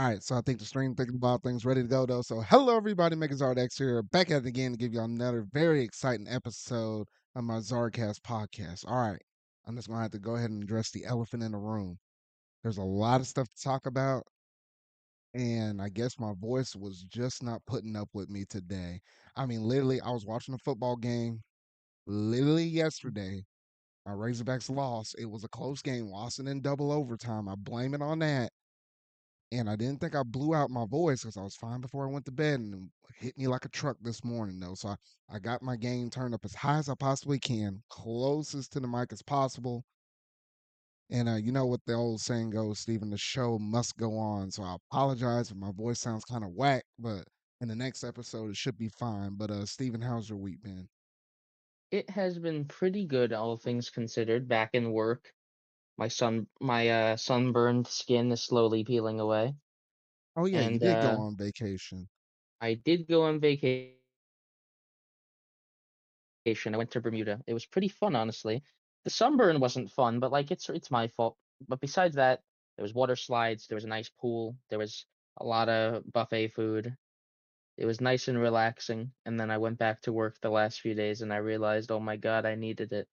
Alright, so I think the stream thinking about things ready to go though. So hello everybody, Making ZardX here, back at it again to give y'all another very exciting episode of my ZardCast podcast. Alright, I'm just gonna have to go ahead and address the elephant in the room. There's a lot of stuff to talk about, and I guess my voice was just not putting up with me today. I mean, literally, I was watching a football game literally yesterday. My Razorbacks lost. It was a close game, lost it in double overtime. I blame it on that. And I didn't think I blew out my voice because I was fine before I went to bed, and it hit me like a truck this morning though. So I got my gain turned up as high as I possibly can, closest to the mic as possible. And you know what the old saying goes, Stephen, the show must go on. So I apologize if my voice sounds kind of whack, but in the next episode it should be fine. But Stephen, how's your week been? It has been pretty good, all things considered. Back in work, my sunburned skin is slowly peeling away, Oh yeah, you and did go on vacation. I did go on vacation. I went to Bermuda. It was pretty fun, honestly. The sunburn wasn't fun, but like it's my fault. But besides that, there was water slides. There was a nice pool. There was a lot of buffet food. It was nice and relaxing. And then I went back to work the last few days, and I realized, oh my God, I needed it.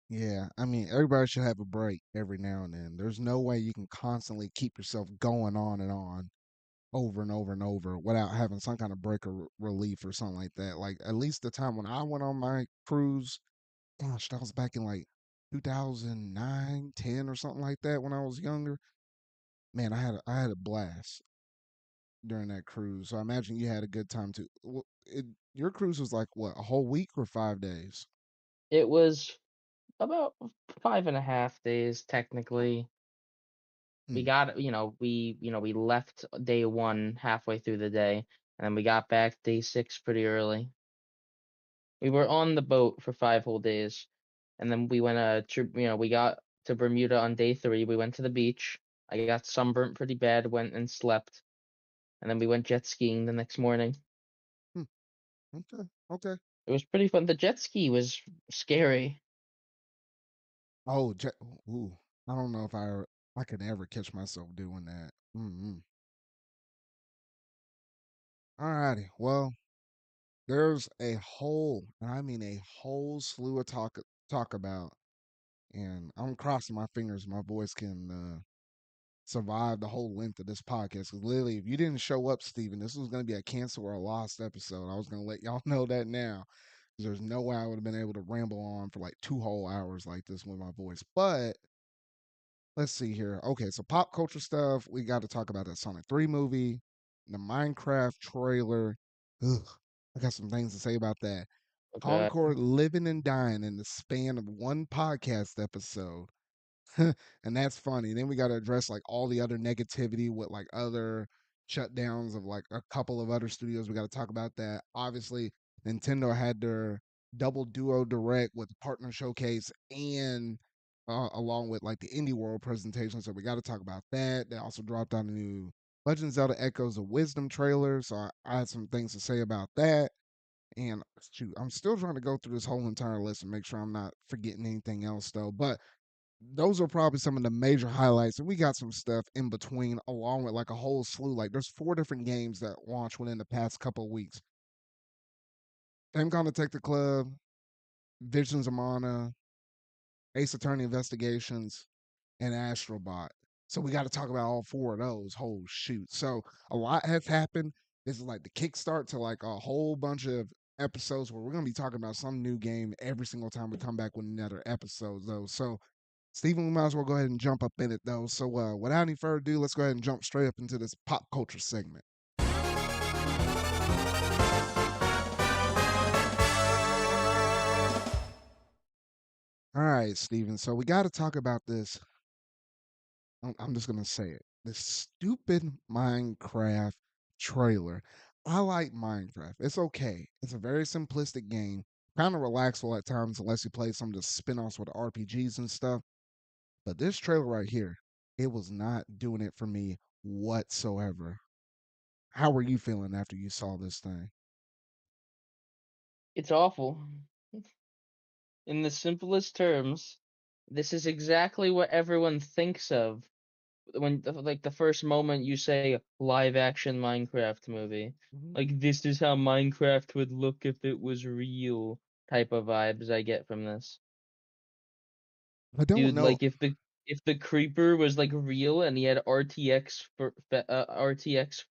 Yeah, I mean, everybody should have a break every now and then. There's no way you can constantly keep yourself going on and on over and over and over without having some kind of break or relief or something like that. Like at least the time when I went on my cruise, gosh, that was back in like 2009, 10 or something like that when I was younger. Man, I had a blast during that cruise. So I imagine you had a good time too. Your cruise was like what, a whole week or 5 days? It was about 5.5 days, technically. We Hmm. got, we left day one halfway through the day, and then we got back day six pretty early. We were on the boat for 5 whole days, and then we went we got to Bermuda on day three. We went to the beach. I got sunburnt pretty bad, went and slept, and then we went jet skiing the next morning. Hmm. Okay. Okay. It was pretty fun. The jet ski was scary. Oh, ooh. I don't know if I could ever catch myself doing that. Mm-hmm. Alrighty. Well, there's a whole, and I mean a whole slew of talk about, and I'm crossing my fingers my voice can survive the whole length of this podcast. Because literally, if you didn't show up, Steven, this was going to be a cancel or a lost episode. I was going to let y'all know that now. 'Cause there's no way I would have been able to ramble on for like 2 whole hours like this with my voice. But let's see here. Okay, so pop culture stuff. We got to talk about that Sonic 3 movie, the Minecraft trailer. Ugh, I got some things to say about that. Okay. Concord living and dying in the span of one podcast episode. And that's funny. Then we got to address like all the other negativity with like other shutdowns of like a couple of other studios. We got to talk about that. Obviously, Nintendo had their double duo direct with the partner showcase and along with like the Indie World presentation. So we got to talk about that. They also dropped out a new Legend of Zelda Echoes of Wisdom trailer. So I had some things to say about that. And shoot, I'm still trying to go through this whole entire list and make sure I'm not forgetting anything else though. But those are probably some of the major highlights. And we got some stuff in between, along with like a whole slew. Like there's 4 different games that launched within the past couple of weeks. Famicom Detective Club, Visions of Mana, Ace Attorney Investigations, and Astro Bot. So we got to talk about all 4 of those whole shoot. So a lot has happened. This is like the kickstart to like a whole bunch of episodes where we're gonna be talking about some new game every single time we come back with another episode though. So Stephen, we might as well go ahead and jump up in it though. So without any further ado, let's go ahead and jump straight up into this pop culture segment. All right, Stephen. So we got to talk about this. I'm just gonna say it. This stupid Minecraft trailer. I like Minecraft. It's okay. It's a very simplistic game. Kind of relaxful at times, unless you play some of the spin-offs with RPGs and stuff. But this trailer right here, it was not doing it for me whatsoever. How were you feeling after you saw this thing? It's awful. In the simplest terms, this is exactly what everyone thinks of when like the first moment you say live action Minecraft movie, Mhm. like this is how Minecraft would look if it was real type of vibes I get from this. I don't Dude, know. like if the creeper was like real and he had RTX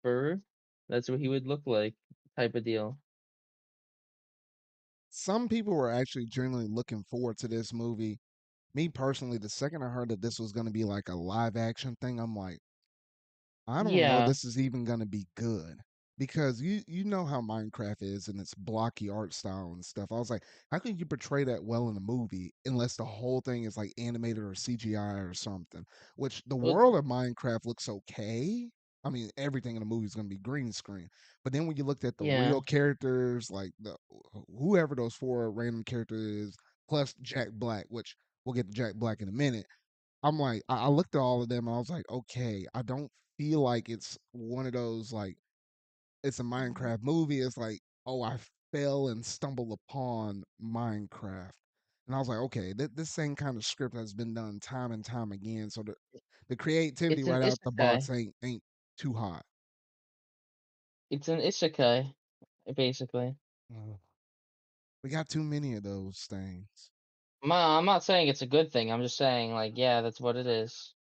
fur, that's what he would look like, type of deal. Some people were actually genuinely looking forward to this movie. Me personally, the second I heard that this was going to be like a live action thing, I'm like, I don't know Yeah, this is even gonna be good because you know how Minecraft is and its blocky art style and stuff. I was like, how can you portray that well in a movie unless the whole thing is like animated or CGI or something? Which the well, world of Minecraft looks okay. I mean, everything in the movie is gonna be green screen. But then when you looked at the real yeah. characters, like the whoever those four random characters is, plus Jack Black, which we'll get to Jack Black in a minute. I'm like, I looked at all of them and I was like, okay, I don't feel like it's one of those like it's a Minecraft movie. It's like, oh, I fell and stumbled upon Minecraft. And I was like, okay, this same kind of script has been done time and time again. So the creativity It's an right out the isekai. box ain't too hot. It's an isekai, basically. Uh, we got too many of those things. I'm not saying it's a good thing. I'm just saying, like, yeah, that's what it is.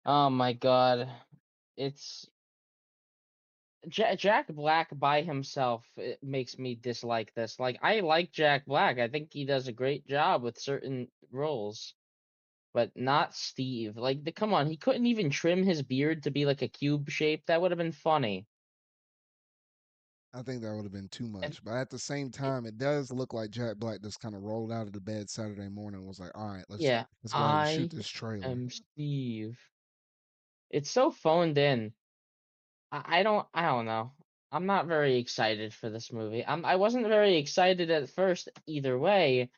Oh my God, it's Jack Black by himself. It makes me dislike this. Like, I like Jack Black. I think he does a great job with certain roles, but not Steve. Like, come on, he couldn't even trim his beard to be like a cube shape. That would have been funny. I think that would have been too And much. But at the same it, time, it does look like Jack Black just kind of rolled out of the bed Saturday morning and was like, all right, yeah, let's go ahead and shoot I this trailer. am Steve. It's so phoned in. I don't know. I'm not very excited for this movie. I wasn't very excited at first either way,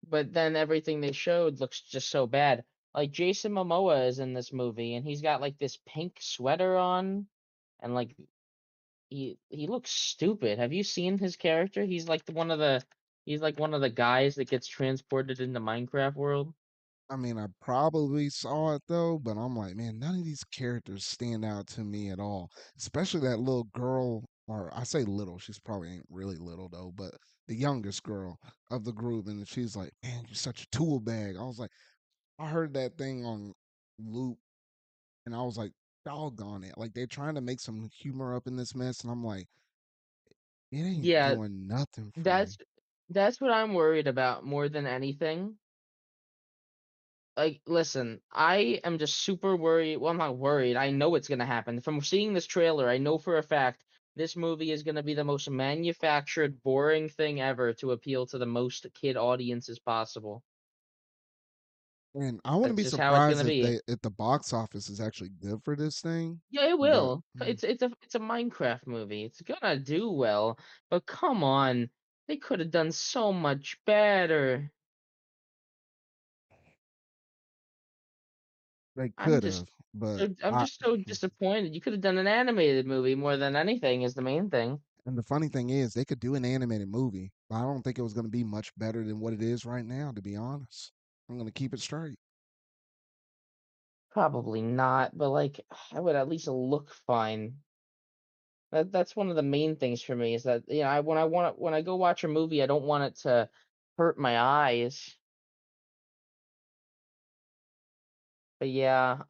but then everything they showed looks just so bad. Like Jason Momoa is in this movie and he's got like this pink sweater on and like he looks stupid. Have you seen his character? He's like one of the guys that gets transported into Minecraft world. I mean, I probably saw it though, but I'm like, man, none of these characters stand out to me at all. Especially that little girl, or I say little, she's probably ain't really little though, but the youngest girl of the group, and she's like, man, you're such a tool bag. I was like, I heard that thing on loop, and I was like, doggone it. Like they're trying to make some humor up in this mess, and I'm like, it ain't Yeah, doing nothing for that's me. that's what I'm worried about more than anything. Like, listen, I am just super worried. Well, I'm not worried. I know it's gonna happen. From seeing this trailer, I know for a fact this movie is gonna be the most manufactured, boring thing ever to appeal to the most kid audiences possible. And I wouldn't That's be just how it's surprised gonna be. if the box office is actually good for this thing, Yeah, it but. will. It's a Minecraft movie. It's gonna do well. But come on, they could have done so much better. They I'm could just have, but I'm I just so disappointed. You could have done an animated movie more than anything is the main thing. and the funny thing is they could do an animated movie, but I don't think it was gonna be much better than what it is right now, to be honest. I'm gonna keep it straight. Probably not, but like I would at least look fine. That's one of the main things for me is that when I go watch a movie, I don't want it to hurt my eyes. But yeah,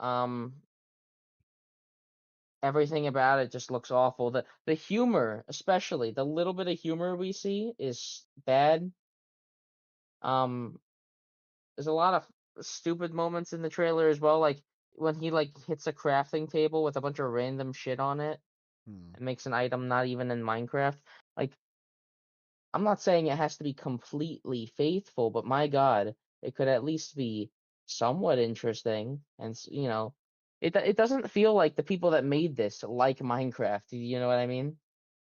everything about it just looks awful. The humor, especially the little bit of humor we see, is bad. Um, there's a lot of stupid moments in the trailer as well, like when he like hits a crafting table with a bunch of random shit on it Hmm. and makes an item not even in Minecraft. Like I'm not saying it has to be completely faithful, but my God, it could at least be somewhat interesting. And it doesn't feel like the people that made this like Minecraft. You know what I mean?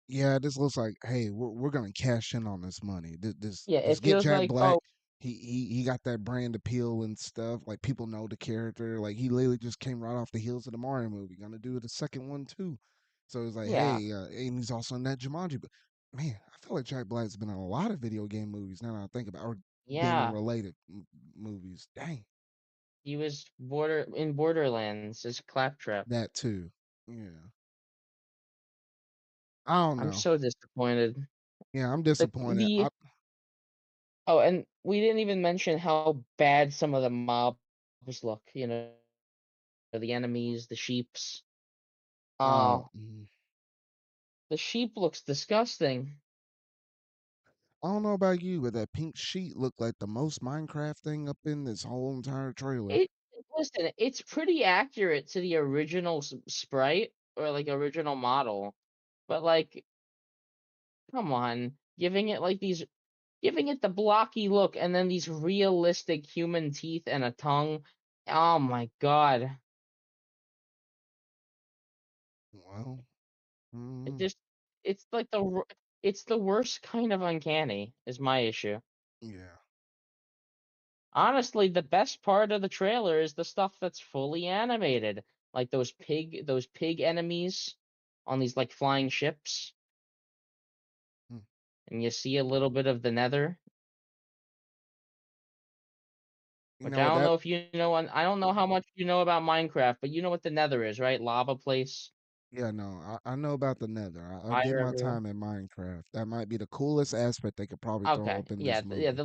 Yeah, this looks like, hey, we're gonna cash in on this money. Yeah, This it get feels Jack like, Black. oh He got that brand appeal and stuff. Like people know the character. Like he literally just came right off the heels of the Mario movie. Gonna do the second one too. So it's like, yeah, hey, and he's also in that Jumanji. But man, I feel like Jack Black's been in a lot of video game movies now that I think about, or gaming yeah. related movies. Dang. He was Borderlands as Claptrap. That too. Yeah. I don't I'm know. so disappointed. Yeah, I'm The disappointed. the Oh, and we didn't even mention how bad some of the mobs look. The enemies, the sheeps. Oh, Oh, the sheep looks disgusting. I don't know about you, but that pink sheet looked like the most Minecraft thing up in this whole entire trailer. It Listen, it's pretty accurate to the original sprite or like original model, but like, come on, giving it the blocky look and then these realistic human teeth and a tongue. Oh my god. Well, It mm, just it's like it's the worst kind of uncanny is my issue. yeah. Honestly, the best part of the trailer is the stuff that's fully animated, like those pig enemies on these like flying ships, Mm. and you see a little bit of the Nether, You which know I what don't that? know if you know. I don't know how much you know about Minecraft, but you know what the Nether is, right? Lava place, Yeah, no, I know about the Nether. I did fire my everywhere. time in Minecraft. That might be the coolest aspect they could probably throw Okay, up in yeah, this yeah, movie.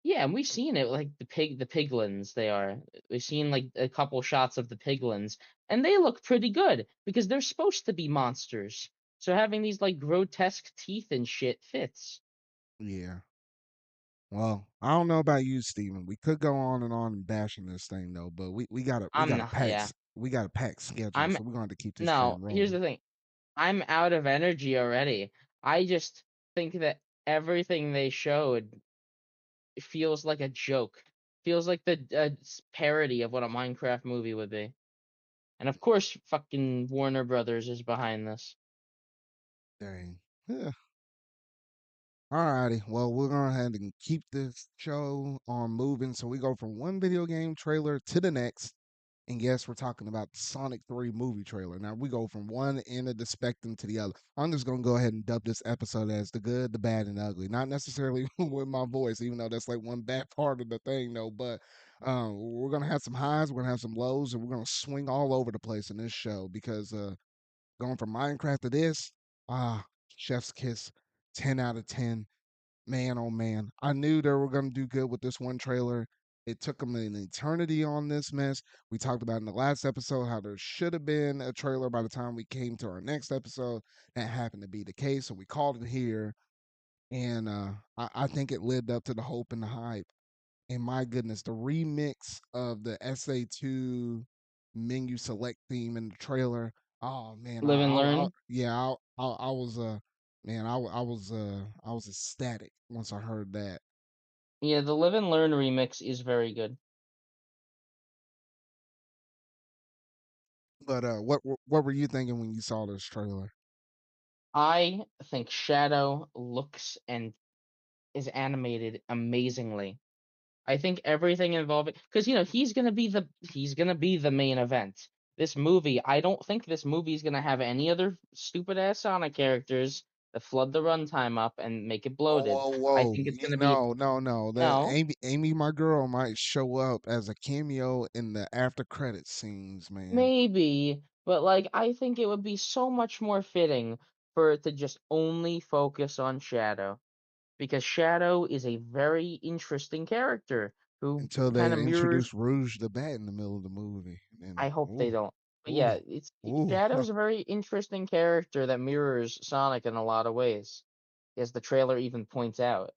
yeah, and we've seen it like the piglins. They are. We've seen like a couple shots of the piglins, and they look pretty good because they're supposed to be monsters. So having these like grotesque teeth and shit fits. Yeah. Well, I don't know about you, Steven. We could go on and bashing this thing though, but we gotta we I'm gotta not. Yeah, we got a packed schedule, I'm. so we're going to keep this No, train here's rolling. the thing. I'm out of energy already. I just think that everything they showed feels like a joke. Feels like the parody of what a Minecraft movie would be. And of course, fucking Warner Brothers is behind this. Dang. Yeah. Alrighty. Well, we're going to ahead and keep this show on moving. So we go from one video game trailer to the next. And yes, we're talking about the Sonic 3 movie trailer. Now we go from one end of the spectrum to the other. I'm just gonna go ahead and dub this episode as the good, the bad, and ugly. Not necessarily with my voice, even though that's like one bad part of the thing, though. But we're gonna have some highs, we're gonna have some lows, and we're gonna swing all over the place in this show because going from Minecraft to this, chef's kiss, 10 out of 10. Man, oh man, I knew they were going to do good with this one trailer. It took them an eternity on this mess. We talked about in the last episode how there should have been a trailer by the time we came to our next episode. That happened to be the case, so we called it here. And I think it lived up to the hope and the hype. And my goodness, the remix of the SA2 menu select theme in the trailer. Oh man, Live and I learn. yeah, I was man, I was ecstatic once I heard that. Yeah, the Live and Learn remix is very good. But what were you thinking when you saw this trailer? I think Shadow looks and is animated amazingly. I think everything involving because he's gonna be the main event. This movie, I don't think this movie is gonna have any other stupid ass Sonic characters that flood the runtime up and make it Whoa, bloated. whoa, I whoa! think it's gonna be No, no, no. That no, Amy, my girl, might show up as a cameo in the after credit scenes, man. maybe, but like I think it would be so much more fitting for it to just only focus on Shadow because Shadow is a very interesting character who Until kind of they mirrors. introduce Rouge the Bat in the middle of the movie, and I hope they ooh, don't. But ooh, yeah, ooh. Shadow's a very interesting character that mirrors Sonic in a lot of ways, as the trailer even points out.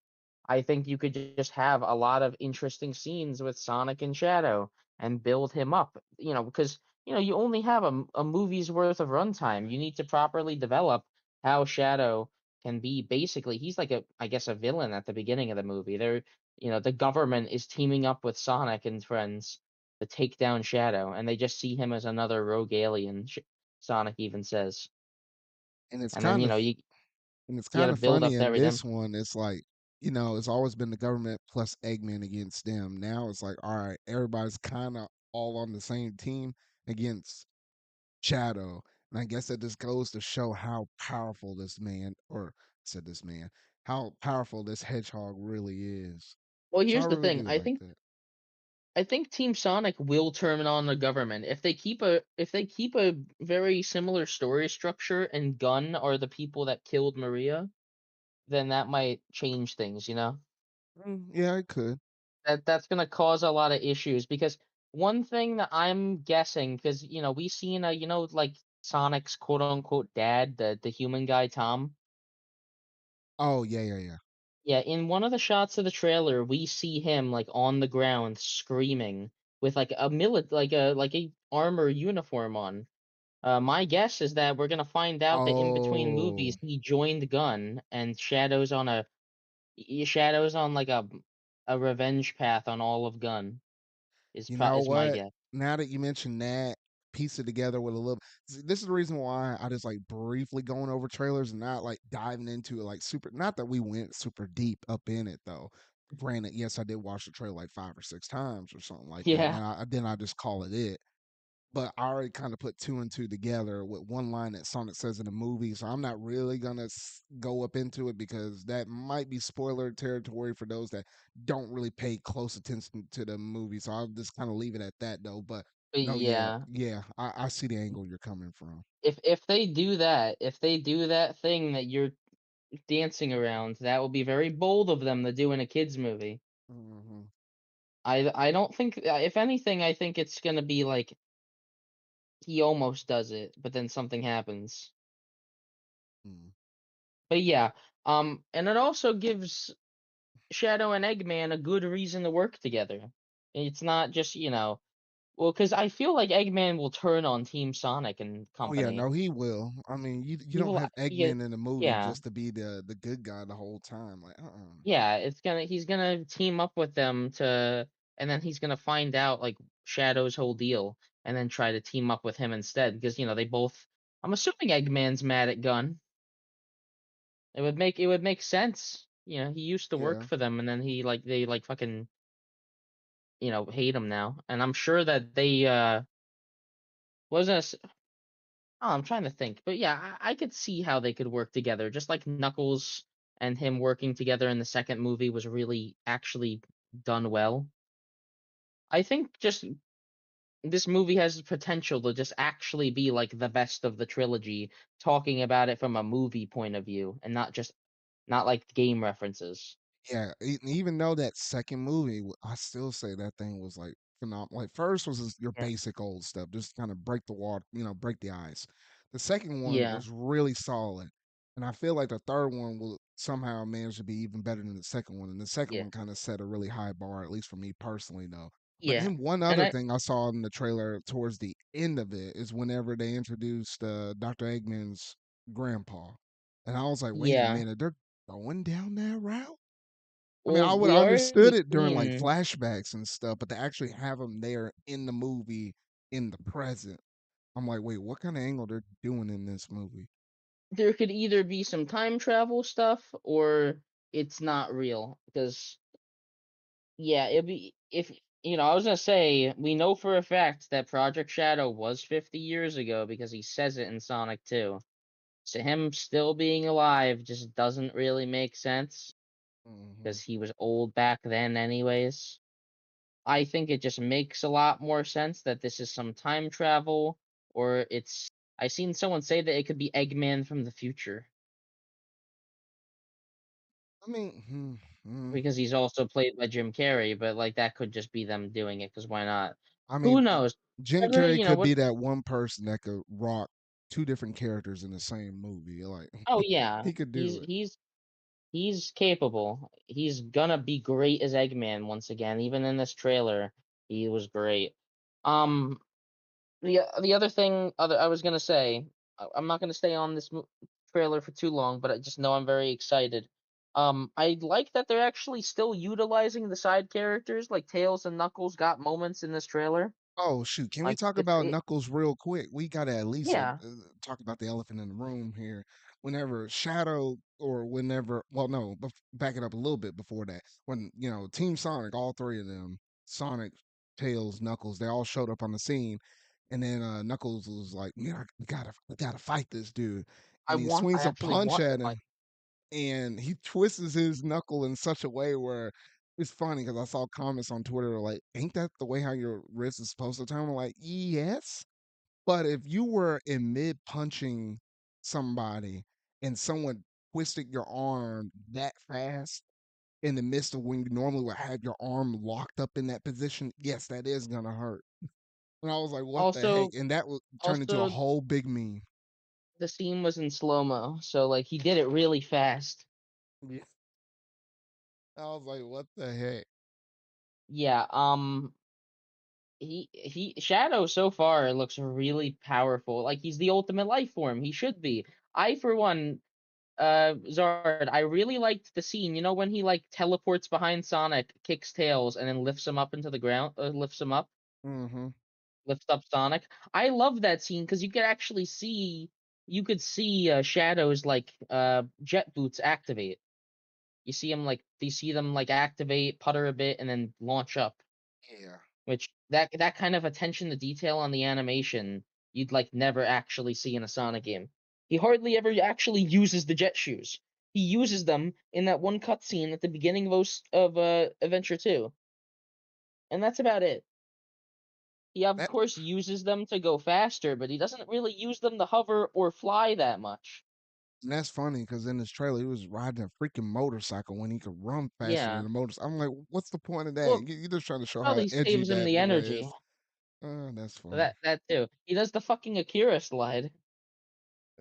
I think you could just have a lot of interesting scenes with Sonic and Shadow and build him up. Because you only have a movie's worth of runtime. You need to properly develop how Shadow can be. Basically, he's like I guess, a villain at the beginning of the movie. The government is teaming up with Sonic and friends to take down Shadow, and they just see him as another rogue alien. Sonic even says, and it's and then kind of and it's you got kind to of build funny up that in this redemption. one. It's like it's always been the government plus Eggman against them. Now it's like, all right, everybody's kind of all on the same team against Shadow. And I guess that just goes to show how powerful this man, or said this man, how powerful this hedgehog really is. Well, So I here's the really thing. do I like think that. I think Team Sonic will turn on the government if they keep a very similar story structure and Gunn are the people that killed Maria, then that might change things, you know? Yeah, it could. That's gonna cause a lot of issues because one thing that I'm guessing, because you know, we seen you know, like Sonic's quote unquote dad, the human guy Tom. Oh, yeah, yeah, yeah. Yeah, in one of the shots of the trailer, we see him like on the ground screaming with like a like a armor uniform on. My guess is that we're gonna find out that in between Oh, movies he joined Gun and Shadows on like a revenge path on all of Gun you know is my what? guess. Now that you mentioned that, piece it together with a little. This is the reason why I just like briefly going over trailers and not like diving into it like super. Not that we went super deep up in it though. Granted, yes, I did watch the trailer like 5 or 6 times or something like that, and Yeah, then I just call it it. But I already kind of put two and two together with one line that Sonic says in the movie. So I'm not really gonna go up into it because that might be spoiler territory for those that don't really pay close attention to the movie. So I'll just kind of leave it at that though. But but no, yeah, yeah. yeah, I see the angle you're coming from. If they do that, if they do that thing that you're dancing around, that will be very bold of them to do in a kids movie. Hmm. I don't think if anything, I think it's gonna be like he almost does it, but then something happens. Mm. But yeah, and it also gives Shadow and Eggman a good reason to work together. It's not just, you know, well, because I feel like Eggman will turn on Team Sonic and Oh yeah, company. no, he will. I mean, you He don't will, have yeah, Eggman in the movie yeah, just to be the good guy the whole time. Like, yeah. He's gonna team up with them to, and then he's gonna find out like Shadow's whole deal, and then try to team up with him instead because you know they both. I'm assuming Eggman's mad at Gun. It would make sense. You know, he used to work yeah, for them, and then they like fucking you know hate him now. And I'm sure that they wasn't. Oh, I'm trying to think, but yeah, I could see how they could work together. Just like Knuckles and him working together in the second movie was really actually done well. I think just this movie has the potential to just actually be like the best of the trilogy, talking about it from a movie point of view and not like game references. yeah, even though that second movie, I still say that thing was like phenomenal. Like first was just your Yeah. basic old stuff, just kind of break the water, break the ice. The second one Yeah. was really solid, and I feel like the third one will somehow manage to be even better than the second one. And the second Yeah. one kind of set a really high bar, at least for me personally, though. But Yeah. then one And other I thing I saw in the trailer towards the end of it is whenever they introduced Dr. Eggman's grandpa, and I was like, wait a yeah. minute, they're going down that route. I mean, I Well, would we have understood already it during like seen flashbacks and stuff, but to actually have him there in the movie in the present, I'm like, wait, what kind of angle they're doing in this movie? there could either be some time travel stuff or it's not real because yeah, it'd be if you know, I was gonna say we know for a fact that Project Shadow was 50 years ago because he says it in Sonic 2. So him still being alive just doesn't really make sense Hmm. because he was old back then anyways. I think it just makes a lot more sense that this is some time travel or it's I seen someone say that it could be Eggman from the future I mean, because he's also played by Jim Carrey, but like that could just be them doing it because why not? I Who mean, knows? Jim Whatever, Carrey you know, could what be that one person that could rock two different characters in the same movie. Like oh yeah, he could do it. he's capable. He's gonna be great as Eggman once again. Even in this trailer, he was great. Um, the other thing, other I was gonna say, I'm not gonna stay on this trailer for too long, but I just know I'm very excited. I like that they're actually still utilizing the side characters, like Tails and Knuckles got moments in this trailer. Oh shoot, can we Like talk it's about it, Knuckles real quick? We gotta at least yeah, talk about the elephant in the room here. Whenever Shadow or whenever, well, no, back it up a little bit before that. When Team Sonic, all three of them, Sonic, Tails, Knuckles, they all showed up on the scene, and then Knuckles was like, "Yeah, we gotta fight this dude," and he I swings a actually punch want to at him, fight. and he twists his knuckle in such a way where it's funny because I saw comments on Twitter like, "Ain't that the way how your wrist is supposed to turn?" I'm like, "Yes." But if you were in mid punching somebody and someone twisted your arm that fast in the midst of when you normally would have your arm locked up in that position, yes, that is gonna hurt. And I was like, "What the heck?" Also, And that was turned into a also whole big meme. the scene was in slow mo, so like he did it really fast. Yeah. I was like, "What the heck?" Yeah, he Shadow so far looks really powerful. Like he's the ultimate life form. He should be. I for one, Zard, I really liked the scene. You know when he like teleports behind Sonic, kicks tails, and then lifts him up into the ground, lifts him up, Mhm. lifts up Sonic. I love that scene because you could actually see, you could see Shadow's like jet boots activate. You see them like activate, putter a bit, and then launch up. Yeah. Which that kind of attention to detail on the animation you'd like never actually see in a Sonic game. He hardly ever actually uses the jet shoes. He uses them in that one cutscene at the beginning of Adventure 2, and that's about it. He of That course uses them to go faster, but he doesn't really use them to hover or fly that much. and that's funny because in this trailer, he was riding a freaking motorcycle when he could run faster than Yeah. a motorcycle. I'm like, "What's the point of that? Well, You're just trying to show how probably edgy saves him that the boy energy. is." That's funny. That too. He does the fucking Akira slide.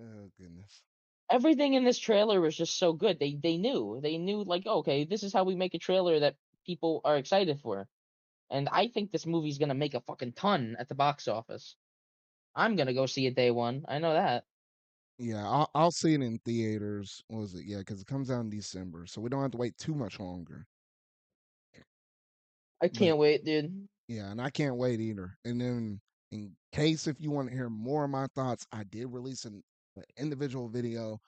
Oh, goodness. Everything in this trailer was just so good. They knew like okay, this is how we make a trailer that people are excited for. And I think this movie's gonna make a fucking ton at the box office. I'm gonna go see it day one. I know that. Yeah, I'll see it in theaters. What was it? Yeah, because it comes out in December, so we don't have to wait too much longer. I But can't wait, dude. yeah, and I can't wait either. And then, in case if you want to hear more of my thoughts, I did release an individual video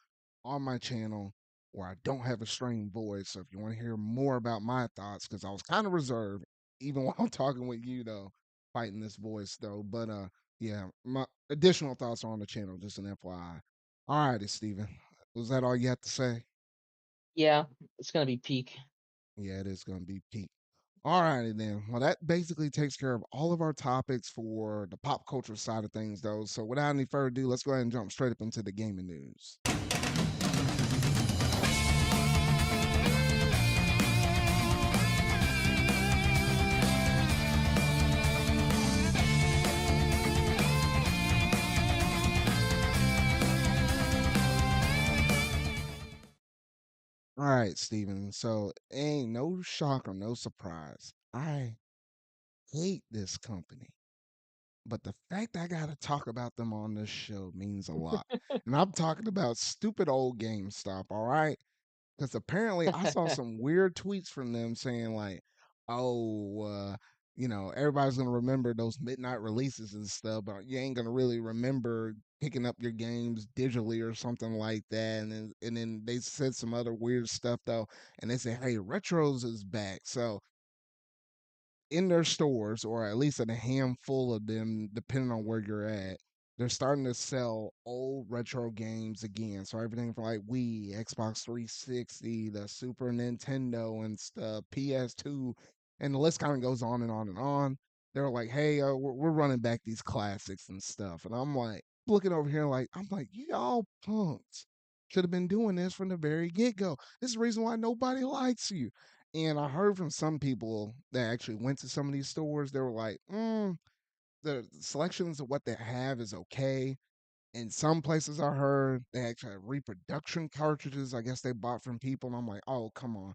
on my channel where I don't have a strained voice. So if you want to hear more about my thoughts, because I was kind of reserved, even while I'm talking with you though, fighting this voice though. But yeah, my additional thoughts are on the channel, just an FYI. All righty, Steven. Was that all you had to say? Yeah, it's gonna be peak. Yeah, it is gonna be peak. All righty then. Well, that basically takes care of all of our topics for the pop culture side of things, though. So without any further ado, let's go ahead and jump straight up into the gaming news. All right, Steven. So ain't no shock or no surprise. I hate this company. But the fact I gotta talk about them on this show means a lot. And I'm talking about stupid old GameStop, all right? Because apparently I saw some weird tweets from them saying like, "Oh, everybody's gonna remember those midnight releases and stuff, but you ain't gonna really remember picking up your games digitally or something like that." And then they said some other weird stuff though, and they said, "Hey, retros is back." So in their stores, or at least in a handful of them, depending on where you're at, they're starting to sell old retro games again. So everything from like Wii, Xbox 360, the Super Nintendo, and stuff, PS2, and the list kind of goes on and on and on. They're like, "Hey, we're running back these classics and stuff," and I'm like, looking over here, like, I'm like, "Y'all punks should have been doing this from the very get go. This is the reason why nobody likes you." And I heard from some people that actually went to some of these stores, they were like, the selections of what they have is okay. In some places I heard they actually have reproduction cartridges, I guess they bought from people. And I'm like, oh, come on.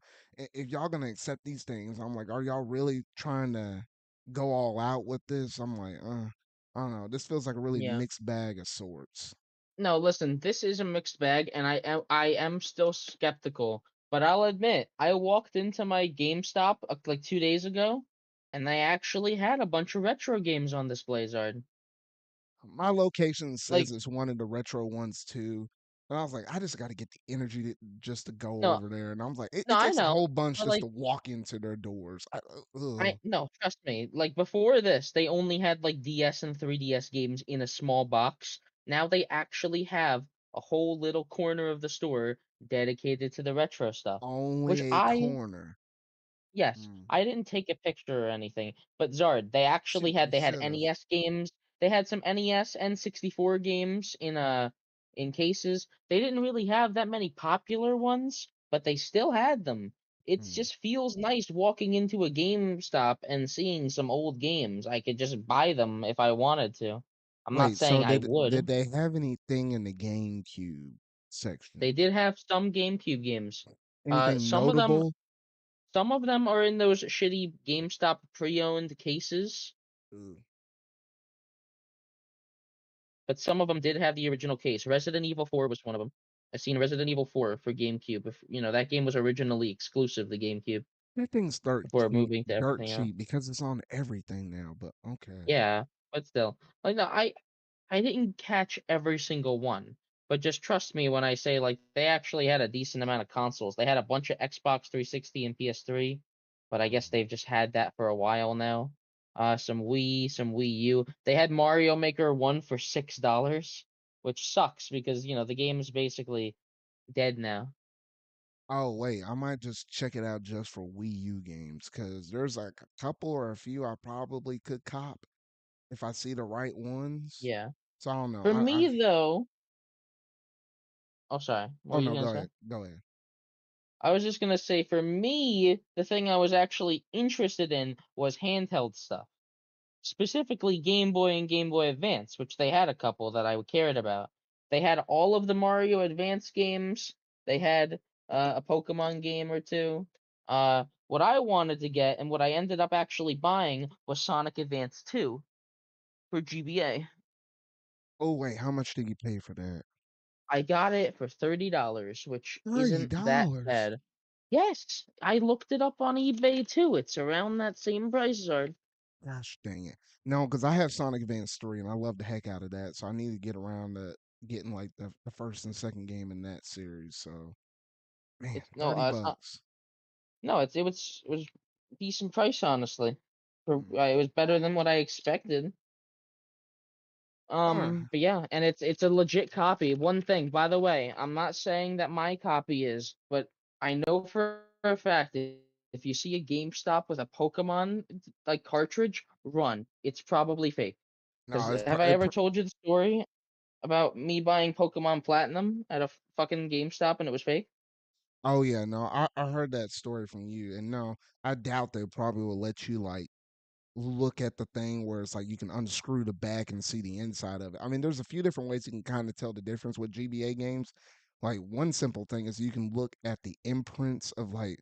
If y'all gonna accept these things, I'm like, are y'all really trying to go all out with this? I'm like, I don't know. This feels like a really Yeah. mixed bag of sorts. No, listen, this is a mixed bag, and I am still skeptical. But I'll admit, I walked into my GameStop like 2 days ago, and they actually had a bunch of retro games on display, Zard. My location says Like, it's one of the retro ones too. And I was like, I just got to get the energy just to go no, over there. And I was like, it, no, it I takes a know, whole bunch but just to like, walk into their doors. I Ugh. no, trust me. Like before this, they only had like DS and 3DS games in a small box. Now they actually have a whole little corner of the store dedicated to the retro stuff, which Only a I corner. Yes, Hmm. I didn't take a picture or anything, but Zard, they actually Shoot, you had should have. NES games. They had some NES N64 games in cases. They didn't really have that many popular ones, but they still had them. It Hmm. just feels nice walking into a GameStop and seeing some old games. I could just buy them if I wanted to. I'm not Wait, so saying I did would. they have anything in the GameCube section? They did have some GameCube games. Anything Some of them notable? are in those shitty GameStop pre-owned cases, Ooh. but some of them did have the original case. Resident Evil 4 was one of them. I've seen Resident Evil 4 for GameCube. If you know that game was originally exclusive to GameCube That thing's before moving to dirt everything else. cheap because it's on everything now, but okay. Yeah, but still, like no, I didn't catch every single one, but just trust me when I say like they actually had a decent amount of consoles. They had a bunch of Xbox 360 and PS3, but I guess Mm. they've just had that for a while now. Some Wii, some Wii U. They had Mario Maker 1 for $6, which sucks because the game is basically dead now. Oh wait, I might just check it out just for Wii U games because there's like a couple or a few I probably could cop if I see the right ones. Yeah. So I don't know. For I me though, oh sorry, what oh were you no, gonna go say? ahead. Go ahead. I was just gonna say for me, the thing I was actually interested in was handheld stuff. Specifically Game Boy and Game Boy Advance, which they had a couple that I cared about. They had all of the Mario Advance games. They had a Pokemon game or two. What I wanted to get and what I ended up actually buying was Sonic Advance 2 for GBA. Oh wait, how much did you pay for that? I got it for $30, which thirty isn't that dollars. bad. Yes, I looked it up on eBay too. It's around that same price, Zard. Gosh dang it. No, because I have Sonic Advance 3 and I love the heck out of that. So I need to get around to getting like the first and second game in that series. So man, It's no, 30 it's not. bucks. No, it was decent price honestly. Hmm. It was better than what I expected. All right. But yeah, and it's a legit copy. One thing, by the way, I'm not saying that my copy is, but I know for a fact if you see a GameStop with a Pokemon like cartridge, run. It's probably fake. No, Because it's have I ever told you the story about me buying Pokemon Platinum at a fucking GameStop and it was fake? oh yeah, no, I heard that story from you. And no, I doubt they probably will let you like look at the thing where it's like you can unscrew the back and see the inside of it. I mean, there's a few different ways you can kind of tell the difference with GBA games. Like one simple thing is you can look at the imprints of like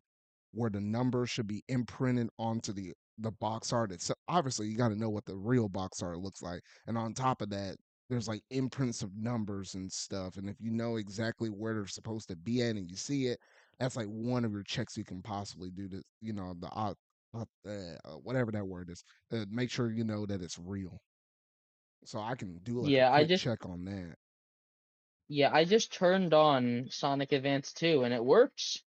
where the number should be imprinted onto the box art itself. Obviously, you got to know what the real box art looks like, and on top of that, there's like imprints of numbers and stuff. And if you know exactly where they're supposed to be at, and you see it, that's like one of your checks you can possibly do to the whatever that word is to make sure you know that it's real. So I can do like a Yeah, I quick just check on that. yeah, I just turned on Sonic Advance 2 and it works.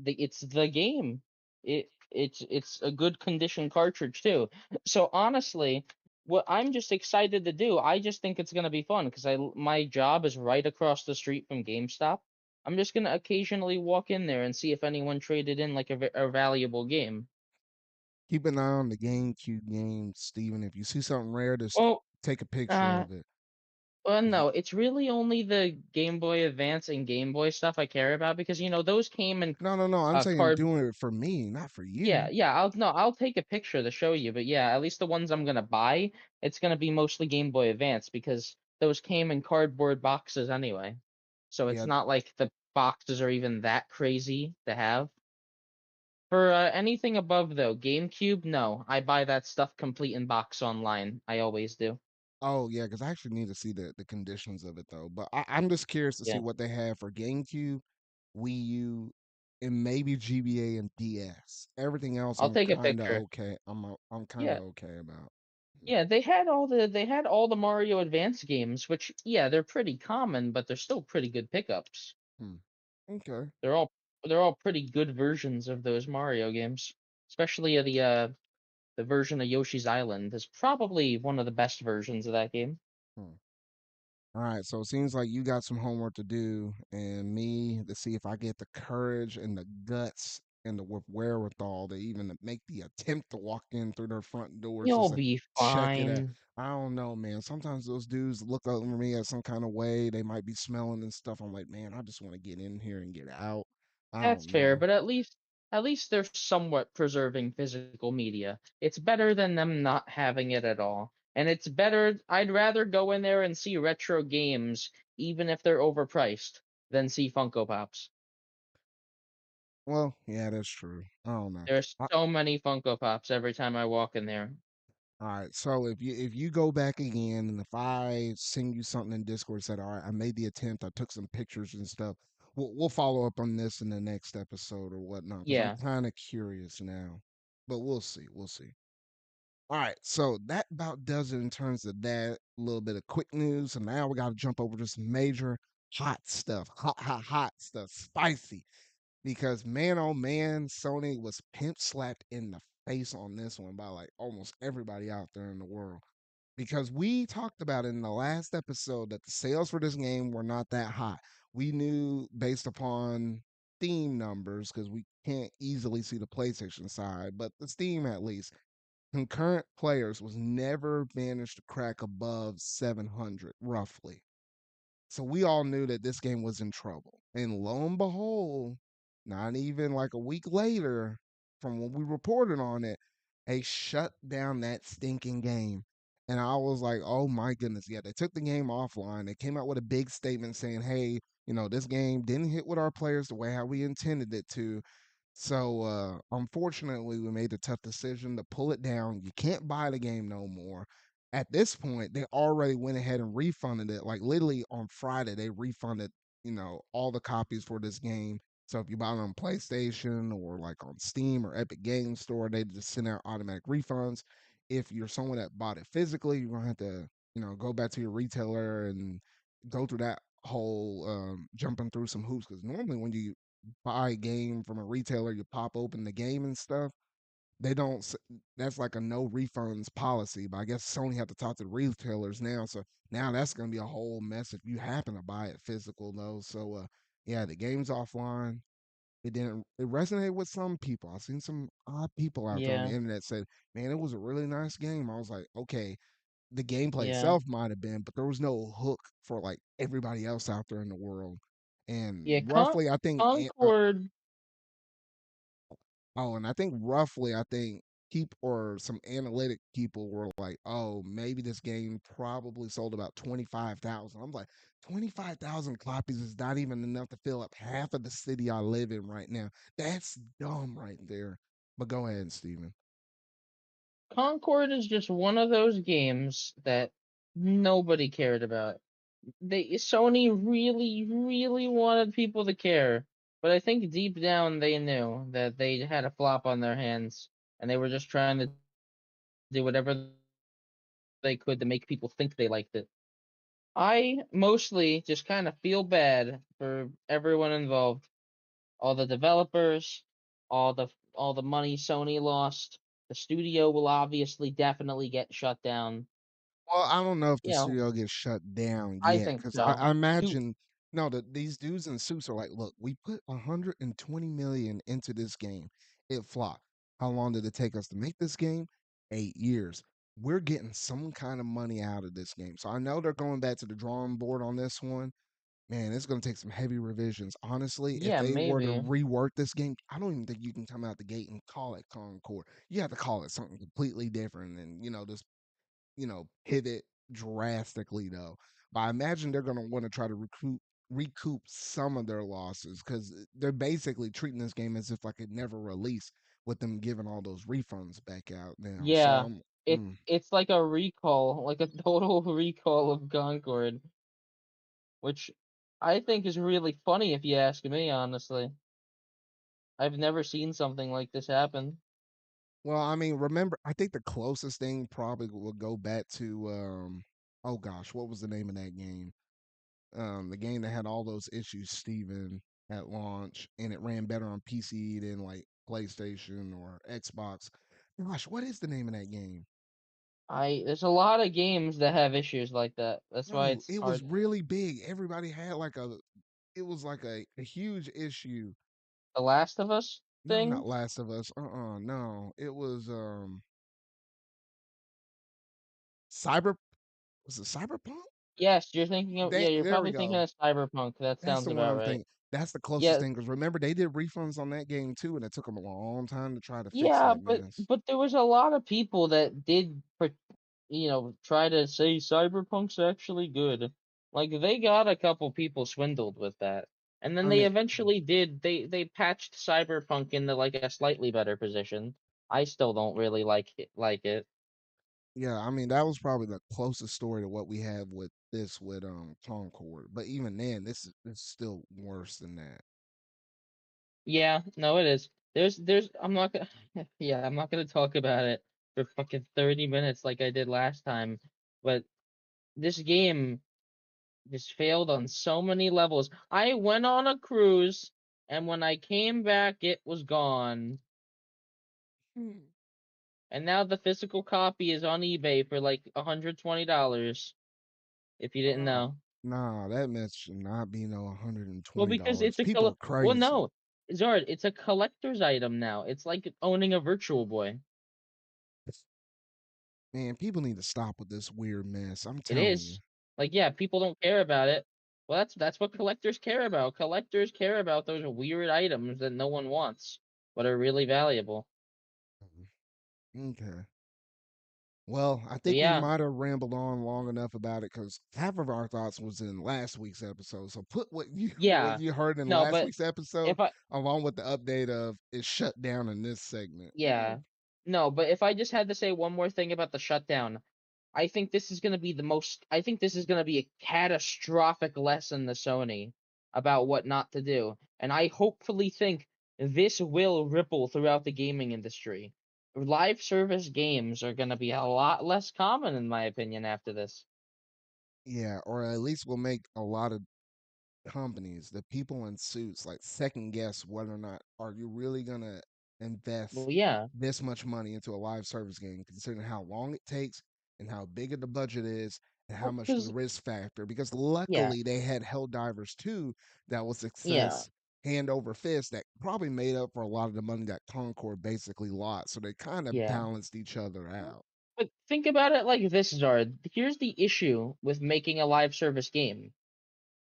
It's the game. It's a good condition cartridge too. So honestly, what I'm just excited to do, I just think it's gonna be fun because my job is right across the street from GameStop. I'm just gonna occasionally walk in there and see if anyone traded in like a valuable game. Keep an eye on the GameCube games, Steven. If you see something rare, just Well, take a picture uh, of it. well, If you, no, it's really only the Game Boy Advance and Game Boy stuff I care about because those came in no, no, no. I'm saying card. doing it for me, not for Yeah, you. yeah, I'll take a picture to show you, but yeah, at least the ones I'm gonna buy, it's gonna be mostly Game Boy Advance because those came in cardboard boxes anyway. So it's Yeah. not like the boxes are even that crazy to have. For anything above though, GameCube, no, I buy that stuff complete in box online. I always do. Oh, yeah. Because I actually need to see the conditions of it though. But I'm just curious to see Yeah, what they have for GameCube, Wii U, and maybe GBA and DS. Everything else, I'll I'm take a kind of picture. okay. I'm kind of Yeah, okay about. yeah, they had all the Mario Advance games, which yeah, they're pretty common, but they're still pretty good pickups. Hmm. Okay. They're all they're all pretty good versions of those Mario games. Especially the version of Yoshi's Island is probably one of the best versions of that game. Hmm. All right, so it seems like you got some homework to do, and me to see if I get the courage and the guts and the wherewithal to even make the attempt to walk in through their front doors You'll just to be check it out. fine. I don't know, man. Sometimes those dudes look over me at some kind of way. They might be smelling and stuff. I'm like, man, I just want to get in here and get out. I That's don't fair, know. but at least they're somewhat preserving physical media. It's better than them not having it at all. And it's better I'd rather go in there and see retro games, even if they're overpriced, than see Funko Pops. Well, yeah, that's true. I don't know. There's so many Funko Pops every time I walk in there. All right, so if you go back again, and if I send you something in Discord, said, all right, I made the attempt, I took some pictures and stuff. We'll follow up on this in the next episode or whatnot, because I'm Yeah. kind of curious now. But we'll see, we'll see. All right, so that about does it in terms of that little bit of quick news. And now we got to jump over to some major hot stuff, hot stuff, spicy because man oh man, Sony was pimp slapped in the face on this one by like almost everybody out there in the world. Because we talked about in the last episode that the sales for this game were not that high. We knew based upon Steam numbers, because we can't easily see the PlayStation side, but the Steam at least, concurrent players was never managed to crack above 700 roughly. So we all knew that this game was in trouble. And lo and behold, not even like a week later from when we reported on it, they shut down that stinking game. And I was like, oh my goodness. Yeah, they took the game offline. They came out with a big statement saying, hey, this game didn't hit with our players the way how we intended it to. So unfortunately, we made the tough decision to pull it down. You can't buy the game no more. At this point, they already went ahead and refunded it. Like literally on Friday, they refunded, all the copies for this game. So if you buy it on PlayStation or like on Steam or Epic Games Store, they just send out automatic refunds. If you're someone that bought it physically, you're gonna have to, go back to your retailer and go through that whole jumping through some hoops. Because normally when you buy a game from a retailer, you pop open the game and stuff. They don't. That's like a no refunds policy. But I guess Sony had to talk to the retailers now. So now that's going to be a whole mess if you happen to buy it physical though. So yeah, the game's offline. It didn't. It resonated with some people. I've seen some odd people out there on the Yeah. internet said, "Man, it was a really nice game." I was like, okay, the gameplay Yeah. itself might have been, but there was no hook for like everybody else out there in the world. And Yeah, roughly, I think Concord. oh, and I think roughly, I think people or some analytic people were like, "Oh, maybe this game probably sold about 25,000." I'm like, 25,000 copies is not even enough to fill up half of the city I live in right now. That's dumb right there. But go ahead, Steven. Concord is just one of those games that nobody cared about. Sony really, really wanted people to care, but I think deep down they knew that they had a flop on their hands, and they were just trying to do whatever they could to make people think they liked it. I mostly just kind of feel bad for everyone involved, all the developers, all the money Sony lost. The studio will obviously definitely get shut down. Well, I don't know if the You know, studio gets shut down I yet think because I so. imagine no, these dudes in suits are like, look, we put 120 million into this game. It flopped. How long did it take us to make this game? 8 years. We're getting some kind of money out of this game. So I know they're going back to the drawing board on this one. Man, it's going to take some heavy revisions. Honestly, if Yeah, they were to maybe. rework this game, I don't even think you can come out the gate and call it Concord. You have to call it something completely different and, just pivot drastically though. But I imagine they're gonna want to try to recoup some of their losses because they're basically treating this game as if like it never released with them giving all those refunds back out now. So Yeah, I'm it's like a recall, like a total recall of Concord, which I think is really funny if you ask me, honestly. I've never seen something like this happen. well, I mean, remember, I think the closest thing probably will go back to oh gosh, what was the name of that game? The game that had all those issues, Steven, at launch, and it ran better on PC than like PlayStation or Xbox. Gosh, what is the name of that game? There's a lot of games that have issues like that. That's why Bro, it's it was hard. really big. Everybody had like it was like a huge issue. The Last of Us? No, not thing. Last of Us. No. It was Cyber was it Cyberpunk? Yes, you're thinking of yeah, you're There we probably thinking go. of Cyberpunk. That That's sounds the one about I'm right. thinking. That's the closest Yeah, thing because remember they did refunds on that game too, and it took them a long time to try to fix yeah, that but mess. there was a lot of people that did, try to say Cyberpunk's actually good. Like they got a couple people swindled with that, and then I they mean, eventually did. They patched Cyberpunk into like a slightly better position. I still don't really like it. yeah, I mean that was probably the closest story to what we have with this with Concord. But even then, this is still worse than that. Yeah, no, it is. I'm not gonna yeah, I'm not gonna talk about it for fucking 30 minutes like I did last time. But this game just failed on so many levels. I went on a cruise, and when I came back, it was gone. Hmm. And now the physical copy is on eBay for like $120, if you didn't Uh, know. nah, that mess should not be no Well, $120. People are well, crazy. no, Zard, it's a collector's item now. It's like owning a Virtual Boy. Man, people need to stop with this weird mess. I'm It telling you. is. Like, yeah, people don't care about it. Well, that's what collectors care about. Collectors care about those weird items that no one wants, but are really valuable. Okay. Well, I But think we yeah, might have rambled on long enough about it because half of our thoughts was in last week's episode. So put what you what yeah. you heard in No, last but week's episode if I along with the update of it's shut down in this segment. yeah. No, but if I just had to say one more thing about the shutdown, I think this is going to be a catastrophic lesson to Sony about what not to do. And I hopefully think this will ripple throughout the gaming industry. Live service games are going to be a lot less common, in my opinion, after this. Yeah, or at least we'll make a lot of companies, the people in suits, like second guess whether or not are you really gonna invest Well, yeah. this much money into a live service game, considering how long it takes and how big of the budget is and how Well, much the because, risk factor. Because yeah, luckily they had Helldivers 2 that was yeah, success hand over fist that probably made up for a lot of the money that Concord basically lost. So they kind of yeah. balanced each other out. But think about it like this, Zard. Here's the issue with making a live service game.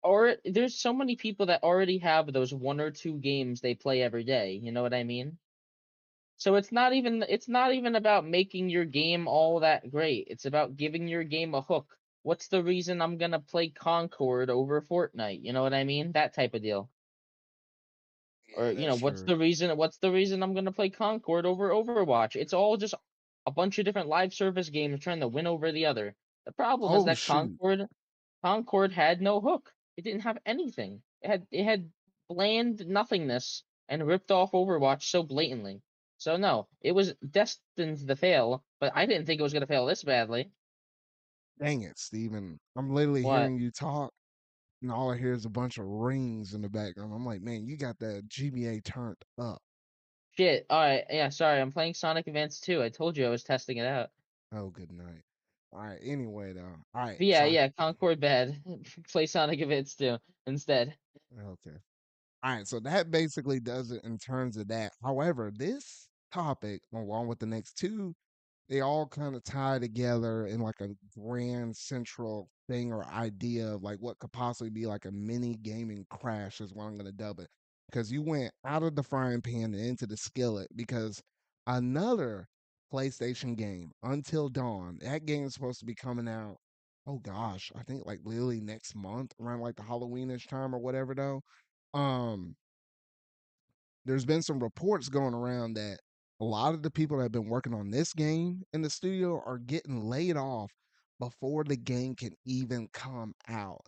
Or there's so many people that already have those one or two games they play every day, you know what I mean? So it's not even about making your game all that great. It's about giving your game a hook. What's the reason I'm gonna play Concord over Fortnite? You know what I mean? That type of deal. Or, Yeah, that's true. what's the reason I'm gonna play Concord over Overwatch? It's all just a bunch of different live service games trying to win over the other. The problem is Oh that shoot. Concord had no hook. It didn't have anything. It had bland nothingness and ripped off Overwatch so blatantly. So no, it was destined to fail, but I didn't think it was gonna fail this badly. Dang it, Steven. I'm literally What? hearing you talk and all I hear is a bunch of rings in the background. I'm like, man, you got that GBA turned up. Shit. Alright, yeah, sorry, I'm playing Sonic Advance 2. I told you I was testing it out. Oh, good night. All right. Anyway, though. All right. But yeah, So, yeah, Concord bad. Play Sonic Advance 2 instead. okay. All right. So that basically does it in terms of that. However, this topic, along with the next two, they all kind of tie together in like a grand central thing or idea of like what could possibly be like a mini gaming crash is what I'm going to dub it. Because you went out of the frying pan and into the skillet because another PlayStation game, Until Dawn, that game is supposed to be coming out. Oh gosh, I think like literally next month around like the Halloweenish time or whatever though. Um, there's been some reports going around that a lot of the people that have been working on this game in the studio are getting laid off before the game can even come out.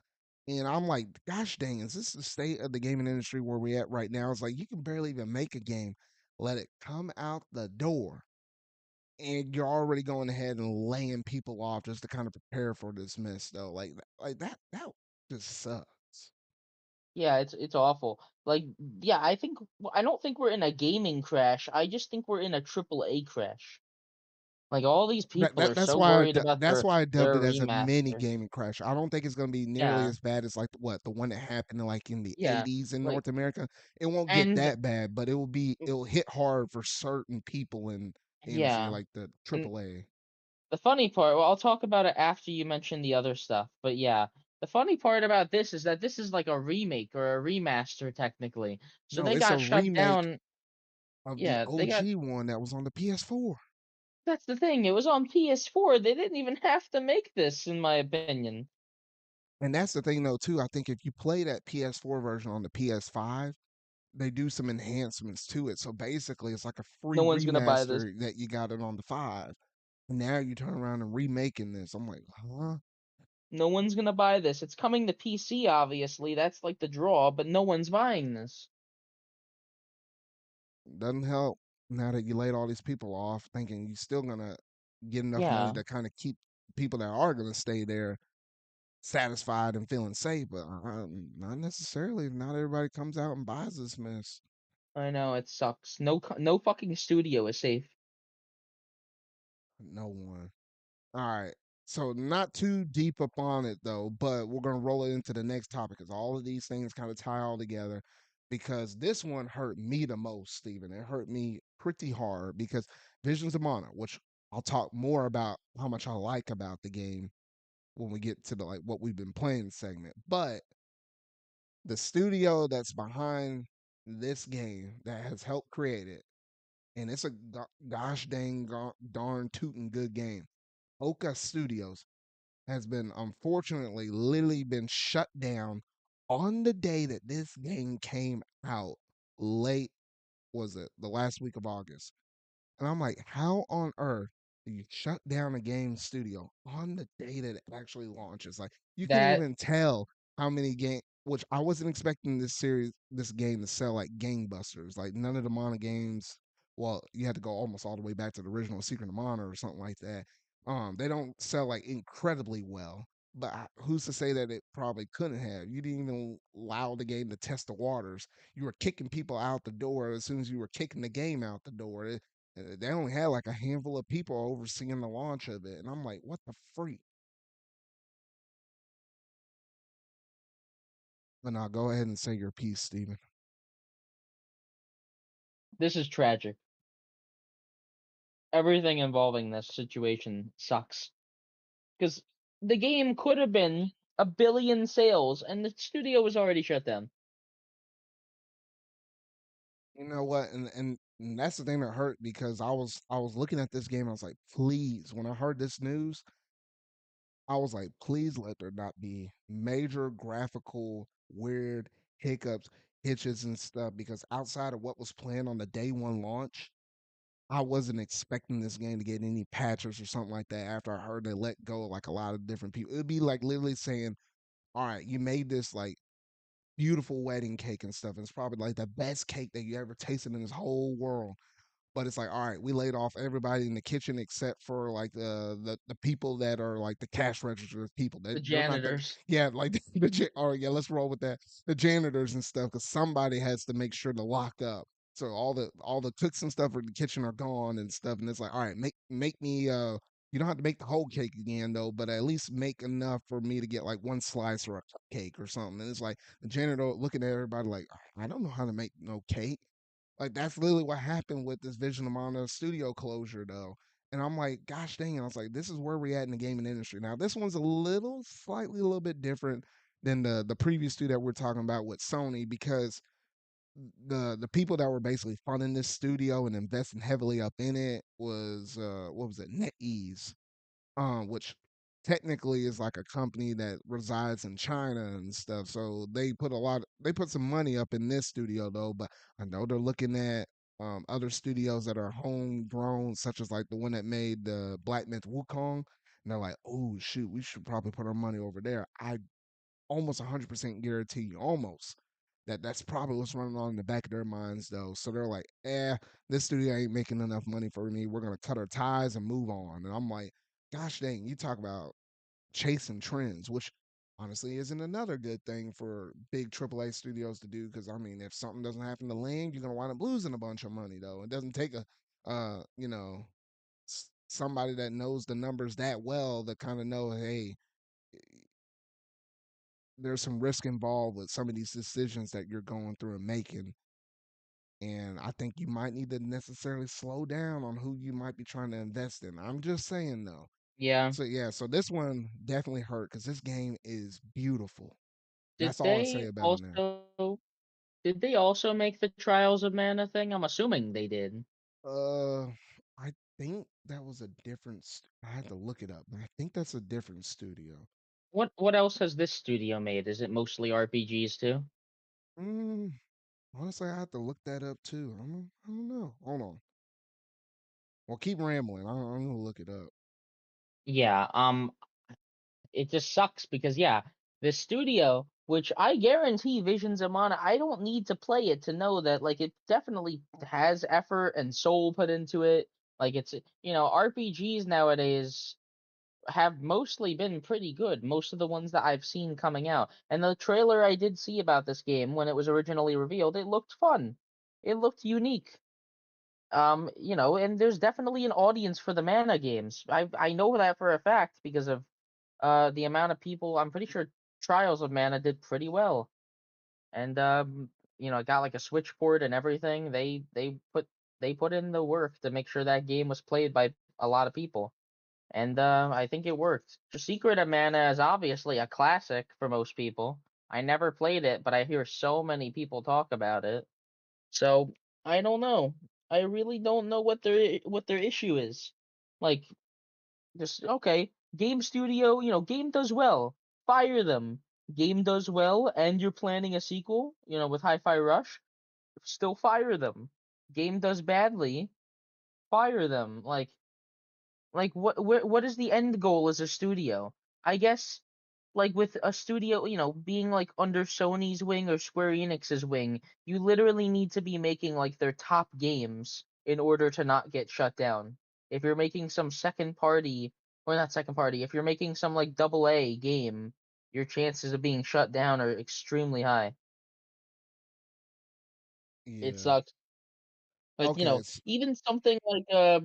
And I'm like, gosh dang, is this the state of the gaming industry where we're at right now? It's like you can barely even make a game, let it come out the door, and you're already going ahead and laying people off just to kind of prepare for this mess though. Like that just sucks. Yeah, it's awful. Like, yeah, I don't think we're in a gaming crash. I just think we're in a triple A crash. Like, all these people are so worried about That's why I dubbed their it as a mini remaster. gaming crash. I don't think it's gonna be nearly Yeah, as bad as, like, the one that happened in, like, in the yeah, '80s in like North America. It won't get and that bad, but it'll hit hard for certain people in the industry, yeah, like the and AAA. the funny part, well, I'll talk about it after you mention the other stuff, but yeah, the funny part about this is that this is like a remake or a remaster technically. So No, they it's a got shut remake down. of the Yeah, they got OG one that was on the PS4. that's the thing. It was on PS4. They didn't even have to make this, in my opinion. And that's the thing though too, I think if you play that PS4 version on the PS5, they do some enhancements to it. So basically it's like a free No one's gonna buy this. remaster that you got it on the 5. And now you turn around and remaking this. I'm like, huh? No one's gonna buy this. It's coming to PC, obviously. That's like the draw, but no one's buying this. Doesn't help now that you laid all these people off, thinking you're still gonna get enough money Yeah, to kind of keep people that are gonna stay there satisfied and feeling safe, but not necessarily. Not everybody comes out and buys this mess. I know it sucks. No fucking studio is safe. No one. All right. So not too deep up on it though, but we're gonna roll it into the next topic because all of these things kind of tie all together. Because this one hurt me the most, Steven. It hurt me pretty hard because Visions of Mana, which I'll talk more about how much I like about the game when we get to the like what we've been playing segment. But the studio that's behind this game that has helped create it, and it's a gosh dang darn tootin' good game. Oka Studios has been unfortunately literally been shut down on the day that this game came out. Late was it the last week of August? And I'm like, how on earth do you shut down a game studio on the day that it actually launches? Like, you couldn't That even tell how many game. Which I wasn't expecting this game to sell like gangbusters. Like none of the Mana games. Well, you had to go almost all the way back to the original Secret of Mana or something like that. They don't sell like incredibly well. But who's to say that it probably couldn't have? You didn't even allow the game to test the waters. You were kicking people out the door as soon as you were kicking the game out the door. They only had like a handful of people overseeing the launch of it. And I'm like, what the freak? But now go ahead and say your piece, Steven. this is tragic. Everything involving this situation sucks. Because the game could have been a billion sales, and the studio was already shut down. You know what? And that's the thing that hurt because I was looking at this game. I was like, please. When I heard this news, I was like, please let there not be major graphical weird hiccups, hitches, and stuff. Because outside of what was planned on the day one launch, I wasn't expecting this game to get any patches or something like that after I heard they let go like a lot of different people. It'd be like literally saying, all right, you made this like beautiful wedding cake and stuff. And it's probably like the best cake that you ever tasted in this whole world. But it's like, all right, we laid off everybody in the kitchen except for like the people that are like the cash register people. The They're not the janitors. yeah like all right, yeah, let's roll with that. The janitors and stuff because somebody has to make sure to lock up. So all the cooks and stuff in the kitchen are gone and stuff, and it's like, all right, make me you don't have to make the whole cake again though, but at least make enough for me to get like one slice or a cupcake or something. And it's like the janitor looking at everybody like, I don't know how to make no cake. Like that's literally what happened with this Vision Amana studio closure though. And I'm like, gosh dang, I was like, this is where we're at in the gaming industry. Now this one's a little slightly a little bit different than the previous two that we're talking about with Sony because the people that were basically funding this studio and investing heavily up in it was what was it, NetEase, which technically is like a company that resides in China and stuff. So they put some money up in this studio though, but I know they're looking at other studios that are homegrown, such as like the one that made the Black Myth Wukong. And they're like, oh shoot, we should probably put our money over there. I almost 100% guarantee you, almost that that's probably what's running on in the back of their minds though. So they're like, this studio ain't making enough money for me. We're gonna cut our ties and move on. And I'm like, gosh dang, you talk about chasing trends, which honestly isn't another good thing for big AAA studios to do. Because I mean, if something doesn't happen to land, you're gonna wind up losing a bunch of money though. It doesn't take a, you know, somebody that knows the numbers that well to kind of know, hey, there's some risk involved with some of these decisions that you're going through and making. And I think you might need to necessarily slow down on who you might be trying to invest in. I'm just saying though. Yeah. So yeah, so this one definitely hurt because this game is beautiful. Did That's all I say they about it now. also did they also make the Trials of Mana thing? I'm assuming they did. Uh, I think that was a different. I had to look it up, but I think that's a different studio. What else has this studio made? Is it mostly RPGs too? Mm, honestly, I have to look that up too. I don't know. Hold on. Well, keep rambling. I'm gonna look it up. Yeah, it just sucks because yeah, the studio, which I guarantee Visions of Mana, I don't need to play it to know that like it definitely has effort and soul put into it. Like it's RPGs nowadays have mostly been pretty good. Most of the ones that I've seen coming out. And the trailer I did see about this game when it was originally revealed, it looked fun. It looked unique. And there's definitely an audience for the mana games. I know that for a fact because of the amount of people. I'm pretty sure Trials of Mana did pretty well. And it got like a Switch port and everything. They put in the work to make sure that game was played by a lot of people. And I think it worked. The Secret of Mana is obviously a classic for most people. I never played it, but I hear so many people talk about it. So I don't know. I really don't know what their issue is. Like, just okay, game studio, game does well, fire them. Game does well, and you're planning a sequel, with Hi-Fi Rush, still fire them. Game does badly, fire them. Like what is the end goal as a studio? I guess like with a studio, being like under Sony's wing or Square Enix's wing, you literally need to be making like their top games in order to not get shut down. If you're making some second party or not second party, if you're making some like double A game, your chances of being shut down are extremely high. It Yeah. sucks. But Okay. even something like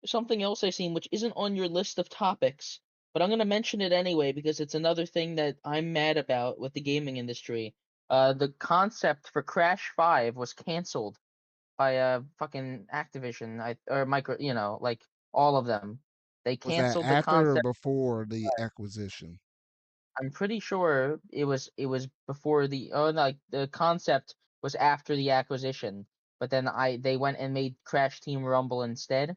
something else I seen which isn't on your list of topics, but I'm gonna mention it anyway because it's another thing that I'm mad about with the gaming industry. The concept for Crash 5 was canceled by fucking Activision, or Micro, like all of them. They Was that canceled the after or concept. before the acquisition? I'm pretty sure it was before like the concept was after the acquisition, but then they went and made Crash Team Rumble instead,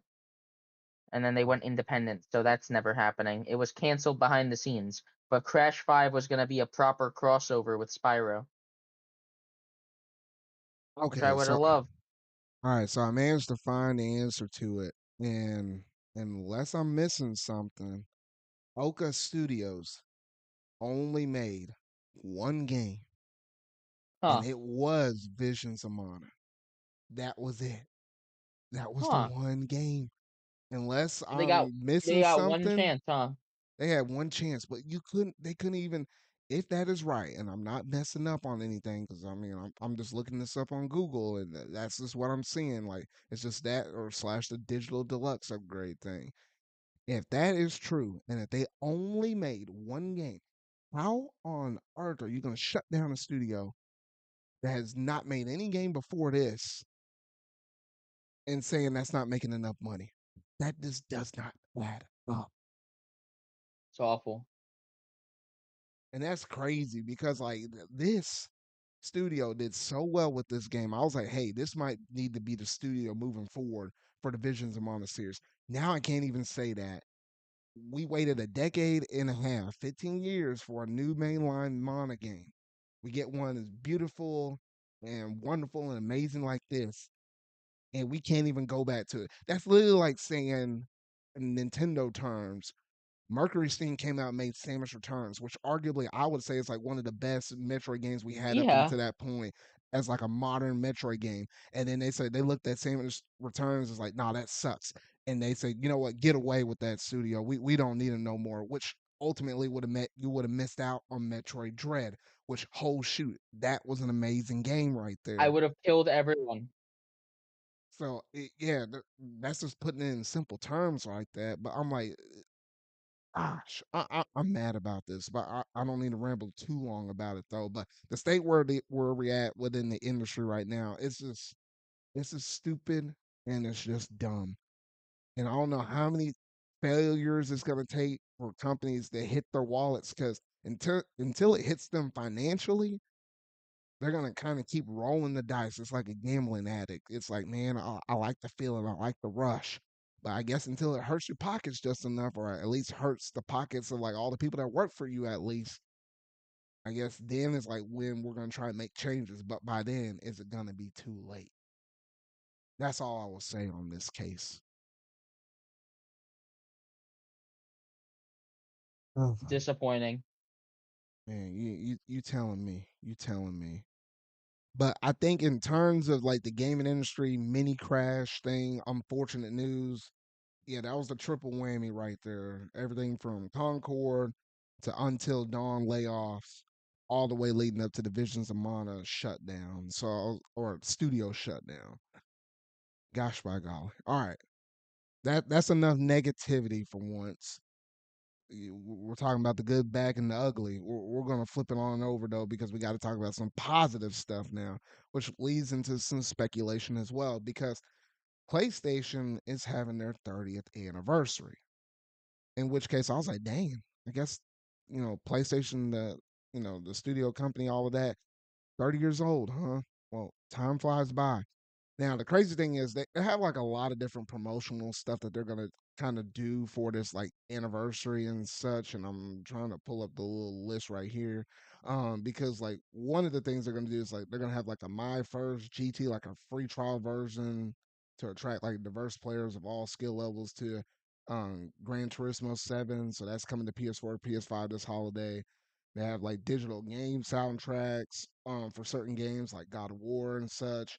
and then they went independent. So that's never happening. It was canceled behind the scenes. But Crash 5 was going to be a proper crossover with Spyro, which I Okay. would So have loved. all right. So I managed to find the answer to it, and unless I'm missing something, Oka Studios only made one game, and Huh. it was Visions of Mana. That was it. That was the Huh. one game. Unless They got I'm they missing got one something, chance, huh? they had one chance, but they couldn't even, if that is right, and I'm not messing up on anything, because I mean, I'm just looking this up on Google, and that's just what I'm seeing. Like, it's just that or slash the digital deluxe upgrade thing. If that is true, and if they only made one game, how on earth are you going to shut down a studio that has not made any game before this and saying that's not making enough money? That just does not add up. It's awful. And that's crazy because like this studio did so well with this game. I was like, hey, this might need to be the studio moving forward for the Visions of Mana series. Now I can't even say that. We waited a decade and a half, 15 years for a new mainline Mana game. We get one that's beautiful and wonderful and amazing like this, and we can't even go back to it. That's literally like saying in Nintendo terms, Mercury Steam came out and made Samus Returns, which arguably I would say is like one of the best Metroid games we had up Yeah, until that point as like a modern Metroid game. And then they said they looked at Samus Returns as like, nah, that sucks. And they said, you know what, get away with that studio. We don't need it no more, which ultimately would have meant you would have missed out on Metroid Dread, which whole shoot, that was an amazing game right I there. would have killed everyone. So yeah, that's just putting it in simple terms like that. But I'm like, gosh, I'm mad about this, but I don't need to ramble too long about it though. But the state where we at within the industry right now, it's just stupid and it's just dumb. And I don't know how many failures it's gonna take for companies to hit their wallets because until it hits them financially, they're gonna kind of keep rolling the dice. It's like a gambling addict. It's like, man, I like the feeling, I like the rush. But I guess until it hurts your pockets just enough, or at least hurts the pockets of like all the people that work for you, at least, I guess then is like when we're gonna try to make changes. But by then, is it gonna be too late? That's all I will say on this case. Oh, Disappointing. man, you telling me, you telling me. But I think in terms of like the gaming industry mini crash thing, unfortunate news. Yeah, that was the triple whammy right there. Everything from Concord to Until Dawn layoffs, all the way leading up to the Visions of Mana shutdown. So or studio shutdown. Gosh by golly. All right. That's enough negativity for once. We're talking about the good, bad, and the ugly. We're going to flip it on over though because we got to talk about some positive stuff now, which leads into some speculation as well because PlayStation is having their 30th anniversary. In which case I was like, dang, I guess, PlayStation, the studio company, all of that, 30 years old, huh? Well, time flies by. Now, the crazy thing is they have like a lot of different promotional stuff that they're gonna kind of do for this like anniversary and such. And I'm trying to pull up the little list right here. Because like one of the things they're gonna do is like they're gonna have like a My First GT, like a free trial version to attract like diverse players of all skill levels to Gran Turismo 7. So that's coming to PS4, PS5 this holiday. They have like digital game soundtracks for certain games like God of War and such.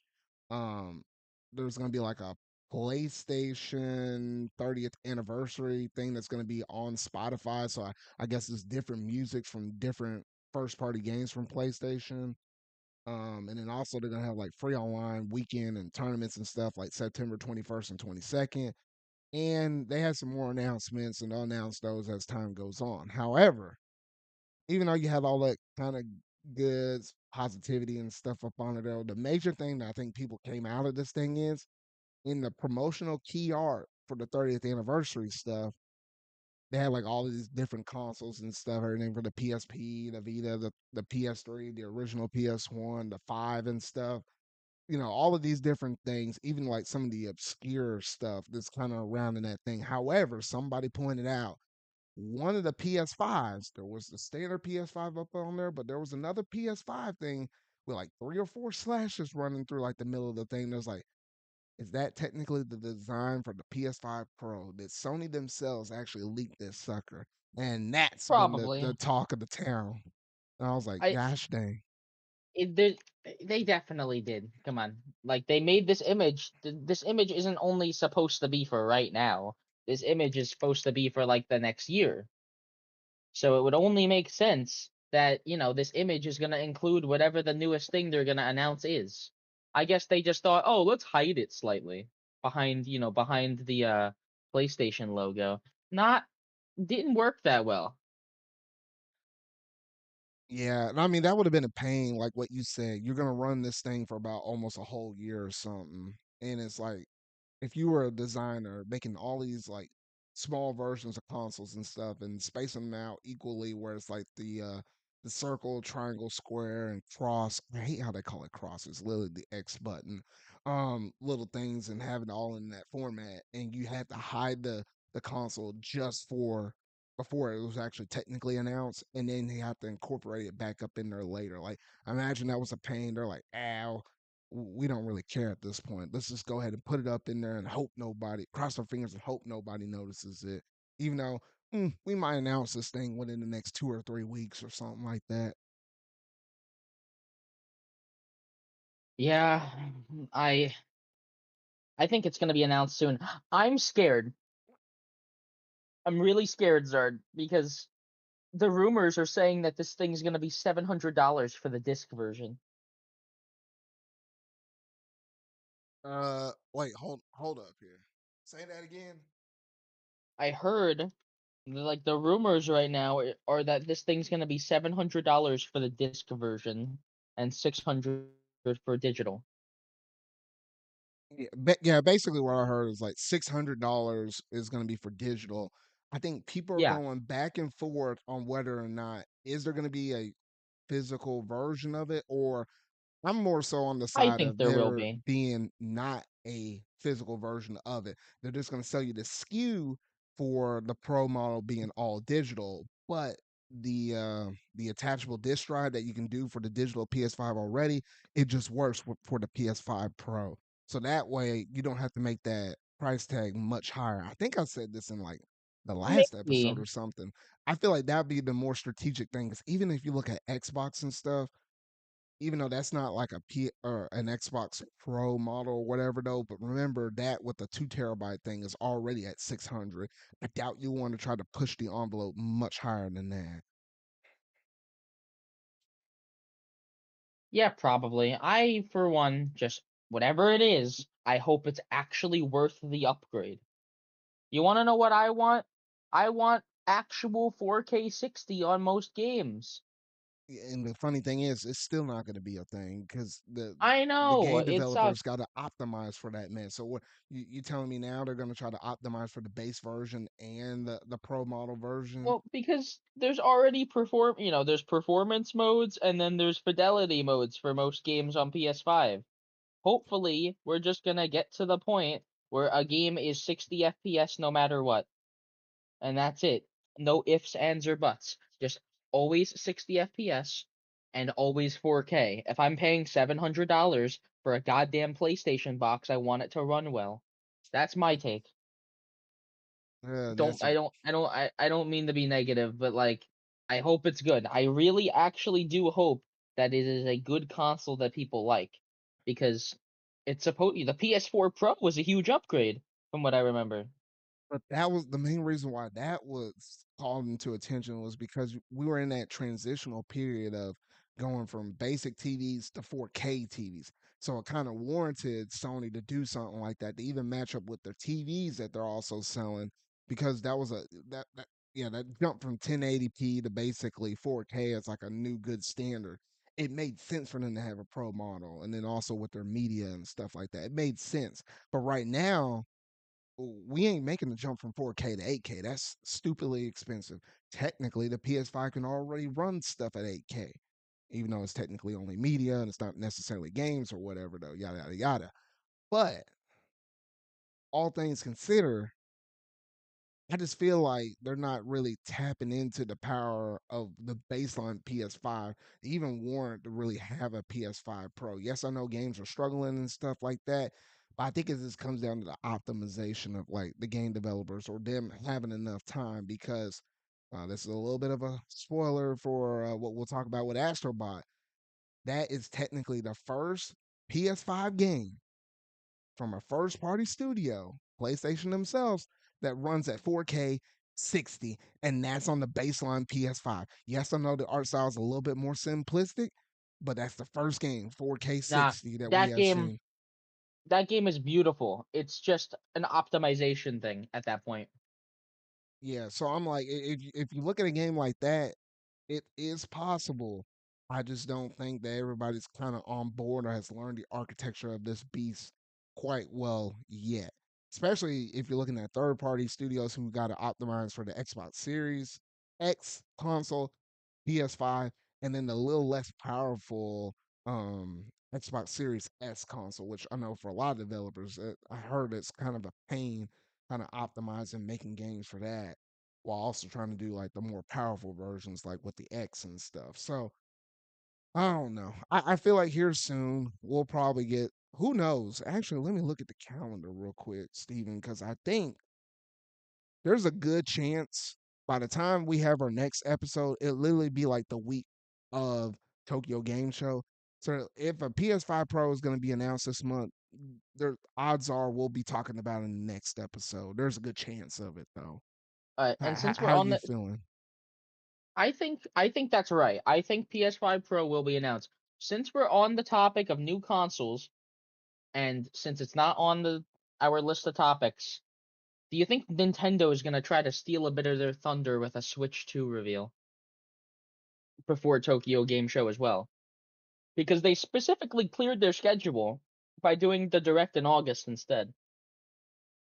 um, there's gonna be like a PlayStation 30th anniversary thing that's gonna be on Spotify. So I guess it's different music from different first party games from PlayStation. And then also they're gonna have like free online weekend and tournaments and stuff like September 21st and 22nd. And they have some more announcements and they'll announce those as time goes on. However, even though you have all that kind of good positivity and stuff up on it, though, the major thing that I think people came out of this thing is in the promotional key art for the 30th anniversary stuff. They had like all of these different consoles and stuff, everything for the PSP, the Vita, the PS3, the original PS1, the 5 and stuff. All of these different things, even like some of the obscure stuff that's kind of around in that thing. However, somebody pointed out one of the PS5s, there was the standard PS5 up on there, but there was another PS5 thing with like three or four slashes running through like the middle of the thing. There's like, is that technically the design for the PS5 Pro? Did Sony themselves actually leak this sucker? And that's been the Probably. talk of the town. And I was like, I gosh dang. it, they they definitely did. Come on, like they made this image. This image isn't only supposed to be for right now. This image is supposed to be for like the next year. So it would only make sense that this image is gonna include whatever the newest thing they're gonna announce is. I guess they just thought, oh, let's hide it slightly behind the PlayStation logo. Not Didn't work that well. Yeah, and I mean that would have been a pain, like what you said. You're gonna run this thing for about almost a whole year or something. And it's like if you were a designer making all these like small versions of consoles and stuff and spacing them out equally where it's like the circle, triangle, square, and cross. I hate how they call it cross. It's literally the X button. Little things and have it all in that format. And you had to hide the console just for before it was actually technically announced, and then they have to incorporate it back up in there later. Like, I imagine that was a pain. They're like, ow, we don't really care at this point. Let's just go ahead and put it up in there and hope nobody, cross our fingers and hope nobody notices it. Even though we might announce this thing within the next 2 or 3 weeks or something like that. Yeah, I I think it's gonna be announced soon. I'm scared. I'm really scared, Zard, because the rumors are saying that this thing's gonna be $700 for the disc version. Wait, hold up here. Say that again. I heard like the rumors right now are that this thing's gonna be $700 for the disc version and 600 for digital. Yeah, yeah. Basically, what I heard is like $600 is going to be for digital. I think people are Yeah, going back and forth on whether or not is there going to be a physical version of it, or I'm more so on the I side think of there will there be. being not a physical version of it. They're just going to sell you the SKU for the pro model being all digital, but the attachable disc drive that you can do for the digital PS5 already, it just works for the PS5 Pro. So that way you don't have to make that price tag much higher. I think I said this in like the last episode Maybe. or something. I feel like that'd be the more strategic thing because even if you look at Xbox and stuff, even though that's not like a P or an Xbox Pro model or whatever though, but remember that with the 2 terabyte thing is already at 600. I doubt you want to try to push the envelope much higher than that. Yeah, probably. I, for one, just whatever it is, I hope it's actually worth the upgrade. You want to know what I want? I want actual 4K 60 on most games. And the funny thing is, it's still not going to be a thing because I the know game it developers sucks. got to optimize for that, man. So what you telling me now they're going to try to optimize for the base version and the pro model version? Well, because there's already there's performance modes and then there's fidelity modes for most games on PS5. Hopefully, we're just gonna get to the point where a game is 60 FPS no matter what, and that's it. No ifs, ands, or buts. Just always 60 FPS and always 4K. If I'm paying $700 for a goddamn PlayStation box, I want it to run well. That's my take. That's a I don't mean to be negative, but like I hope it's good. I really actually do hope that it is a good console that people like because it's supposed the PS4 Pro was a huge upgrade from what I remember. But that was the main reason why that was called into attention was because we were in that transitional period of going from basic TVs to 4K TVs. So it kind of warranted Sony to do something like that to even match up with their TVs that they're also selling because that was that yeah, that jump from 1080p to basically 4K as like a new good standard. It made sense for them to have a pro model and then also with their media and stuff like that. It made sense. But right now, we ain't making the jump from 4K to 8K. That's stupidly expensive. Technically, the PS5 can already run stuff at 8K, even though it's technically only media and it's not necessarily games or whatever, though, yada, yada, yada. But all things considered, I just feel like they're not really tapping into the power of the baseline PS5 to even warrant to really have a PS5 Pro. Yes, I know games are struggling and stuff like that, but I think it just comes down to the optimization of like the game developers or them having enough time because this is a little bit of a spoiler for what we'll talk about with Astro Bot. That is technically the first PS5 game from a first party studio, PlayStation themselves, that runs at 4K 60, and that's on the baseline PS5. Yes, I know the art style is a little bit more simplistic, but that's the first game 4K Nah, 60 that we that have game seen. that game is beautiful. It's just an optimization thing at that point. Yeah, so I'm like, if you look at a game like that, it is possible. I just don't think that everybody's kind of on board or has learned the architecture of this beast quite well yet. Especially if you're looking at third party studios who got to optimize for the Xbox Series X console, PS5, and then the little less powerful Xbox Series S console, which I know for a lot of developers, I heard it's kind of a pain kind of optimizing making games for that while also trying to do like the more powerful versions like with the X and stuff. So I don't know. I feel like here soon we'll probably get who knows. Actually, let me look at the calendar real quick, Steven, because I think there's a good chance by the time we have our next episode, it'll literally be like the week of Tokyo Game Show. So if a PS5 Pro is going to be announced this month, there odds are we'll be talking about it in the next episode. There's a good chance of it though. And since we're How on you the feeling? I think that's right. I think PS5 Pro will be announced. Since we're on the topic of new consoles, And since it's not on the our list of topics, do you think Nintendo is gonna try to steal a bit of their thunder with a Switch 2 reveal before Tokyo Game Show as well? Because they specifically cleared their schedule by doing the direct in August instead.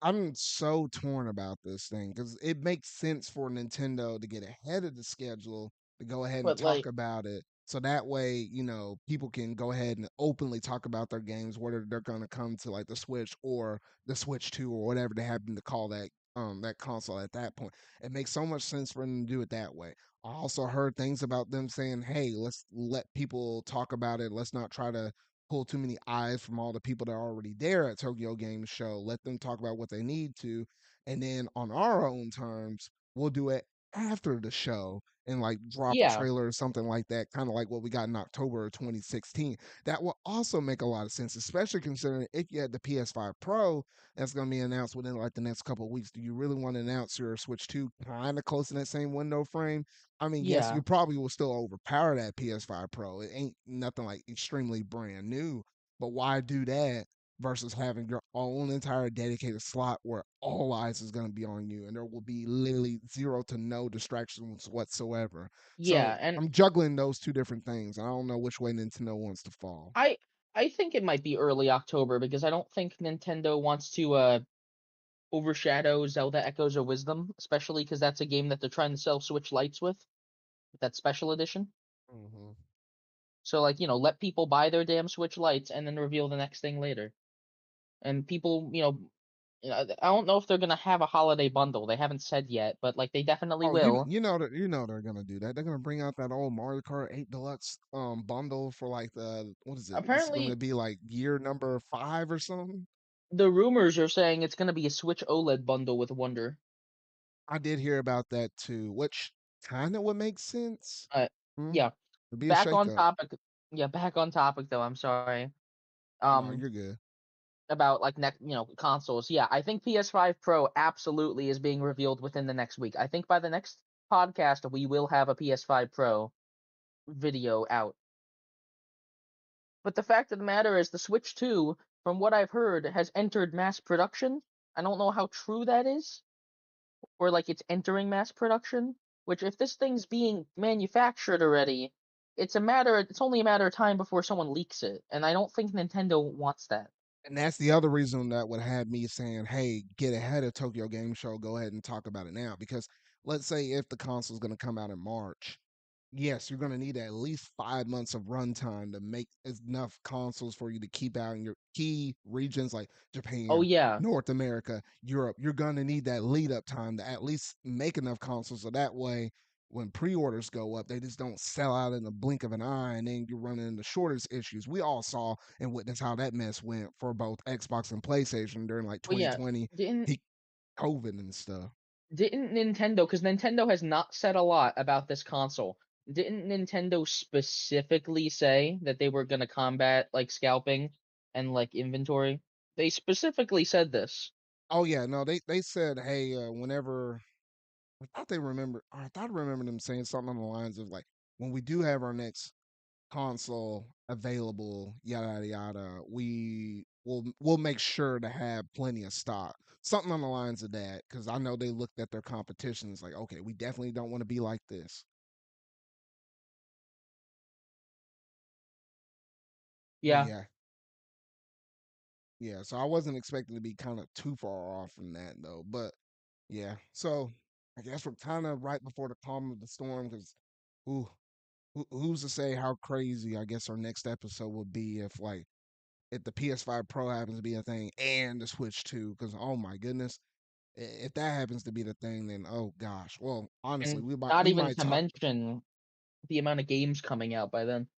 I'm so torn about this thing because it makes sense for Nintendo to get ahead of the schedule to go ahead and But talk like, about it. So that way, people can go ahead and openly talk about their games, whether they're going to come to like the Switch or the Switch 2 or whatever they happen to call that console at that point. It makes so much sense for them to do it that way. I also heard things about them saying, "Hey, let's let people talk about it. Let's not try to pull too many eyes from all the people that are already there at Tokyo Game Show. Let them talk about what they need to, and then on our own terms, we'll do it after the show and like drop a yeah, trailer or something like that, kind of like what we got in October of 2016. That will also make a lot of sense, especially considering if you had the PS5 Pro that's going to be announced within like the next couple of weeks. Do you really want to announce your Switch 2 kind of close in that same window frame? I mean, yes, yeah, you probably will still overpower that PS5 Pro. It ain't nothing like extremely brand new, but why do that versus having your own entire dedicated slot where all eyes is going to be on you and there will be literally zero to no distractions whatsoever. So yeah. And I'm juggling those two different things. I don't know which way Nintendo wants to fall. I I think it might be early October because I don't think Nintendo wants to overshadow Zelda Echoes of Wisdom, especially because that's a game that they're trying to sell Switch Lights with that special edition. Hmm. So like, let people buy their damn Switch Lights and then reveal the next thing later. And people, I don't know if they're gonna have a holiday bundle. They haven't said yet, but like they definitely Oh, you will. you know they're gonna do that. They're gonna bring out that old Mario Kart 8 Deluxe bundle for like the what is it? This is gonna Apparently, be like year number 5 or something. the rumors are saying it's gonna be a Switch OLED bundle with Wonder. I did hear about that too, which kind of would make sense. Uh, Hmm? yeah. It'd be a Back on shakeup. topic. Yeah, back on topic though. I'm sorry. No, Um, you're good. about like next, consoles. Yeah, I think PS5 Pro absolutely is being revealed within the next week. I think by the next podcast we will have a PS5 Pro video out. But the fact of the matter is, the Switch 2, from what I've heard, has entered mass production. I don't know how true that is, or like it's entering mass production. Which, if this thing's being manufactured already, it's only a matter of time before someone leaks it, and I don't think Nintendo wants that. And that's the other reason that would have me saying, "Hey, get ahead of Tokyo Game Show. Go ahead and talk about it now." Because let's say if the console is going to come out in March, yes, you're going to need at least 5 months of runtime to make enough consoles for you to keep out in your key regions like Oh Japan, yeah, North America, Europe. You're going to need that lead up time to at least make enough consoles so that way when pre-orders go up, they just don't sell out in the blink of an eye, and then you're running into shortage issues. We all saw and witness how that mess went for both Xbox and PlayStation during like well yeah. 2020 Didn't peak COVID and stuff. didn't Nintendo, because Nintendo has not said a lot about this console. Didn't Nintendo specifically say that they were gonna combat like scalping and like inventory? They specifically said this. Oh yeah, no, they said, hey, whenever I thought I remember them saying something on the lines of like, when we do have our next console available, yada yada, we'll make sure to have plenty of stock. Something on the lines of that, because I know they looked at their competition. It's like, okay, we definitely don't want to be like this. But Yeah, yeah, yeah. So I wasn't expecting to be kind of too far off from that though. But yeah, so I guess we're kind of right before the calm of the storm because who who's to say how crazy I guess our next episode will be if the PS5 Pro happens to be a thing and the Switch 2 because oh my goodness, if that happens to be the thing then oh gosh, well honestly and not we even might to talk. mention the amount of games coming out by then.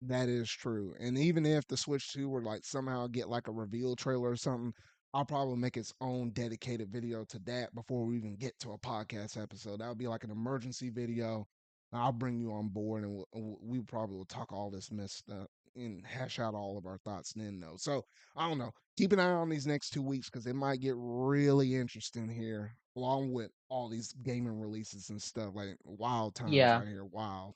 That is true. And even if the Switch 2 were like somehow get like a reveal trailer or something, I'll probably make its own dedicated video to that before we even get to a podcast episode. That would be like an emergency video. I'll bring you on board and we probably will talk all this mess stuff and hash out all of our thoughts then though. So I don't know. Keep an eye on these next 2 weeks because it might get really interesting here along with all these gaming releases and stuff like wild times Yeah. right here. Wow.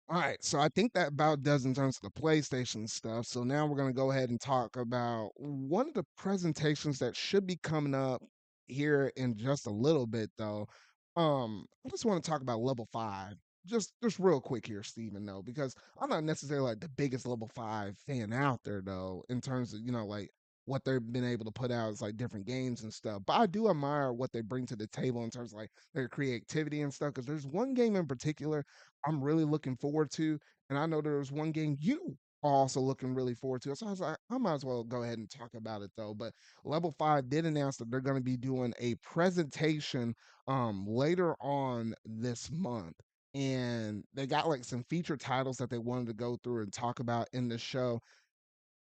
All right, so I think that about does in terms of the PlayStation stuff. So now we're gonna go ahead and talk about one of the presentations that should be coming up here in just a little bit, though. I just want to talk about Level Five, just real quick here, Steven, though, because I'm not necessarily like the biggest Level Five fan out there, though, in terms of like what they've been able to put out is like different games and stuff. But I do admire what they bring to the table in terms of like their creativity and stuff. Because there's one game in particular I'm really looking forward to. And I know there was one game you are also looking really forward to. So I was like, I might as well go ahead and talk about it though. But Level 5 did announce that they're going to be doing a presentation later on this month. And they got like some feature titles that they wanted to go through and talk about in the show.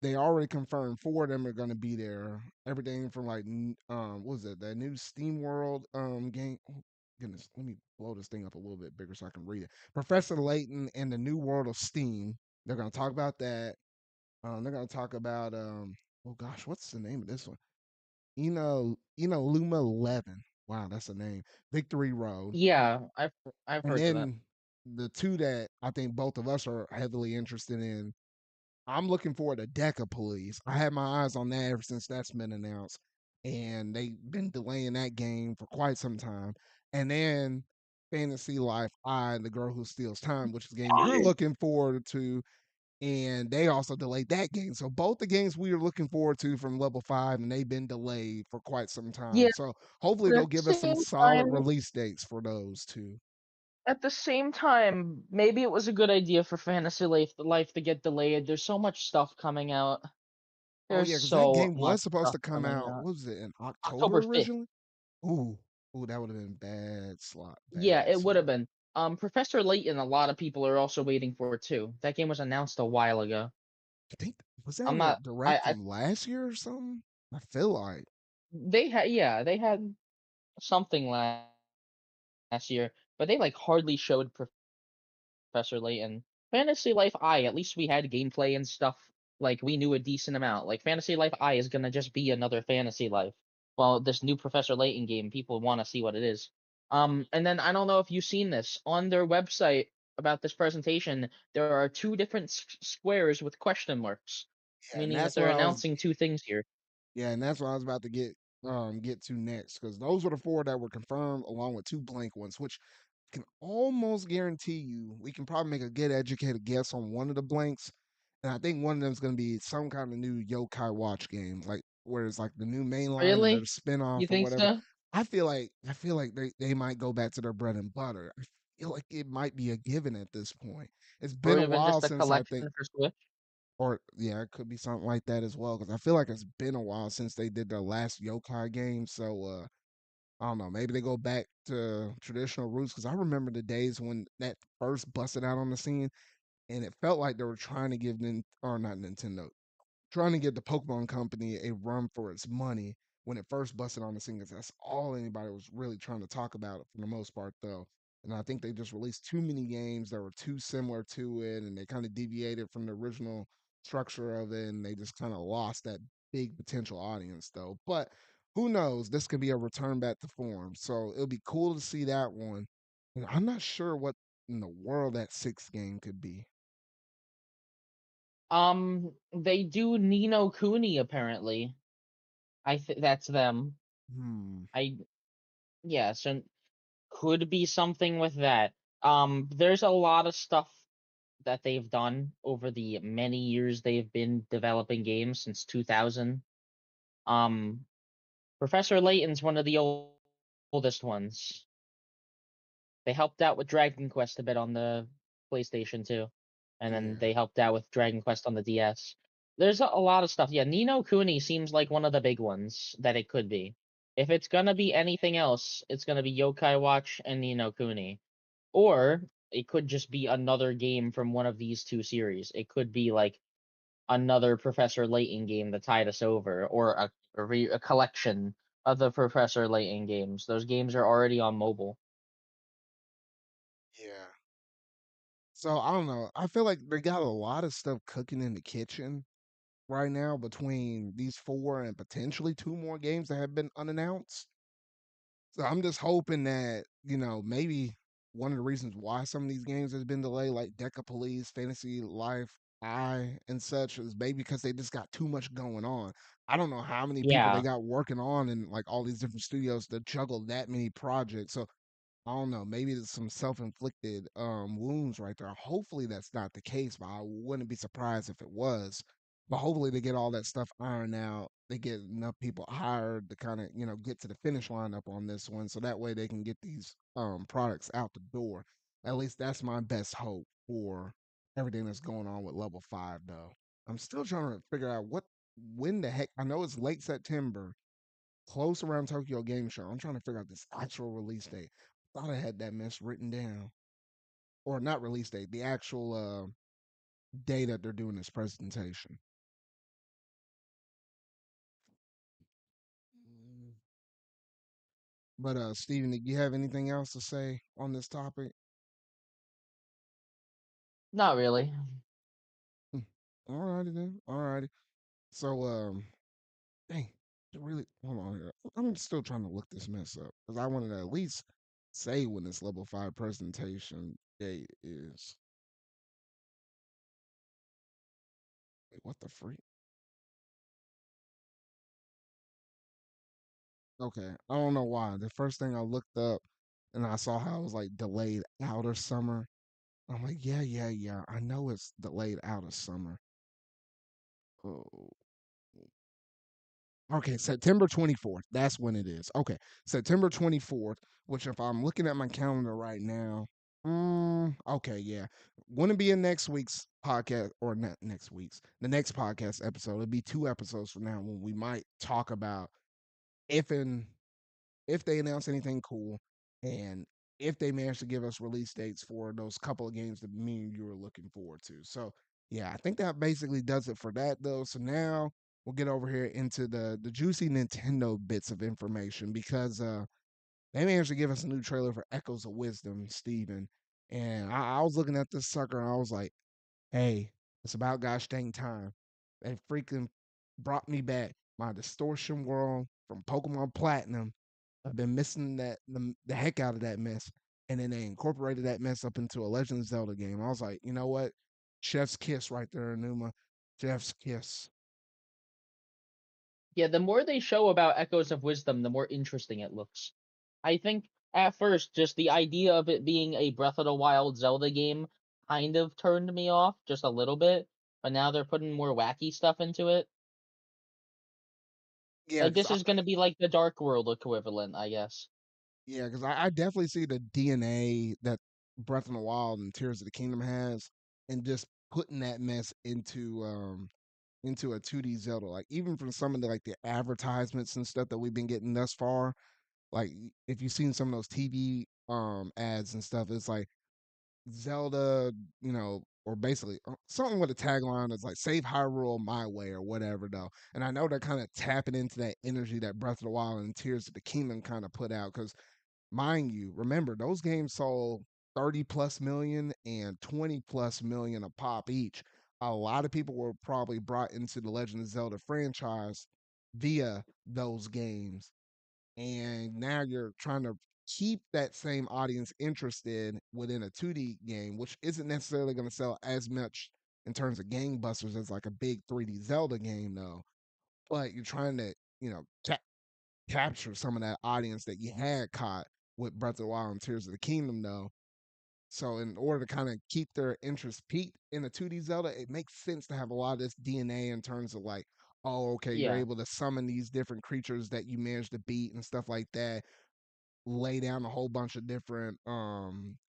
They already confirmed four of them are going to be there. Everything from like what was it, that new Steam World game. Oh, goodness, let me blow this thing up a little bit bigger so I can read it. Professor Layton and the New World of Steam. They're going to talk about that. They're going to talk about oh gosh, what's the name of this one? Luma 11. Wow, that's a name. Victory Road. Yeah, I've And heard of that. then the two that I think both of us are heavily interested in, I'm looking forward to Deca Police. I had my eyes on that ever since that's been announced, and they've been delaying that game for quite some time. And then Fantasy Life I, The Girl Who Steals Time, which is a game you're looking forward to, and they also delayed that game. So both the games we are looking forward to from Level 5, and they've been delayed for quite some time. Yeah, So hopefully but they'll give us some solid release dates for those two. at the same time, maybe it was a good idea for Fantasy Life to get delayed. There's so much stuff coming out. Oh There's yeah, because that so game much was supposed stuff to come coming out. out. What was it, in October October 5th. originally? Ooh, ooh, that would have been bad slot, Yeah, bad it would have slot. been. Professor Layton, a lot of people are also waiting for it too. That game was announced a while ago. I think was that I'm in a not. direct from last year or something? I feel like. They had something last year, but they like hardly showed Professor Layton. Fantasy Life I, at least we had gameplay and stuff. Like we knew a decent amount. Like Fantasy Life I is gonna just be another Fantasy Life. Well, this new Professor Layton game, people want to see what it is. And then I don't know if you've seen this on their website about this presentation. There are two different squares with question marks, Yeah, and meaning that that's they're what I was. announcing two things here. Yeah, and that's what I was about to get to next because those were the four that were confirmed, along with two blank ones, which can almost guarantee you we can probably make a good educated guess on one of the blanks. And I think one of them is going to be some kind of new Yokai Watch game, like where it's like the new main line or their Really? You spinoff or think whatever. so? I feel like they might go back to their bread and butter. I feel like it might be a given at this point. It's been Or a even while just a since I think, collection for Switch? or yeah, it could be something like that as well. Because I feel like it's been a while since they did their last Yokai game. So I don't know. Maybe they go back to traditional roots because I remember the days when that first busted out on the scene, and it felt like they were trying to give or not Nintendo, trying to give the Pokemon Company a run for its money when it first busted on the scene. 'Cause that's all anybody was really trying to talk about for the most part, though. And I think they just released too many games that were too similar to it, and they kind of deviated from the original structure of it, and they just kind of lost that big potential audience, though. But who knows? This could be a return back to form, so it'll be cool to see that one. And I'm not sure what in the world that sixth game could be. They do Nino Kuni apparently. That's them. Hmm. I Yeah, so could be something with that. There's a lot of stuff that they've done over the many years they've been developing games since 2000. Um, Professor Layton's one of the oldest ones. They helped out with Dragon Quest a bit on the PlayStation 2, and then Yeah. they helped out with Dragon Quest on the DS. There's a lot of stuff. Yeah, Nino Kuni seems like one of the big ones that it could be. If it's gonna be anything else, it's gonna be Yokai Watch and Nino Kuni. Or it could just be another game from one of these two series. It could be like another Professor Layton game that tied us over, or a collection of the Professor Layton games. Those games are already on mobile. Yeah. So I don't know. I feel like they got a lot of stuff cooking in the kitchen right now between these four and potentially two more games that have been unannounced. So I'm just hoping that, maybe. one of the reasons why some of these games has been delayed, like Deca Police, Fantasy Life, and such, is maybe because they just got too much going on. I don't know how many people they Yeah. got working on in like all these different studios to juggle that many projects. So I don't know. Maybe it's some self-inflicted wounds right there. Hopefully that's not the case, but I wouldn't be surprised if it was. But hopefully they get all that stuff ironed out. They get enough people hired to kind of get to the finish line up on this one, so that way they can get these products out the door. At least that's my best hope for everything that's going on with Level 5, though. I'm still trying to figure out when the heck. I know it's late September, close around Tokyo Game Show. I'm trying to figure out this actual release date. Thought I had that mess written down, or not release date, the actual day that they're doing this presentation. Mm. But Steven, do you have anything else to say on this topic? Not really. Hmm. Alrighty then. Alrighty. So dang, really hold on here. I'm still trying to look this mess up because I wanted to at least say when this level 5 presentation date is. Wait, what the freak? Okay, I don't know why. The first thing I looked up and I saw how it was like delayed out of summer. I'm like, yeah, yeah, yeah. I know it's delayed out of summer. Oh, okay, September 24th. That's when it is. Okay, September 24th, which if I'm looking at my calendar right now, okay, yeah. Wouldn't be in next week's podcast or not next week's, the next podcast episode. It'll be 2 episodes from now when we might talk about if and if they announce anything cool and if they manage to give us release dates for those couple of games that me and you are looking forward to. So yeah, I think that basically does it for that though. So now we'll get over here into the juicy Nintendo bits of information because they managed to give us a new trailer for Echoes of Wisdom, Steven. And I was looking at this sucker and I was like, hey, it's about gosh dang time. They freaking brought me back my distortion world from Pokemon Platinum. I've been missing the heck out of that mess. And then they incorporated that mess up into a Legend of Zelda game. I was like, you know what? Chef's kiss right there, Numa. Chef's kiss. Yeah, the more they show about Echoes of Wisdom, the more interesting it looks. I think at first, just the idea of it being a Breath of the Wild Zelda game kind of turned me off just a little bit, but now they're putting more wacky stuff into it. Yeah, Like because this is going to be like the Dark World equivalent, I guess. I definitely see the DNA that Breath of the Wild and Tears of the Kingdom has, and just putting that mess into a 2D Zelda. Like even from some of the like the advertisements and stuff that we've been getting thus far, like if you've seen some of those TV ads and stuff, it's like Zelda, or basically something with a tagline that's like "Save Hyrule my way" or whatever, though. And I know they're kind of tapping into that energy that Breath of the Wild and Tears of the Kingdom kind of put out because mind you, remember those games sold 30 plus million and 20 plus million a pop each. A lot of people were probably brought into the Legend of Zelda franchise via those games. And now you're trying to keep that same audience interested within a 2D game, which isn't necessarily going to sell as much in terms of gangbusters as like a big 3D Zelda game, though. But you're trying to, you know, capture some of that audience that you had caught with Breath of the Wild and Tears of the Kingdom, though. So, in order to kind of keep their interest peaked in a 2D Zelda, it makes sense to have a lot of this DNA in terms of like, oh, okay, you're Yeah. able to summon these different creatures that you managed to beat and stuff like that. Lay down a whole bunch of different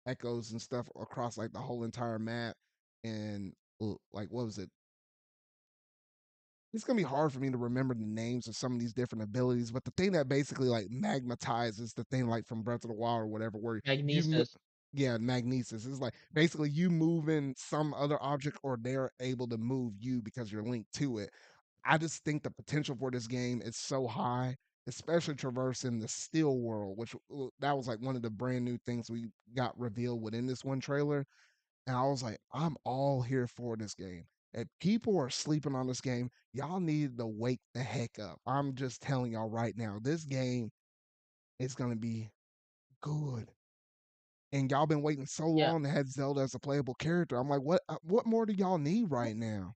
echoes and stuff across like the whole entire map, and like what was it? It's gonna be hard for me to remember the names of some of these different abilities, but the thing that basically like magnetizes the thing like from Breath of the Wild or whatever, where Magnesis. yeah, magnesis is like basically you moving some other object or they're able to move you because you're linked to it. I just think the potential for this game is so high, especially traversing the still world, which that was like one of the brand new things we got revealed within this one trailer. And I was like, I'm all here for this game. If people are sleeping on this game, y'all need to wake the heck up. I'm just telling y'all right now, this game is going to be good. and y'all been waiting so Yeah. long to have Zelda as a playable character. I'm like, what more do y'all need right now?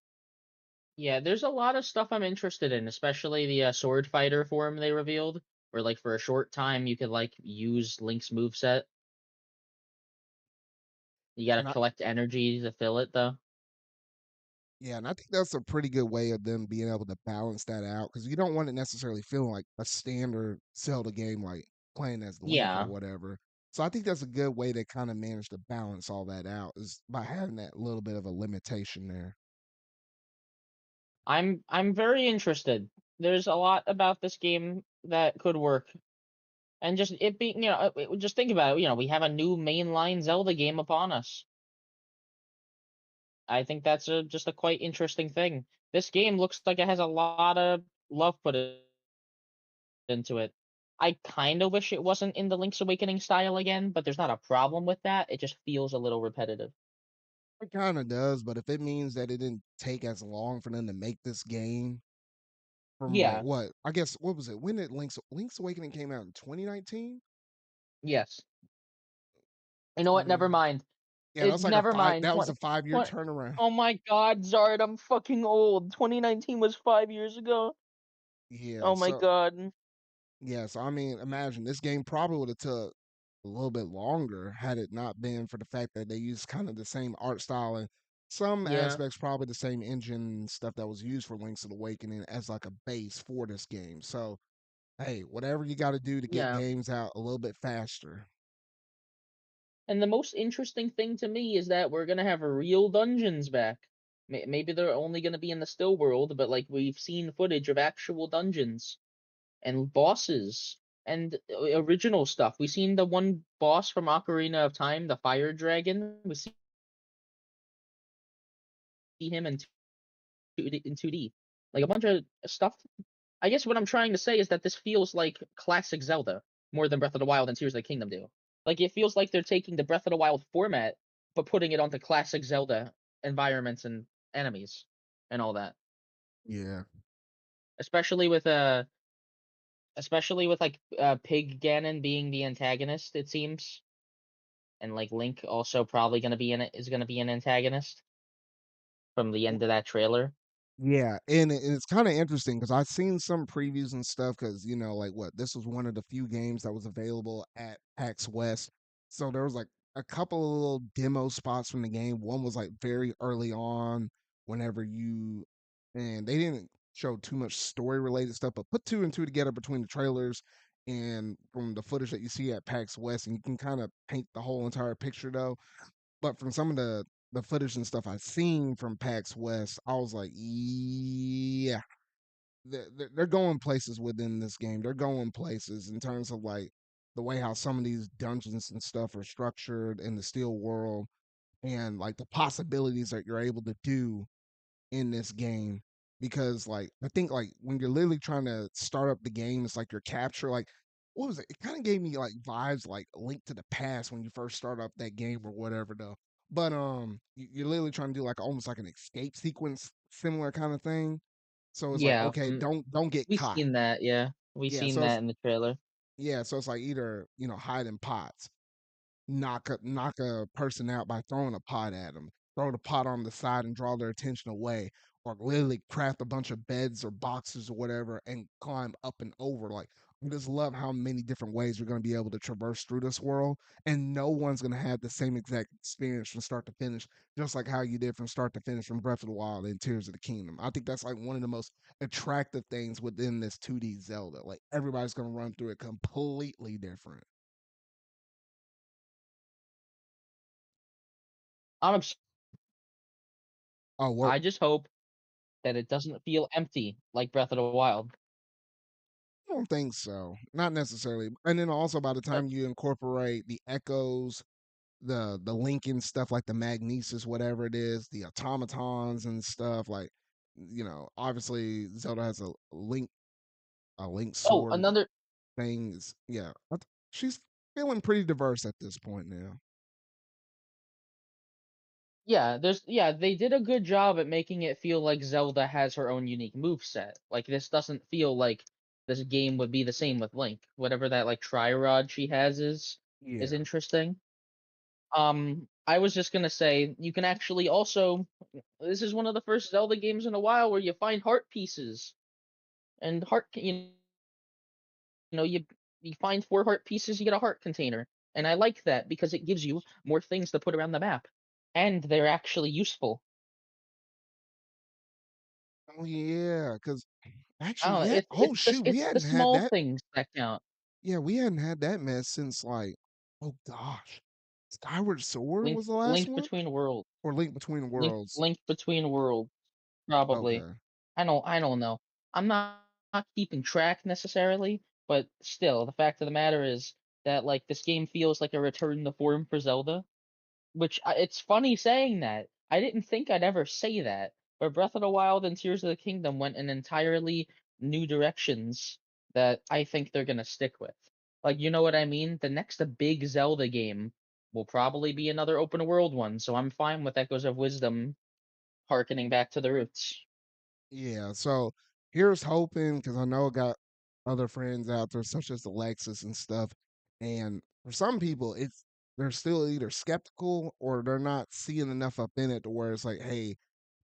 Yeah, there's a lot of stuff I'm interested in, especially the sword fighter form they revealed, where like for a short time you could like use Link's moveset. You gotta And I collect energy to fill it though. Yeah, and I think that's a pretty good way of them being able to balance that out because you don't want it necessarily feeling like a standard Zelda game, like playing as Link or Yeah. whatever. So I think that's a good way to kind of manage to balance all that out is by having that little bit of a limitation there. I'm very interested. There's a lot about this game that could work. And just it being, just think about it, we have a new mainline Zelda game upon us. I think that's just a quite interesting thing. This game looks like it has a lot of love put into it. I kind of wish it wasn't in the Link's Awakening style again, but there's not a problem with that. It just feels a little repetitive. It kind of does, but if it means that it didn't take as long for them to make this game from like Yeah. what I guess what was it? When did Link's Awakening came out in 2019? Yes. You know what? 20 Never mind. Yeah, It that's like a never five mind. that was a 5-year 20, turnaround. oh my God, Zard, I'm fucking old. 2019 was 5 years ago. Yeah, Oh my so God. Yeah, so I mean, imagine this game probably would have took a little bit longer had it not been for the fact that they used kind of the same art style and some Yeah. aspects, probably the same engine and stuff that was used for Link's Awakening as like a base for this game. So, hey, whatever you got to do to get Yeah. games out a little bit faster. And the most interesting thing to me is that we're gonna have real dungeons back. Maybe they're only gonna be in the still world, but like we've seen footage of actual dungeons and bosses and original stuff. We've seen the one boss from Ocarina of Time, the Fire Dragon. We see him in 2D, like a bunch of stuff. I guess what I'm trying to say is that this feels like classic Zelda more than Breath of the Wild and Tears of the Kingdom do. Like it feels like they're taking the Breath of the Wild format but putting it onto classic Zelda environments and enemies and all that. Yeah. Especially with like Pig Ganon being the antagonist, it seems. And like Link also probably gonna be in it is gonna be an antagonist from the end of that trailer. Yeah, and it's kind of interesting because I've seen some previews and stuff because like what this was one of the few games that was available at PAX West, so there was like a couple of little demo spots from the game. One was like very early on, whenever you, and they didn't show too much story related stuff, but put two and two together between the trailers and from the footage that you see at PAX West, and you can kind of paint the whole entire picture though. But from some of the footage and stuff I've seen from PAX West, I was like, yeah, they're going places within this game. They're going places in terms of like the way how some of these dungeons and stuff are structured in the Steel world, and like the possibilities that you're able to do in this game. Because like I think like when you're literally trying to start up the game, it's like your capture like what was it? It kind of gave me like vibes like Link to the Past when you first start up that game or whatever though. But you're literally trying to do like almost like an escape sequence, similar kind of thing. So it's like Yeah, okay, don't get we caught. seen that. Yeah, we Yeah, seen so it's that in the trailer. so it's like either hide in pots, knock a person out by throwing a pot at them, throw the pot on the side and draw their attention away, or literally craft a bunch of beds or boxes or whatever and climb up and over. Like I just love how many different ways you're going to be able to traverse through this world, and no one's going to have the same exact experience from start to finish, just like how you did from start to finish from Breath of the Wild and Tears of the Kingdom. I think that's like one of the most attractive things within this 2D Zelda. Like everybody's going to run through it completely different. I'm Oh, what I just hope that it doesn't feel empty like Breath of the Wild. I don't think so. Not necessarily. And then also by the But time you incorporate the echoes, the Lincoln stuff like the magnesis, whatever it is, the automatons and stuff, like obviously Zelda has a link oh, sword another things. Yeah. She's feeling pretty diverse at this point now. yeah, they did a good job at making it feel like Zelda has her own unique move set. Like this doesn't feel like this game would be the same with Link. Whatever that like tri-rod she has is Yeah. interesting. I was just gonna say you can actually also. This is one of the first Zelda games in a while where you find heart pieces and you find 4 heart pieces, you get a heart container, and I like that because it gives you more things to put around the map, and they're actually useful. Oh yeah, because I actually, don't know. yeah. Oh shoot, we It's the hadn't had small that. things that count. Yeah, we hadn't had that mess since like, oh gosh, Skyward Sword was the last Link one, between worlds. or Link Between Worlds. Link between worlds. Probably. Okay. I don't know. I'm not keeping track necessarily, but still, the fact of the matter is that like this game feels like a return to form for Zelda, which it's funny saying that. I didn't think I'd ever say that, but Breath of the Wild and Tears of the Kingdom went in entirely new directions that I think they're gonna stick with. Like, you know what I mean? The next big Zelda game will probably be another open world one, so I'm fine with Echoes of Wisdom harkening back to the roots. Yeah, so here's hoping because I know I got other friends out there, such as Alexis and stuff. And for some people, they're still either skeptical or they're not seeing enough up in it to where it's like, hey,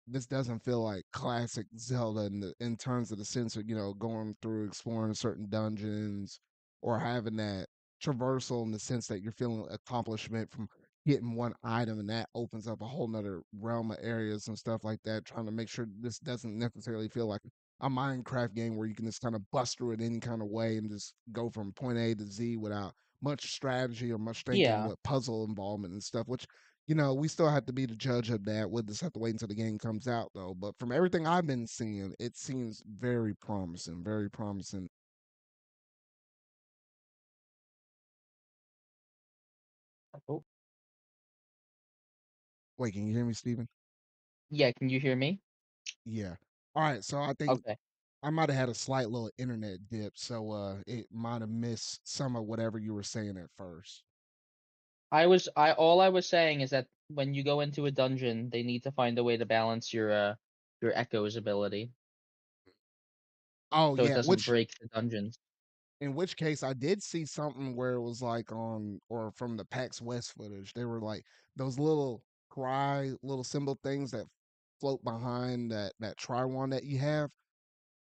this doesn't feel like classic Zelda in terms of the sense of going through exploring certain dungeons or having that traversal in the sense that you're feeling accomplishment from getting one item and that opens up a whole nother realm of areas and stuff like that. Trying to make sure this doesn't necessarily feel like a Minecraft game where you can just kind of bust through it any kind of way and just go from point A to Z without much strategy or much thinking Yeah. with puzzle involvement and stuff, which we still have to be the judge of that. We'll just have to wait until the game comes out, though. But from everything I've been seeing, it seems very promising. Very promising. Oh, Wait, can you hear me, Steven? yeah, can you hear me? Yeah. All right. So I think Okay. I might have had a slight little internet dip, so it might have missed some of whatever you were saying at first. I all I was saying is that when you go into a dungeon, they need to find a way to balance your echoes ability Oh so it yeah, doesn't which break the dungeons. in which case I did see something where it was like on or from the PAX West footage. They were like those little cry little symbol things that float behind that Triwan that you have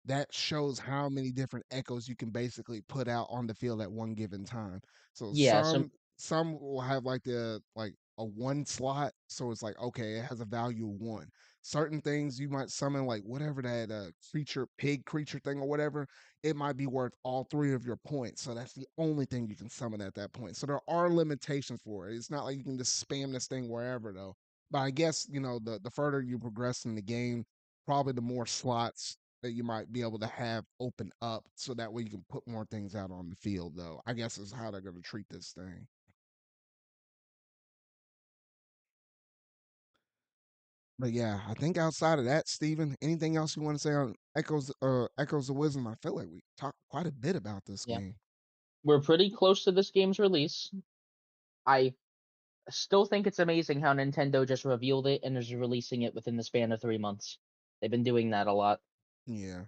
that shows how many different echoes you can basically put out on the field at one given time. So Yeah, so some will have like a one slot, so it's like okay, it has a value of one. Certain things you might summon like whatever that creature pig creature thing or whatever, it might be worth all three of your points. So that's the only thing you can summon at that point. So there are limitations for it. It's not like you can just spam this thing wherever though. But I guess the further you progress in the game, probably the more slots that you might be able to have open up so that way you can put more things out on the field though. I guess is how they're going to treat this thing. But yeah, I think outside of that, Steven, anything else you want to say on Echoes of Wisdom? I feel like we talked quite a bit about this yeah, game. we're pretty close to this game's release. I still think it's amazing how Nintendo just revealed it and is releasing it within the span of 3 months. They've been doing that a lot. Yeah.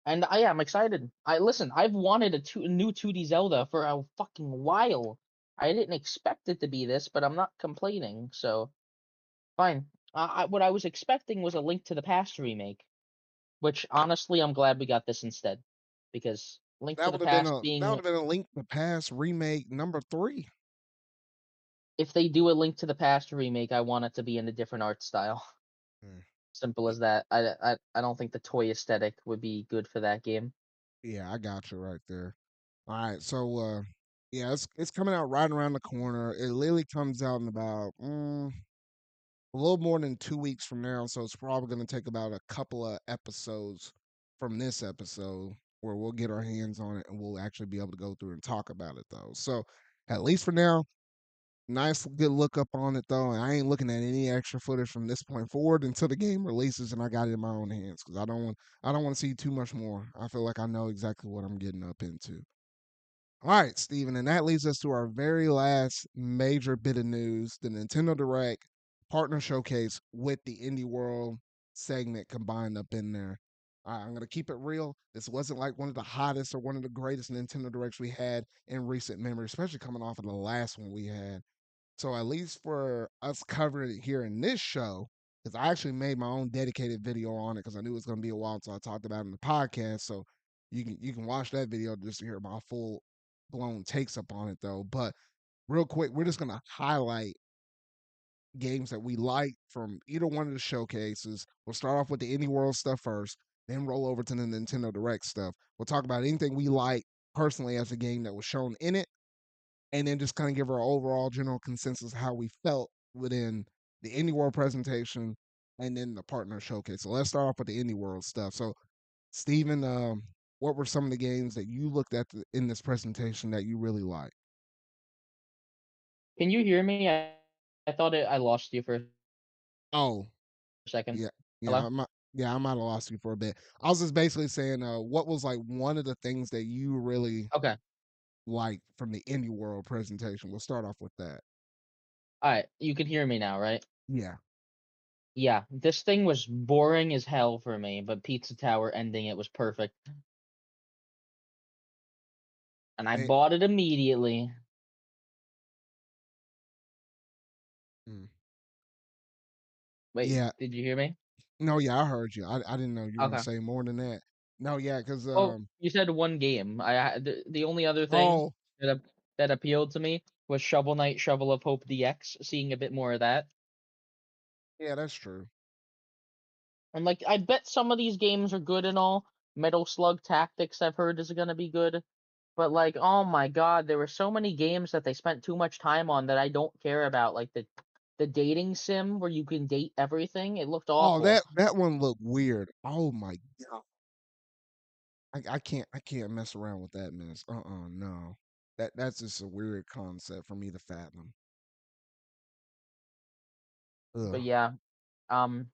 And I'm excited. I've wanted a new 2D Zelda for a fucking while. I didn't expect it to be this, but I'm not complaining. So fine. What I was expecting was a Link to the Past remake, which honestly I'm glad we got this instead, because Link to the Past That would being have been a Link to the Past remake number 3. if they do a Link to the Past remake, I want it to be in a different art style. Mm. Simple Y- as that. I don't think the toy aesthetic would be good for that game. Yeah, I got you right there. All right, so yeah, it's coming out right around the corner. It literally comes out in about a little more than 2 weeks from now, so it's probably going to take about a couple of episodes from this episode where we'll get our hands on it and we'll actually be able to go through and talk about it though. So at least for now, nice good look up on it though, and I ain't looking at any extra footage from this point forward until the game releases and I got it in my own hands because I don't want to see too much more. I feel like I know exactly what I'm getting up into. All right, Steven, and that leads us to our very last major bit of news, the Nintendo Direct partner showcase with the Indie World segment combined up in there. I'm gonna keep it real. This wasn't like one of the hottest or one of the greatest Nintendo Directs we had in recent memory, especially coming off of the last one we had. So at least for us covering it here in this show, because I actually made my own dedicated video on it because I knew it was gonna be a while until I talked about it in the podcast. So you can watch that video just to hear my full blown takes up on it though. But real quick, we're just gonna highlight games that we like from either one of the showcases. We'll start off with the Indie World stuff first, then roll over to the Nintendo Direct stuff. We'll talk about anything we like personally as a game that was shown in it, and then just kind of give our overall general consensus of how we felt within the Indie World presentation and then the partner showcase. So let's start off with the Indie World stuff. So, Steven, what were some of the games that you looked at in this presentation that you really liked? Can you hear me? I thought I lost you for a Oh, second. yeah, yeah, Hello? I might have lost you for a bit. I was just basically saying, what was like one of the things that you really Okay. liked from the Indie World presentation? We'll start off with that. All right. You can hear me now, right? Yeah, Yeah. This thing was boring as hell for me, but Pizza Tower ending it was perfect. And I it, bought it immediately. mm, Wait, yeah. did you hear me? No, yeah, I heard you. I didn't know you were gonna Okay. say more than that. No, yeah, because Well, you said one game. The only other thing oh that appealed to me was Shovel Knight, Shovel of Hope DX. Seeing a bit more of that, yeah, that's true. and like I bet some of these games are good and all. Metal Slug Tactics I've heard is gonna be good, but like oh my god, there were so many games that they spent too much time on that I don't care about. Like the dating sim where you can date everything. It looked Oh, awful. that one looked weird. Oh my god, I can't mess around with that mess. No, that's just a weird concept for me to fathom. But Ugh. yeah, um,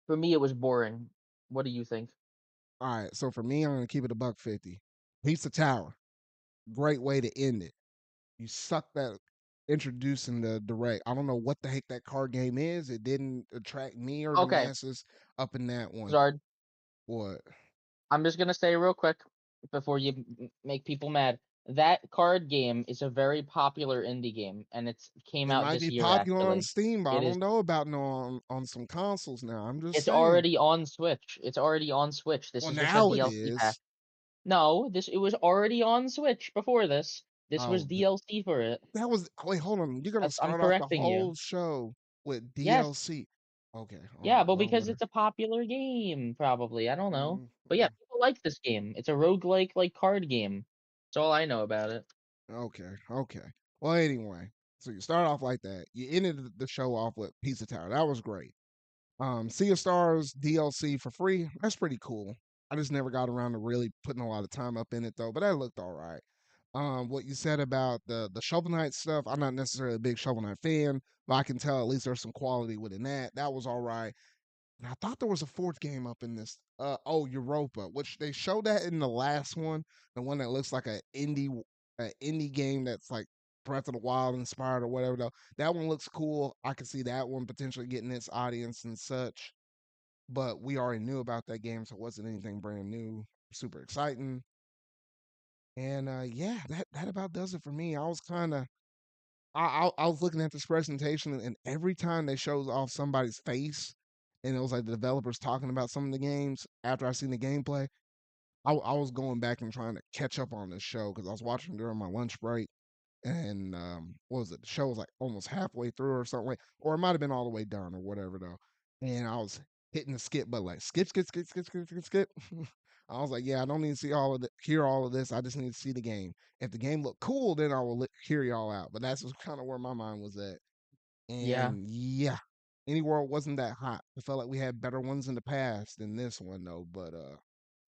for me it was boring. What do you think? All right, so for me, I'm gonna keep it a buck 50. Pizza Tower, great way to end it. You suck that introducing the direct. I don't know what the heck that card game is. It didn't attract me or the Okay, masses up in that one. Zard. What? I'm just gonna say real quick before you make people mad. That card game is a very popular indie game, and it's came It out might this be year. popular on Actually, Steam, but I it is. don't know about no on some consoles now. I'm just It's saying. already on Switch. It's already on Switch. This Well, is just a now it DLC pack. is. No, this it was already on Switch before this. This was Oh, DLC for it. that was. Wait, hold on. You're gonna I'm start off the correcting you. whole show with Yes. DLC. Okay, all Yeah, right. but Well, because whatever. it's a popular game, probably. I don't know. But yeah, Mm. people like this game. It's a roguelike like card game. That's all I know about it. Okay, okay. Well, anyway, so you start off like that. You ended the show off with Pizza Tower. That was great. Sea of Stars DLC for free. That's pretty cool. I just never got around to really putting a lot of time up in it though, but that looked all right. What you said about the Shovel Knight stuff, I'm not necessarily a big Shovel Knight fan, but I can tell at least there's some quality within that. That was all right. And I thought there was a fourth game up in this. Europa, which they showed that in the last one, the one that looks like a indie game that's like Breath of the Wild inspired or whatever. Though that one looks cool. I can see that one potentially getting its audience and such. But we already knew about that game, so it wasn't anything brand new, super exciting. And yeah, that about does it for me. I was kind of I was looking at this presentation, and every time they shows off somebody's face, and it was like the developers talking about some of the games after I seen the gameplay, I was going back and trying to catch up on this show because I was watching during my lunch break, and what was it? The show was like almost halfway through or something, or it might have been all the way done or whatever though. And I was hitting the skip button like skip, skip, skip, skip, skip, skip, skip. I was like, yeah, I don't need to see all of hear all of this. I just need to see the game. If the game looked cool, then I will hear y'all out. But that's kind of where my mind was at. Yeah. And yeah, any world wasn't that hot. I felt like we had better ones in the past than this one though. But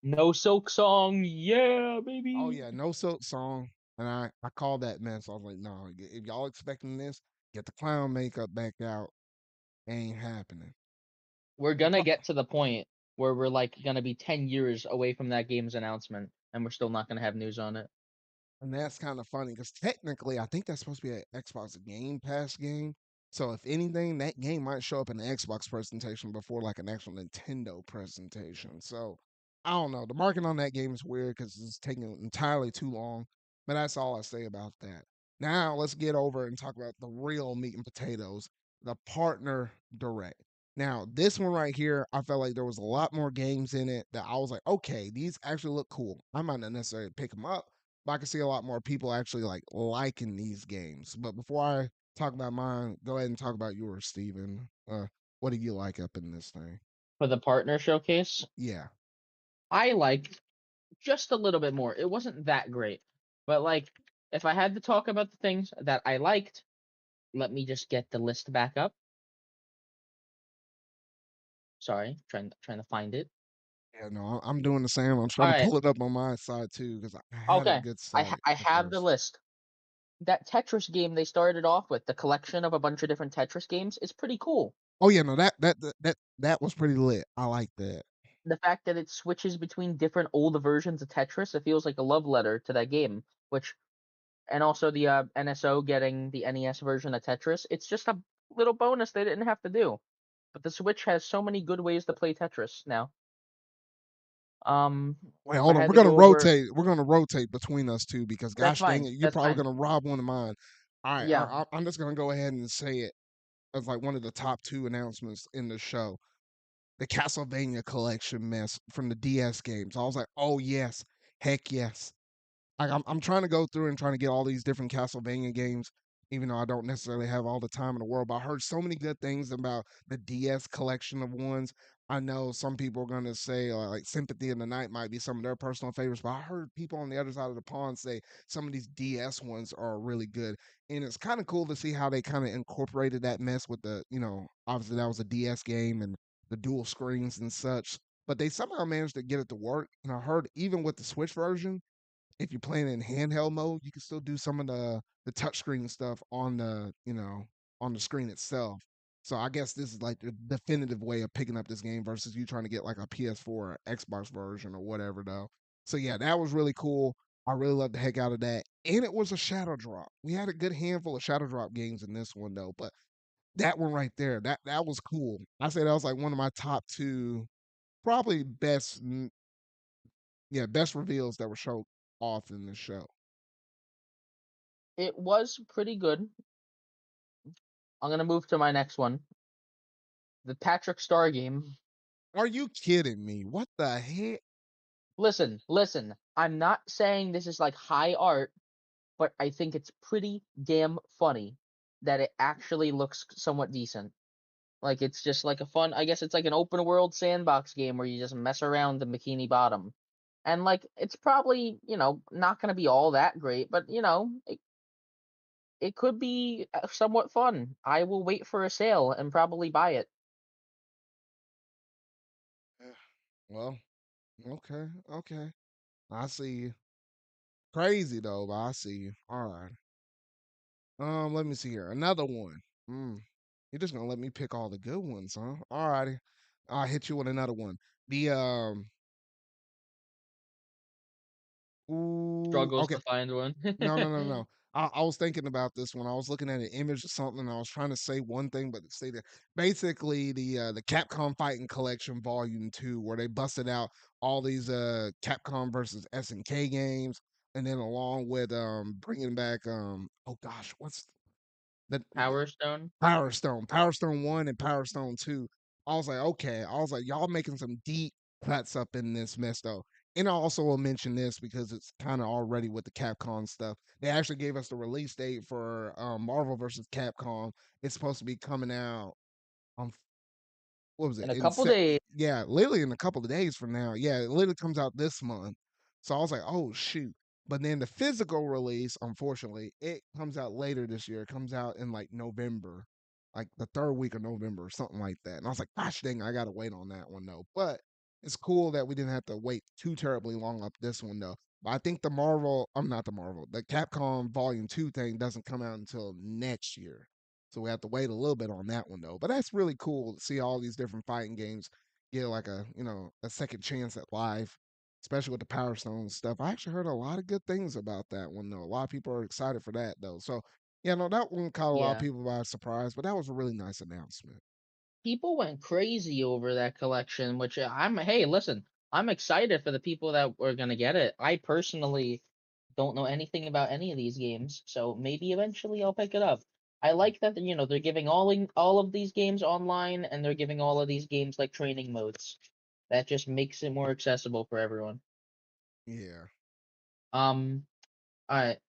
No Silk Song. Yeah, oh baby. yeah, no silk song. And I called that mess. I was like, no, if y'all expecting this, get the clown makeup back out. Ain't happening. We're We'll gonna talk, get to the point where we're like gonna be 10 years away from that game's announcement, and we're still not gonna have news on it. and that's kind of funny because technically, I think that's supposed to be an Xbox Game Pass game. So if anything, that game might show up in the Xbox presentation before like an actual Nintendo presentation. So I don't know. The marketing on that game is weird because it's taking entirely too long. But that's all I say about that. Now let's get over and talk about the real meat and potatoes, the partner direct. Now this one right here, I felt like there was a lot more games in it that I was like, okay, these actually look cool. I might not necessarily pick them up, but I can see a lot more people actually like liking these games. But before I talk about mine, go ahead and talk about yours, Steven. What do you like up in this thing? For the partner showcase, Yeah. I liked just a little bit more. It wasn't that great. But like if I had to talk about the things that I liked, let me just get the list back up. Sorry, trying to find it. Yeah, no, I'm doing the same. I'm All trying to right. pull it up on my side too because I had a Okay. good I site I at have the first. list. That Tetris game they started off with, the collection of a bunch of different Tetris games, is pretty cool. Oh yeah, no, that was pretty lit. I like that. The fact that it switches between different old versions of Tetris, it feels like a love letter to that game. Which, and also the NSO getting the NES version of Tetris, it's just a little bonus they didn't have to do. But the Switch has so many good ways to play Tetris now. Wait, If I hold on. had We're to gonna go over, rotate. We're gonna rotate between us two because, that's gosh dang fine. it, you're That's probably fine. gonna rob one of mine. All right, Yeah, I'm just gonna go ahead and say it as like one of the top two announcements in the show. The Castlevania collection mess from the DS games. I was like, oh yes, heck yes. I'm trying to go through and trying to get all these different Castlevania games, even though I don't necessarily have all the time in the world. But I heard so many good things about the DS collection of ones. I know some people are gonna say like Sympathy in the Night might be some of their personal favorites, but I heard people on the other side of the pond say some of these DS ones are really good. And it's kind of cool to see how they kind of incorporated that mess with the, obviously that was a DS game and the dual screens and such. But they somehow managed to get it to work. And I heard even with the Switch version, if you're playing in handheld mode, you can still do some of the touchscreen stuff on the screen itself. So I guess this is like the definitive way of picking up this game versus you trying to get like a PS4 or Xbox version or whatever though. So yeah, that was really cool. I really loved the heck out of that. And it was a shadow drop. We had a good handful of shadow drop games in this one though, but that one right there, that was cool. I say that was like one of my top two, probably best reveals that were shown off in this show. it was pretty good. I'm gonna move to my next one, the Patrick Star game. Are you kidding me? What the heck? Listen. I'm not saying this is like high art, but I think it's pretty damn funny that it actually looks somewhat decent. Like it's just like a fun, I guess it's like an open world sandbox game where you just mess around in Bikini Bottom. And like it's probably, not going to be all that great, but it could be somewhat fun. I will wait for a sale and probably buy it. Well, okay, okay. I see you. Crazy though, but I see you. All right. Let me see here. Another one. Mm. You're just gonna let me pick all the good ones, huh? All righty. I'll hit you with another one. The ooh, Struggles okay. to find one. No, no, no, no. I was thinking about this when I was looking at an image or something. And I was trying to say one thing, but say that basically the Capcom Fighting Collection Volume Two, where they busted out all these Capcom versus SNK games, and then along with bringing back oh gosh, what's the Power Stone. Power Stone 1 and Power Stone 2. I was like, okay. I was like, y'all making some deep cuts up in this mess though. And I also will mention this because it's kind of already with the Capcom stuff. They actually gave us the release date for Marvel versus Capcom. It's supposed to be coming out on what was it? In a couple days. Yeah, literally in a couple of days from now. Yeah, it literally comes out this month. So I was like, oh shoot. But then the physical release, unfortunately, it comes out later this year. It comes out in like November, like the third week of November or something like that. And I was like, gosh dang, I gotta wait on that one though. But it's cool that we didn't have to wait too terribly long up this one though. But I think I'm not the Marvel, the Capcom Volume 2 thing doesn't come out until next year. So we have to wait a little bit on that one though. But that's really cool to see all these different fighting games get like a second chance at life, especially with the Power Stone stuff. I actually heard a lot of good things about that one though. A lot of people are excited for that though. So Yeah, no, that one caught a lot of Yeah. people by surprise, but that was a really nice announcement. People went crazy over that collection, which hey, listen, I'm excited for the people that were gonna get it. I personally don't know anything about any of these games, so maybe eventually I'll pick it up. I like that they're giving all of these games online, and they're giving all of these games like training modes. That just makes it more accessible for everyone. Yeah. All right,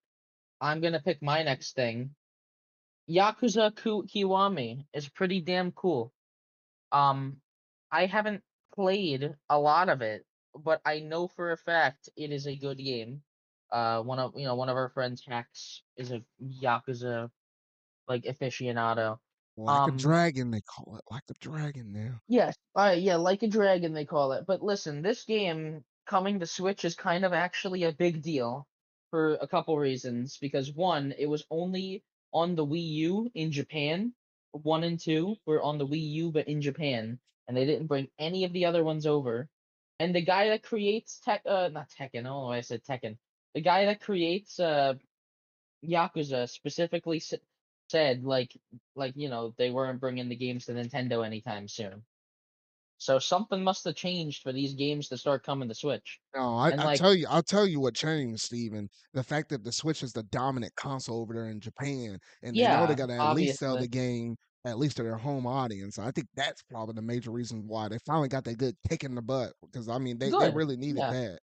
I'm gonna pick my next thing. Yakuza Kiwami is pretty damn cool. Um, I haven't played a lot of it, but I know for a fact it is a good game. One of our friends, Hex, is a Yakuza like aficionado. Like a Um, dragon, they call it. Like a dragon now. Yes, yeah, like a dragon they call it. But listen, this game coming to Switch is kind of actually a big deal for a couple reasons. Because one, it was only on the Wii U in Japan. One and two were on the Wii U, but in Japan, and they didn't bring any of the other ones over. And the guy that creates not Tekken, I don't know why I said Tekken. The guy that creates Yakuza specifically said they weren't bringing the games to Nintendo anytime soon. So something must have changed for these games to start coming to Switch. No, And like, I'll tell you what changed, Steven. The fact that the Switch is the dominant console over there in Japan, and they know they yeah, gotta at least sell the obviously. game at least to their home audience. I think that's probably the major reason why they finally got that good kick in the butt. Because I mean, they Good. really needed Yeah. that.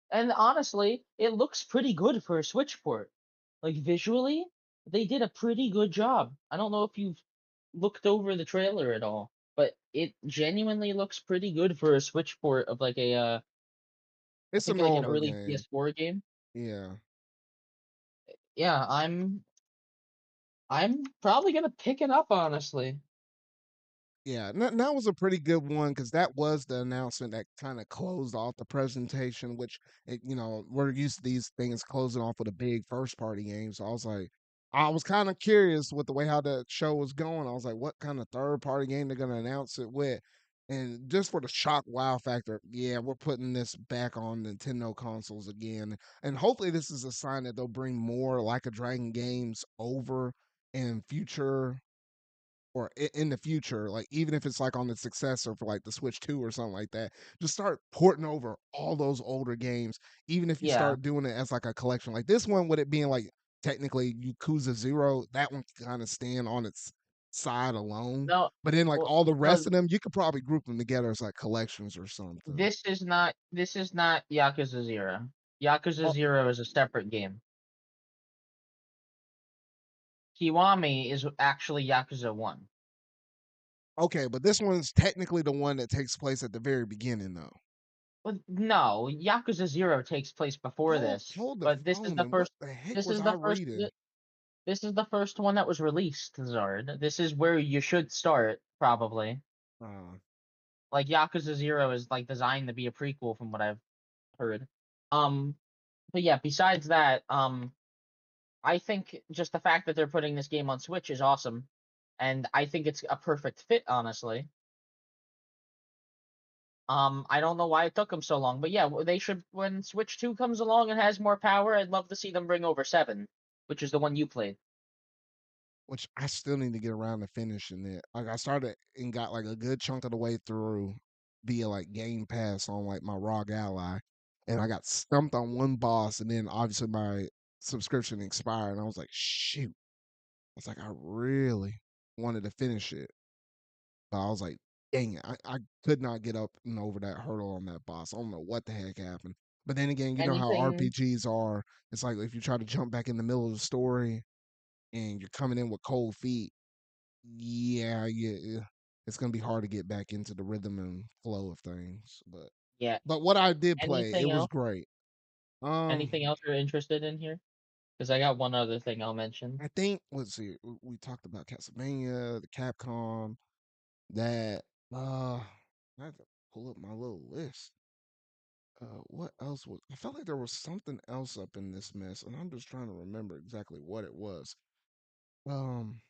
And honestly, it looks pretty good for a Switch port. Like visually, they did a pretty good job. I don't know if you've looked over the trailer at all, but it genuinely looks pretty good for a Switch port of like I It's think an like an older early game. PS4 game. Yeah. Yeah, I'm probably gonna pick it up honestly. Yeah, that was a pretty good one because that was the announcement that kind of closed off the presentation, which we're used to these things closing off with a big first party game. So I was kind of curious with the way how the show was going. I was like, what kind of third party game they're gonna announce it with? And just for the shock wow factor, yeah, we're putting this back on Nintendo consoles again. And hopefully this is a sign that they'll bring more like a Dragon games over in future or in the future, like even if it's like on the successor for like the Switch 2 or something like that, just start porting over all those older games, even if you Yeah. start doing it as like a collection. Like this one, with it being like technically Yakuza Zero, that one can kind of stand on its side alone. No, But then like well, all the rest because of them, you could probably group them together as like collections or something. this is not Yakuza 0. Yakuza Oh, 0 is a separate game. Kiwami is actually Yakuza 1. okay, but this one's technically the one that takes place at the very beginning though. But no, Yakuza 0 takes place before this. Hold the But phone, and what the heck this was is I the first reading? this is the first one that was released, Zard. This is where you should start probably. Uh, Like Yakuza 0 is like designed to be a prequel from what I've heard. Um but yeah, besides that, I think just the fact that they're putting this game on Switch is awesome, and I think it's a perfect fit, honestly. I don't know why it took them so long, but yeah, they should when Switch 2 comes along and has more power, I'd love to see them bring over 7, which is the one you played. which I still need to get around to finishing it. Like I started and got like a good chunk of the way through via like Game Pass on like my ROG Ally, and I got stumped on one boss, and then obviously my subscription expired, and I was like, shoot. I was like, I really wanted to finish it, but I was like, dang it, I could not get up and over that hurdle on that boss. I don't know what the heck happened. But then again, you know how Anything RPGs are. It's like if you try to jump back in the middle of the story and you're coming in with cold feet, yeah, it's gonna be hard to get back into the rhythm and flow of things. yeah, But what I did play, it anything was else? great. Anything Um, else you're interested in here? Because I got one other thing I'll mention. I think let's see, we talked about Castlevania, the Capcom, that I have to pull up my little list. What else was? I felt like there was something else up in this mess, and I'm just trying to remember exactly what it was. Um,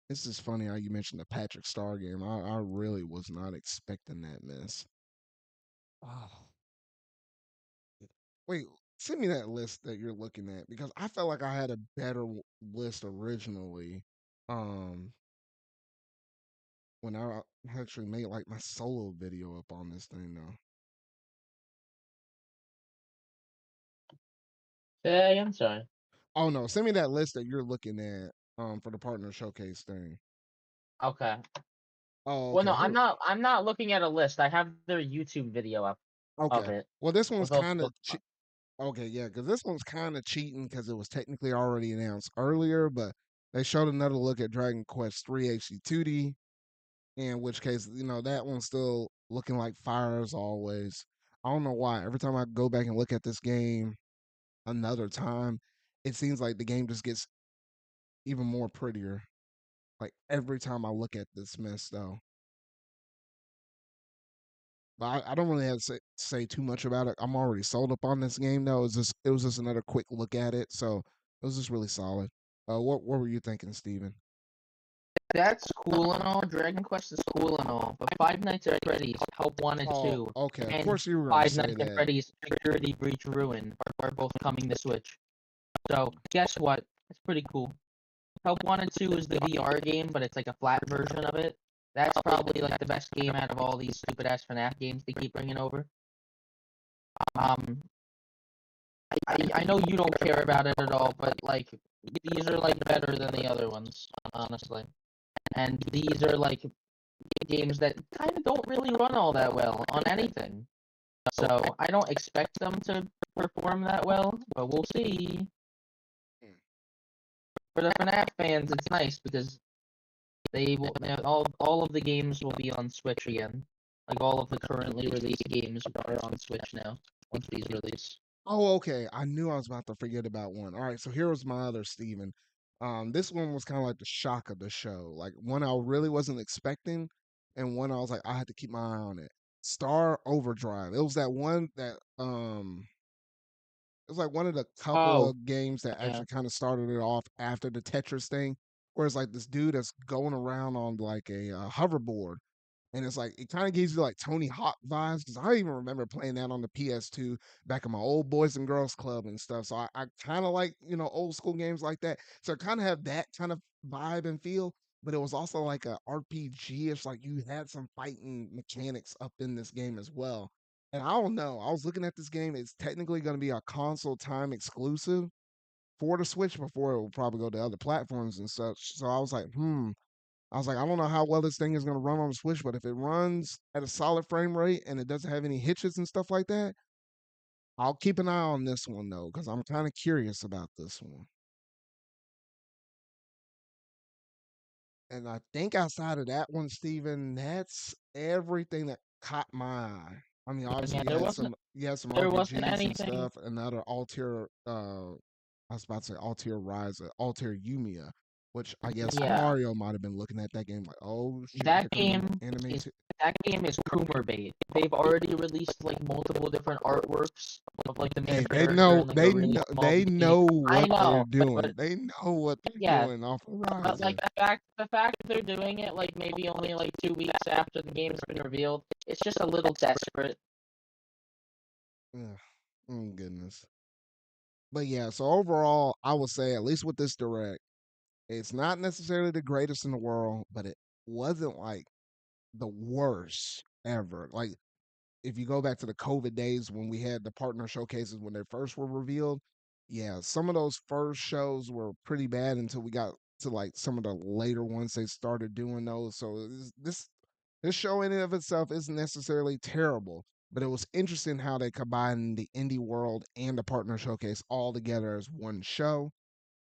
this is funny how you mentioned the Patrick Star game. I really was not expecting that mess. Oh, wait. Send me that list that you're looking at because I felt like I had a better list originally. Um, when I actually made like my solo video up on this thing though. Say I'm sorry. Oh no, send me that list that you're looking at for the partner showcase thing. Okay. Oh, Well, no, okay. I'm Here. not. I'm not looking at a list. I have their YouTube video up of Okay. it. Well, this Well, one's they'll kind of look fun. okay, yeah, because this one's kind of cheating because it was technically already announced earlier, but they showed another look at Dragon Quest 3 HD2D, in which case, that one's still looking like fire as always. I don't know why. Every time I go back and look at this game another time, it seems like the game just gets even more prettier. Like every time I look at this mess, though. But I don't really have to say too much about it. I'm already sold up on this game, though. It was just another quick look at it, so it was just really solid. What were you thinking, Steven? That's cool and all. Dragon Quest is cool and all, but Five Nights at Freddy's Help 1 and Oh, 2 okay. Of and course you were gonna Five say Nights at that. Freddy's Security Breach Ruin are both coming to Switch. So guess what? It's pretty cool. Help 1 and 2 is the VR game, but it's like a flat version of it. That's probably like the best game out of all these stupid ass FNAF games they keep bringing over. Um, I know you don't care about it at all, but like these are like better than the other ones, honestly. And these are like games that kind of don't really run all that well on anything. So I don't expect them to perform that well, but we'll see. Mm. For the FNAF fans, it's nice because all of the games will be on Switch again. Like all of the currently released games are on Switch now once these release. Oh, okay. I knew I was about to forget about one. All right, so here was my other Steven. This one was kind of like the shock of the show. Like one I really wasn't expecting, and one I was like, I had to keep my eye on it. Star Overdrive. It was that one that it was like one of the couple Oh, of games that yeah. actually kind of started it off after the Tetris thing, where it's like this dude that's going around on like a hoverboard, and it's like it kind of gives you like Tony Hawk vibes because I even remember playing that on the PS2 back in my old Boys and Girls Club and stuff. So I kind of like old school games like that. So I kind of have that kind of vibe and feel. But it was also like a RPG. It's like you had some fighting mechanics up in this game as well. And I don't know. I was looking at this game. It's technically going to be a console time exclusive for the Switch before it will probably go to other platforms and such. So I was like, I was like, I don't know how well this thing is going to run on the Switch, but if it runs at a solid frame rate and it doesn't have any hitches and stuff like that, I'll keep an eye on this one though, because I'm kind of curious about this one. And I think outside of that one, Steven, that's everything that caught my eye. I mean, obviously Yeah, you had some there wasn't RPGs and anything. stuff, another Altair I was about to say Altair Rise, Altair Yumia, which I guess Yeah, Mario might have been looking at that game like, oh shoot, that here come the game anime. is that game is Coomer bait. They've already released like multiple different artworks of like the main Hey, character in like a really small they bikini. know I what they're know, but doing. They know what they're yeah, doing off of but like Riser. the fact that they're doing it like maybe only like 2 weeks after the game's been revealed, it's just a little desperate. Ugh, goodness. But yeah, so overall, I would say at least with this direct, it's not necessarily the greatest in the world, but it wasn't like the worst ever. Like if you go back to the COVID days when we had the partner showcases when they first were revealed, yeah, some of those first shows were pretty bad until we got to like some of the later ones they started doing those. So this show in and of itself isn't necessarily terrible, but it was interesting how they combined the indie world and the partner showcase all together as one show,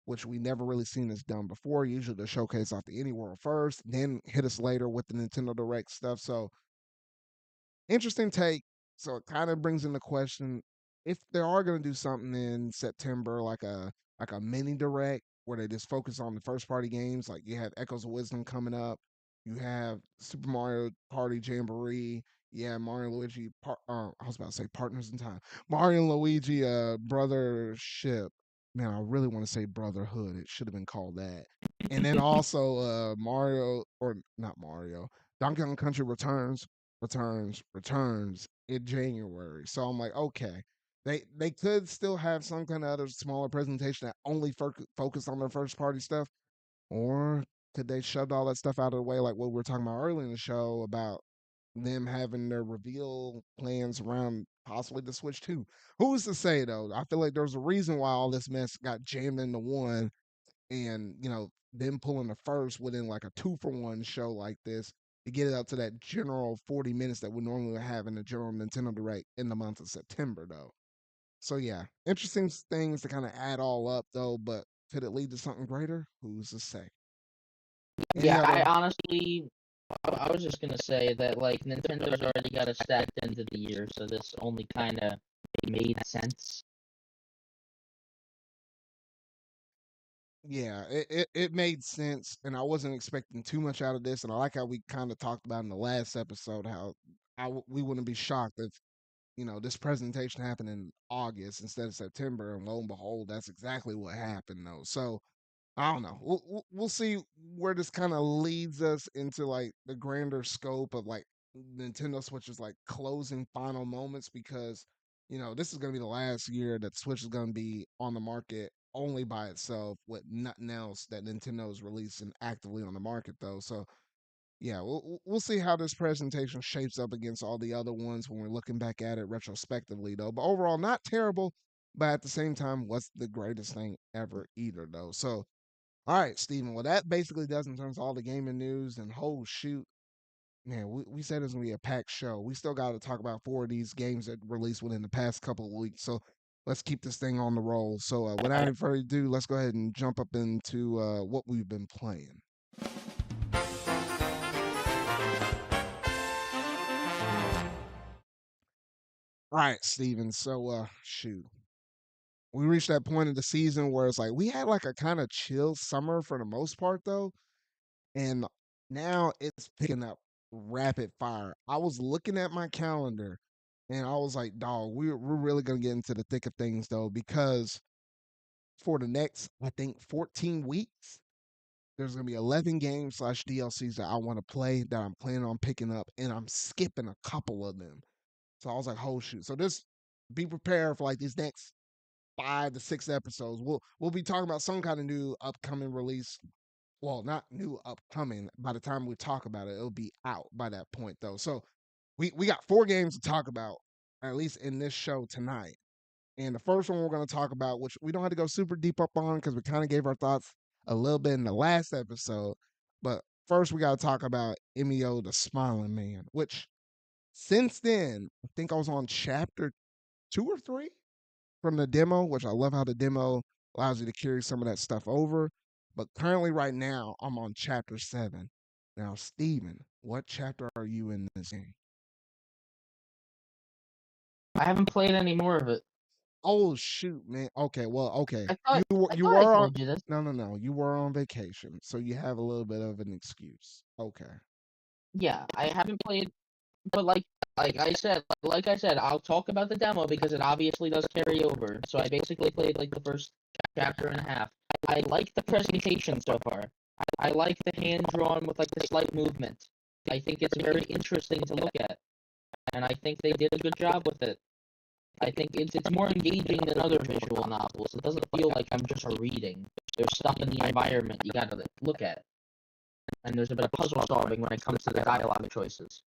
which we never really seen this done before. Usually the showcase off the indie world first, then hit us later with the Nintendo Direct stuff. So interesting take. So it kind of brings into question if they are going to do something in September, like a mini direct where they just focus on the first party games. Like you have Echoes of Wisdom coming up, you have Super Mario Party Jamboree, yeah, Mario and Luigi. I was about to say Partners in Time. Mario and Luigi, Brothership. Man, I really want to say Brotherhood. It should have been called that. And then also Mario or not Mario, Donkey Kong Country returns in January. So I'm like, okay. They could still have some kind of other smaller presentation that only focus on their first party stuff, or could they shove all that stuff out of the way, like what we were talking about earlier in the show about them having their reveal plans around possibly the Switch 2? Who's to say though? I feel like there's a reason why all this mess got jammed into one, and them pulling the first within like a 2-for-1 show like this to get it up to that general 40 minutes that we normally have in the general Nintendo Direct in the month of September though. So yeah, interesting things to kind of add all up though, but could it lead to something greater? Who's to say? Any Yeah, I other? honestly, I was just gonna say that like Nintendo's already got a stacked end of the year, so this only kind of made sense. Yeah, it made sense, and I wasn't expecting too much out of this. And I like how we kind of talked about in the last episode how we wouldn't be shocked if this presentation happened in August instead of September, and lo and behold, that's exactly what happened though. So I don't know. We'll see where this kind of leads us into like the grander scope of like Nintendo Switch's like closing final moments, because this is going to be the last year that Switch is going to be on the market only by itself with nothing else that Nintendo is releasing actively on the market though. So yeah, we'll see how this presentation shapes up against all the other ones when we're looking back at it retrospectively though. But overall, not terrible, but at the same time, what's the greatest thing ever either though. So all right, Steven. Well, that basically does in terms of all the gaming news. And whole shoot, man, we said it's gonna be a packed show. We still got to talk about 4 of these games that released within the past couple of weeks. So let's keep this thing on the roll. So without any further ado, let's go ahead and jump up into what we've been playing. All right, Steven. So shoot, we reached that point of the season where it's like we had like a kind of chill summer for the most part though, and now it's picking up rapid fire. I was looking at my calendar and I was like, dog, we're really gonna get into the thick of things though, because for the next, I think, 14 weeks, there's gonna be 11 games slash DLCs that I want to play that I'm planning on picking up, and I'm skipping a couple of them. So I was like, oh shoot. So this be prepared for like these next 5 to 6 episodes. We'll be talking about some kind of new upcoming release, well, not new upcoming. By the time we talk about it, it'll be out by that point though. So we got 4 games to talk about, at least in this show tonight. And the first one we're going to talk about, which we don't have to go super deep up on because we kind of gave our thoughts a little bit in the last episode. But first, we got to talk about Emio the Smiling Man, which since then, I think I was on chapter 2 or 3 from the demo, which I love how the demo allows you to carry some of that stuff over. But currently, right now, I'm on chapter 7. Now, Steven, what chapter are you in this game? I haven't played any more of it. Oh shoot, man. Okay, well, okay. I You thought were I you thought I were on told you this. no, no, no. You were on vacation, so you have a little bit of an excuse. Okay. Yeah, I haven't played, but like I said, I'll talk about the demo because it obviously does carry over. So I basically played like the first chapter and a half. I like the presentation so far. I like the hand drawn with like the slight movement. I think it's very interesting to look at, and I think they did a good job with it. I think it's more engaging than other visual novels. It doesn't feel like I'm just reading. There's stuff in the environment you gotta look at, and there's a bit of puzzle solving when it comes to the dialogue choices.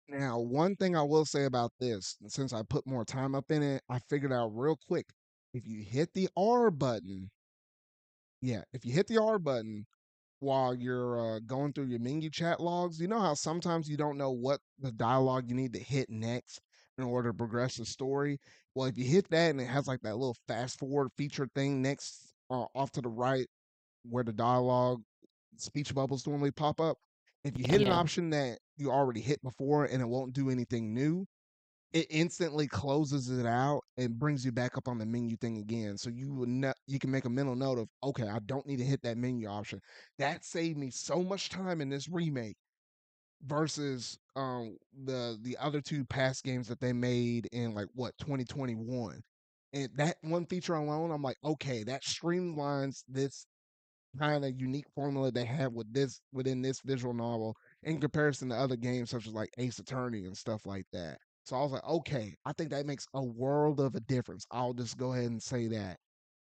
Now, one thing I will say about this, since I put more time up in it, I figured out real quick. If you hit the R button, yeah, if you hit the R button while you're going through your menu chat logs, you know how sometimes you don't know what the dialogue you need to hit next in order to progress the story? Well, if you hit that and it has like that little fast forward feature thing next off to the right where the dialogue speech bubbles normally pop up, if you hit an Yeah, option that you already hit before and it won't do anything new, it instantly closes it out and brings you back up on the menu thing again. So you can make a mental note of, okay, I don't need to hit that menu option. That saved me so much time in this remake versus the other 2 past games that they made in like what 2021. And that one feature alone, I'm like, okay, that streamlines this kind of unique formula they have within this visual novel in comparison to other games such as like Ace Attorney and stuff like that. So I was like, okay, I think that makes a world of a difference. I'll just go ahead and say that.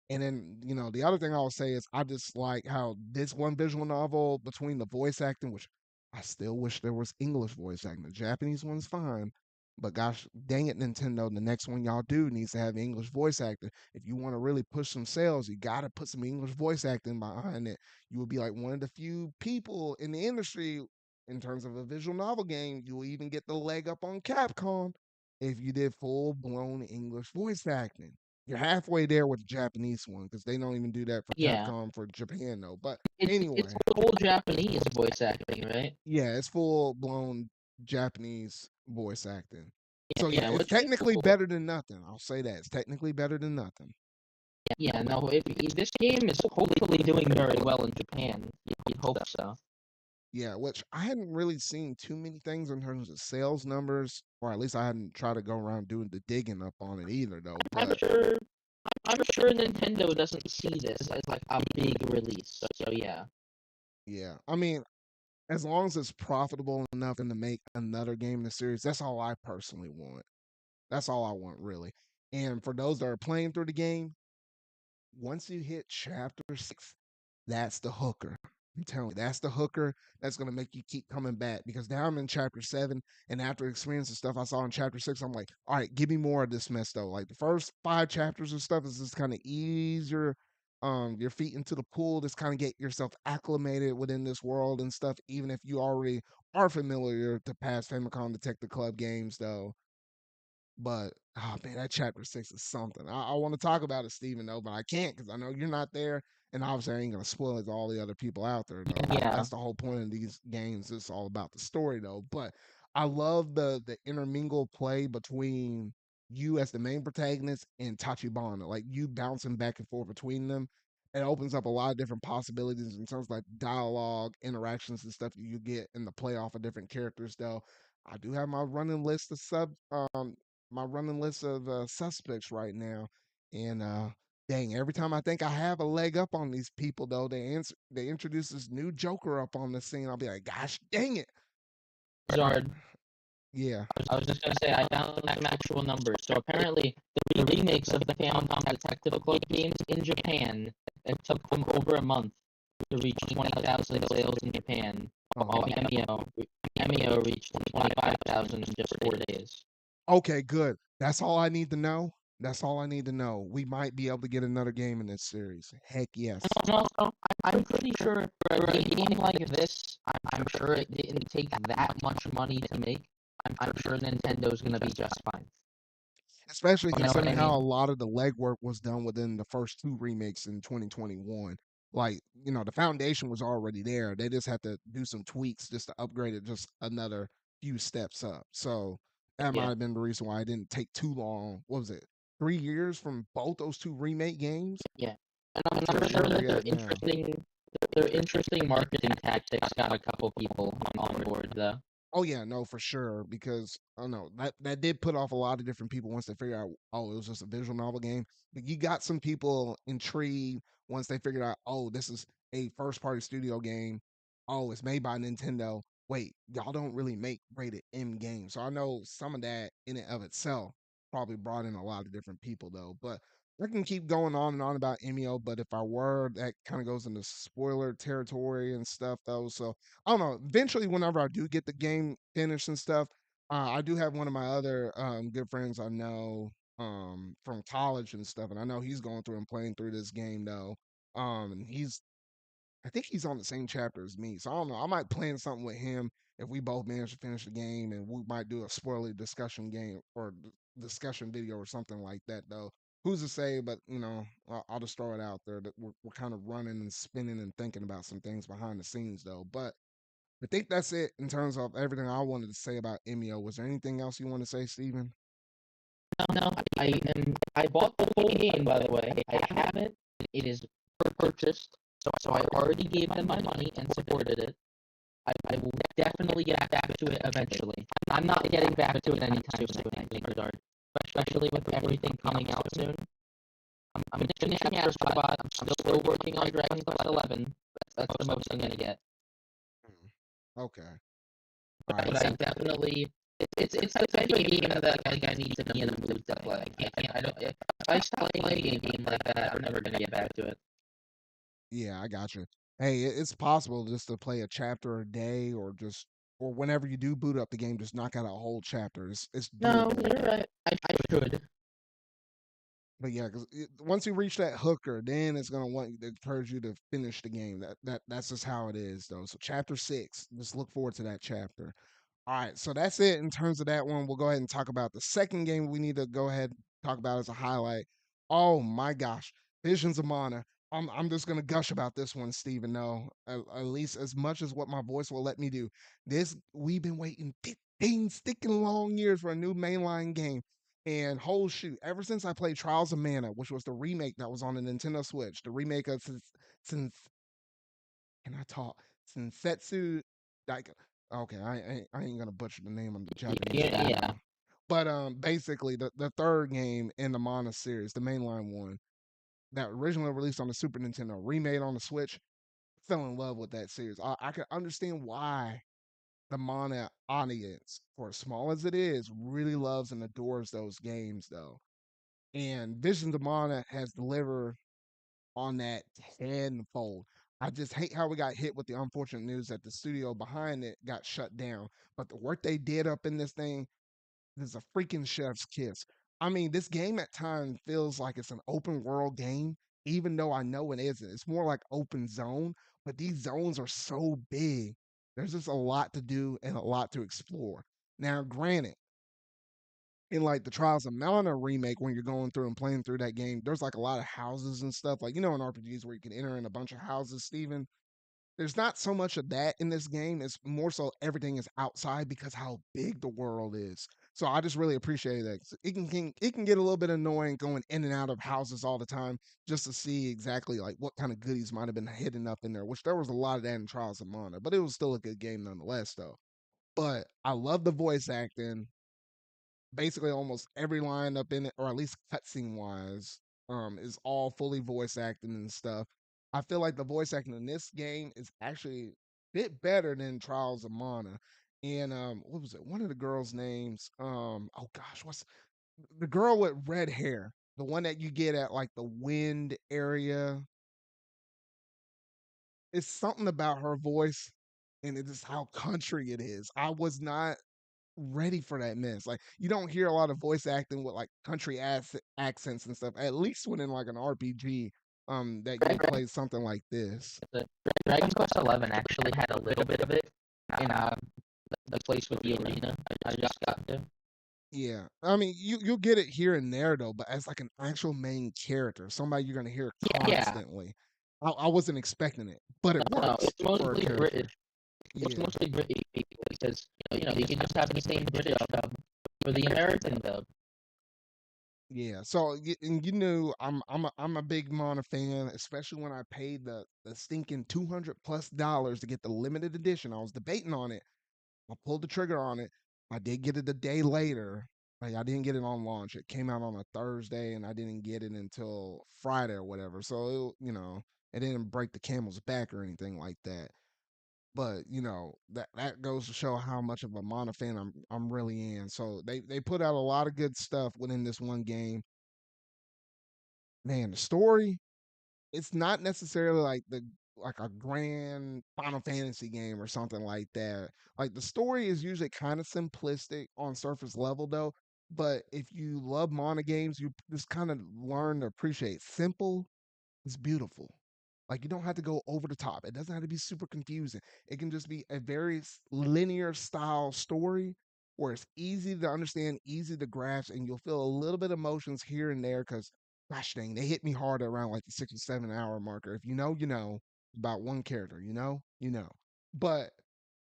And then, the other thing I'll say is I just like how this one visual novel between the voice acting, which I still wish there was English voice acting. The Japanese one's fine. But gosh dang it, Nintendo, the next one y'all do needs to have English voice acting. If you want to really push some sales, you got to put some English voice acting behind it. You will be like one of the few people in the industry in terms of a visual novel game. You will even get the leg up on Capcom if you did full blown English voice acting. You're halfway there with the Japanese one because they don't even do that for Yeah, Capcom for Japan though. But it's anyway, full Japanese voice acting, right? yeah, it's full blown Japanese voice acting. So yeah, Yeah, it's which is technically cool. better than nothing. I'll say that it's technically better than nothing. Yeah, no, if this game is hopefully doing very well in Japan, you'd hope so. Yeah, which I hadn't really seen too many things in terms of sales numbers, or at least I hadn't tried to go around doing the digging up on it either though. I'm But sure I'm sure Nintendo doesn't see this as like a big release. So yeah. yeah, I mean, as long as it's profitable enough and to make another game in the series, that's all I personally want. That's all I want, really. And for those that are playing through the game, once you hit chapter 6, that's the hooker. I'm telling you, that's the hooker that's going to make you keep coming back because now I'm in chapter 7. And after experiencing stuff I saw in chapter 6, I'm like, all right, give me more of this mess though. Like the first 5 chapters and stuff is just kind of easier. Your feet into the pool, just kind of get yourself acclimated within this world and stuff, even if you already are familiar to past Famicom Detective Club games though. But oh man, that chapter 6 is something. I want to talk about it, Steven, though, but I can't because I know you're not there, and obviously I ain't gonna spoil it to all the other people out there though. Yeah. That's the whole point of these games. It's all about the story though. But I love the intermingle play between you as the main protagonist and Tachibana, like you bouncing back and forth between them. It opens up a lot of different possibilities in terms of like dialogue, interactions, and stuff that you get in the play off of different characters though. I do have my running list of suspects right now, and dang, every time I think I have a leg up on these people, though, they introduce this new Joker up on the scene. I'll be like, gosh, dang it, Zard, yeah. I was just gonna say I found some actual numbers. So apparently the remakes of the Famicom Detective Club games in Japan, it took them over a month to reach 20,000 sales in Japan, while Oh, Emio reached 25,000 in just 4 days. okay, good. That's all I need to know. That's all I need to know. We might be able to get another game in this series. Heck yes. And also, I'm pretty sure for a game like this, I'm sure it didn't take that much money to make. I'm sure Nintendo's gonna be just fine. Especially You know what considering I how a mean? lot of the legwork was done within the first 2 remakes in 2021. Like, the foundation was already there. They just had to do some tweaks just to upgrade it just another few steps up. So that might Yeah. have been the reason why it didn't take too long. What was it? 3 years from both those 2 remake games Yeah. And to I'm sure where that we at now. their interesting marketing tactics got a couple people on board though. Oh yeah, no, for sure. Because I don't know that did put off a lot of different people once they figured out, oh, it was just a visual novel game. But you got some people intrigued once they figured out, oh, this is a first party studio game. Oh, it's made by Nintendo. Wait, y'all don't really make rated M games. So I know some of that in and of itself probably brought in a lot of different people though. But I can keep going on and on about Emio, but if I were, that kind of goes into spoiler territory and stuff though. So I don't know. Eventually, whenever I do get the game finished and stuff, I do have one of my other good friends I know from college and stuff, and I know he's going through and playing through this game though. And I think he's on the same chapter as me, so I don't know. I might plan something with him if we both manage to finish the game, and we might do a spoiler discussion game or discussion video or something like that though. Who's to say? But I'll just throw it out there that we're kind of running and spinning and thinking about some things behind the scenes though. But I think that's it in terms of everything I wanted to say about Emio. Was there anything else you want to say, Steven? No, I bought the full game by the way. I have it. It is purchased. So I already gave them my money and supported it. I will definitely get back to it eventually. I'm not getting back to it anytime soon, I think, Redard. Especially with everything coming out soon. I'm finishing Astro Bot. I'm still working on Dragon Quest 11. That's the most I'm gonna get. Okay. All right. But I See, It's the type of game that like I need to be in a mood to play. I don't. If I stop playing a game like that, I'm never gonna get back to it. Yeah, I got you. Hey, it's possible just to play a chapter a day, or just or whenever you do boot up the game, just knock out a whole chapter. It's No, doable. you're right. I should. But yeah, because once you reach that hooker, then it's gonna want you to encourage you to finish the game. That's just how it is, though. So chapter 6, just look forward to that chapter. All right, so that's it in terms of that one. We'll go ahead and talk about the second game we need to go ahead and talk about as a highlight. Oh my gosh, Visions of Mana. I'm just gonna gush about this one, Steven. No, at least as much as what my voice will let me do. This we've been waiting 15 sticking long years for a new mainline game. And whole shoot, ever since I played Trials of Mana, which was the remake that was on the Nintendo Switch, the remake of since can I talk? Sensetsu Daika. Okay, I ain't gonna butcher the name of the Japanese Yeah, game yeah. now. But basically the third game in the Mana series, the mainline one, that originally released on the Super Nintendo, remade on the Switch, fell in love with that series. I can understand why the Mana audience, for as small as it is, really loves and adores those games though. And Visions of Mana has delivered on that tenfold. I just hate how we got hit with the unfortunate news that the studio behind it got shut down. But the work they did up in this thing is a freaking chef's kiss. I mean, this game at times feels like it's an open world game, even though I know it isn't. It's more like open zone, but these zones are so big. There's just a lot to do and a lot to explore. Now, granted, in like the Trials of Mana remake, when you're going through and playing through that game, there's like a lot of houses and stuff. Like, in RPGs where you can enter in a bunch of houses, Steven. There's not so much of that in this game. It's more so everything is outside because how big the world is. So I just really appreciate that. It can get a little bit annoying going in and out of houses all the time just to see exactly like what kind of goodies might have been hidden up in there, which there was a lot of that in Trials of Mana, but it was still a good game nonetheless though. But I love the voice acting. Basically almost every line up in it, or at least cutscene wise, is all fully voice acting and stuff. I feel like the voice acting in this game is actually a bit better than Trials of Mana. And what was it? One of the girls' names. Oh gosh, what's the girl with red hair? The one that you get at like the wind area. It's something about her voice, and it is how country it is. I was not ready for that mess. Like you don't hear a lot of voice acting with like country accents and stuff. At least when in like an RPG, that you would play something like this. The Dragon Quest 11 actually had a little bit of it in the place with the arena I just got to. Yeah, I mean you'll get it here and there though, but as like an actual main character, somebody you're gonna hear Yeah, constantly. I wasn't expecting it, but it no, works it's for a mostly character. British. It's Yeah, mostly British people because you can just have the same British dub for the American dub. yeah. So and you knew I'm a big Mana fan, especially when I paid the stinking $200+ to get the limited edition. I was debating on it. I pulled the trigger on it. I did get it a day later. Like I didn't get it on launch. It came out on a Thursday, and I didn't get it until Friday or whatever. So it didn't break the camel's back or anything like that. But that goes to show how much of a Mana fan I'm really in. So they put out a lot of good stuff within this one game. Man, the story, it's not necessarily like a grand Final Fantasy game or something like that. Like the story is usually kind of simplistic on surface level though, but if you love Mana games, you just kind of learn to appreciate simple is beautiful. Like you don't have to go over the top. It doesn't have to be super confusing. It can just be a very linear style story where it's easy to understand, easy to grasp, and you'll feel a little bit of emotions here and there because, gosh dang, they hit me hard around like the 6 or 7 hour marker. If you know, you know about one character. You know. But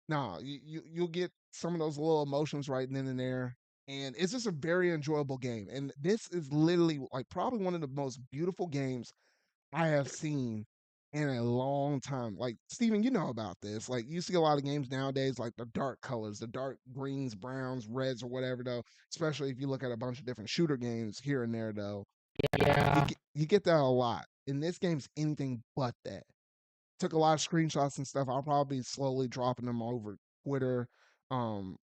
no, you'll get some of those little emotions right then and there. And it's just a very enjoyable game. And this is literally like probably one of the most beautiful games I have seen in a long time. Like, Steven, you know about this. Like, you see a lot of games nowadays, like the dark colors, the dark greens, browns, reds, or whatever, though. Especially if you look at a bunch of different shooter games here and there, though. Yeah, You get that a lot. And this game's anything but that. Took a lot of screenshots and stuff. I'll probably be slowly dropping them over Twitter. Um,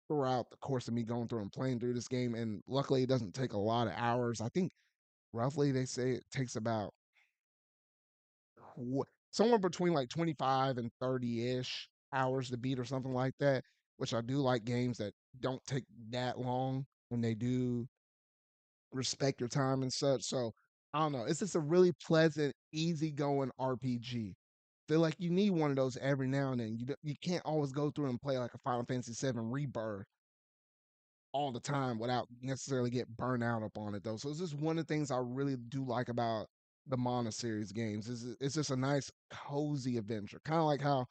throughout the course of me going through and playing through this game. And luckily, it doesn't take a lot of hours. I think roughly they say it takes about somewhere between like 25 and 30-ish hours to beat or something like that, which I do like games that don't take that long when they do respect your time and such. So I don't know. It's just a really pleasant, easygoing RPG. Feel like you need one of those every now and then. You can't always go through and play like a Final Fantasy VII Rebirth all the time without necessarily get burnt out upon it though. So it's just one of the things I really do like about the Mana series games. Is it's just a nice cozy adventure. Kind of like how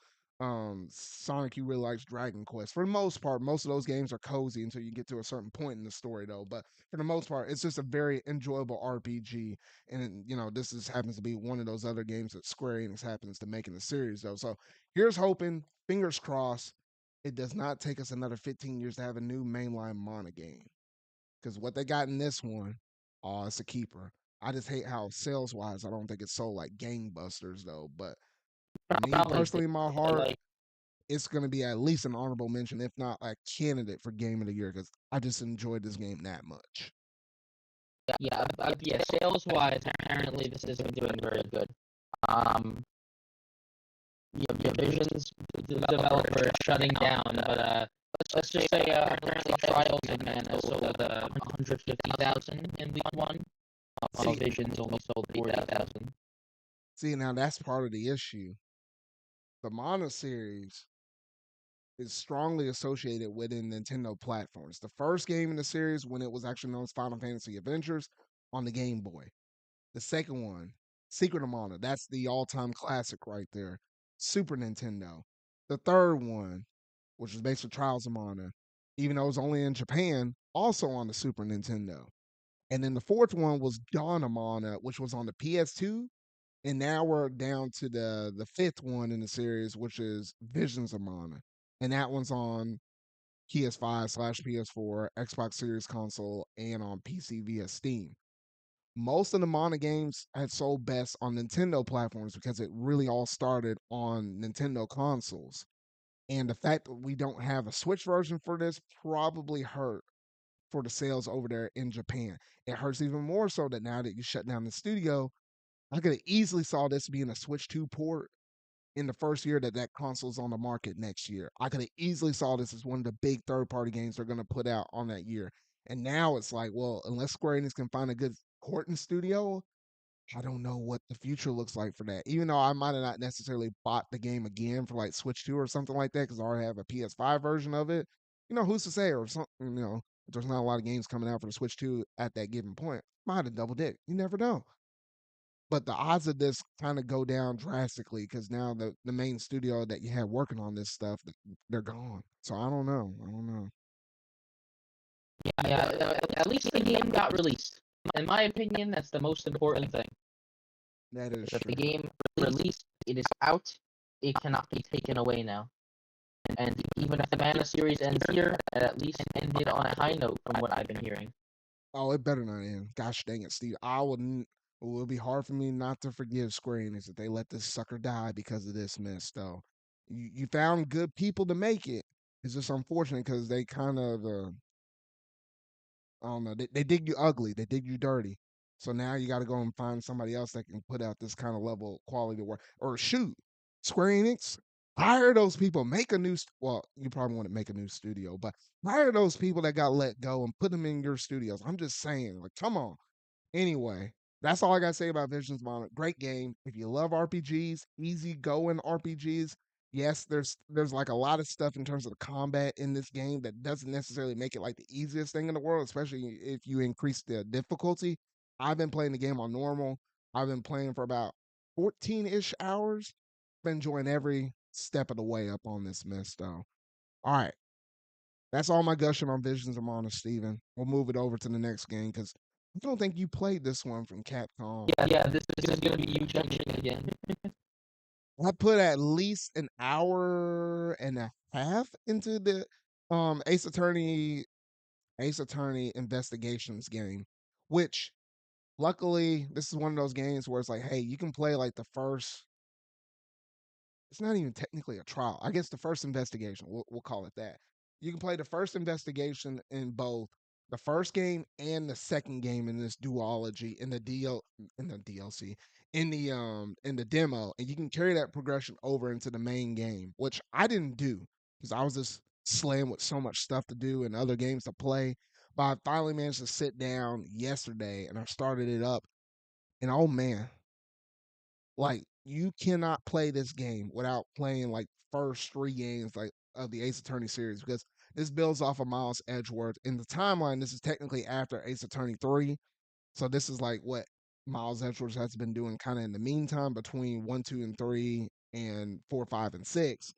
Sonic you really likes Dragon Quest. For the most part, most of those games are cozy until you get to a certain point in the story though. But for the most part, it's just a very enjoyable RPG. And you know, this is happens to be one of those other games that Square Enix happens to make in the series though. So here's hoping, fingers crossed, it does not take us another 15 years to have a new mainline Mana game. Because what they got in this one, oh, it's a keeper. I just hate how sales wise, I don't think it's sold like gangbusters though. But me Probably personally, in my heart, like it's going to be at least an honorable mention, if not like candidate for game of the year, because I just enjoyed this game that much. yeah. Sales wise, apparently this isn't doing very good. Um, your Vision's developer is shutting down, but let's just say apparently Trials of Mana sold 150,000 in week one, while See, Vision's only sold 40,000. see, now that's part of the issue. The Mana series is strongly associated within Nintendo platforms. The first game in the series, when it was actually known as Final Fantasy Adventures, on the Game Boy. The second one, Secret of Mana, that's the all-time classic right there. Super Nintendo. The third one, which was based on Trials of Mana, even though it was only in Japan, also on the Super Nintendo. And then the fourth one was Dawn of Mana, which was on the PS2. And now we're down to the fifth one in the series, which is Visions of Mana. And that one's on PS5/PS4, Xbox Series console, and on PC via Steam. Most of the Mana games had sold best on Nintendo platforms because it really all started on Nintendo consoles. And the fact that we don't have a Switch version for this probably hurt for the sales over there in Japan. It hurts even more so that now that you shut down the studio, I could have easily saw this being a Switch 2 port in the first year that that console's on the market next year. I could have easily saw this as one of the big third party games they're going to put out on that year. And now it's like, well, unless Square Enix can find a good porting studio, I don't know what the future looks like for that. Even though I might have not necessarily bought the game again for like Switch 2 or something like that because I already have a PS5 version of it. You know, who's to say? Or something, you know, if there's not a lot of games coming out for the Switch 2 at that given point. Might have double dip. You never know. But the odds of this kind of go down drastically because now the main studio that you had working on this stuff, they're gone. So I don't know. I don't know. Yeah, at least the game got released. In my opinion, that's the most important thing. That is If the true. game released, it is out. It cannot be taken away now. And even if the Mana series ends here, it at least ended on a high note from what I've been hearing. Oh, it better not end. Gosh dang it, Steve. I wouldn't. It will be hard for me not to forgive Square Enix if they let this sucker die because of this mess, though. You found good people to make it. It's just unfortunate because they kind of, I don't know, they dig you ugly. They dig you dirty. So now you got to go and find somebody else that can put out this kind of level of quality work. Or shoot, Square Enix, hire those people. Make a new, well, you probably want to make a new studio, but hire those people that got let go and put them in your studios. I'm just saying, like, come on. Anyway, that's all I gotta say about Visions Mono. Great game. If you love RPGs, easy going RPGs. Yes, there's like a lot of stuff in terms of the combat in this game that doesn't necessarily make it like the easiest thing in the world, especially if you increase the difficulty. I've been playing the game on normal. I've been playing for about 14-ish hours. Been enjoying every step of the way up on this mess though. All right. That's all my gushing on Visions of Mana, Steven. We'll move it over to the next game because I don't think you played this one from Capcom. Yeah, this is gonna be you judging again. I put at least an hour and a half into the Ace Attorney Investigations game, which luckily this is one of those games where it's like, hey, you can play like the first. It's not even technically a trial. I guess the first investigation. We'll call it that. You can play the first investigation in both the first game and the second game in this duology in the DLC in the demo, and you can carry that progression over into the main game, which I didn't do because I was just slammed with so much stuff to do and other games to play. But I finally managed to sit down yesterday and I started it up, and oh man, like you cannot play this game without playing like first three games like of the Ace Attorney series because this builds off of Miles Edgeworth. In the timeline, this is technically after Ace Attorney 3. So this is like what Miles Edgeworth has been doing kind of in the meantime between 1, 2, and 3 and 4, 5, and 6.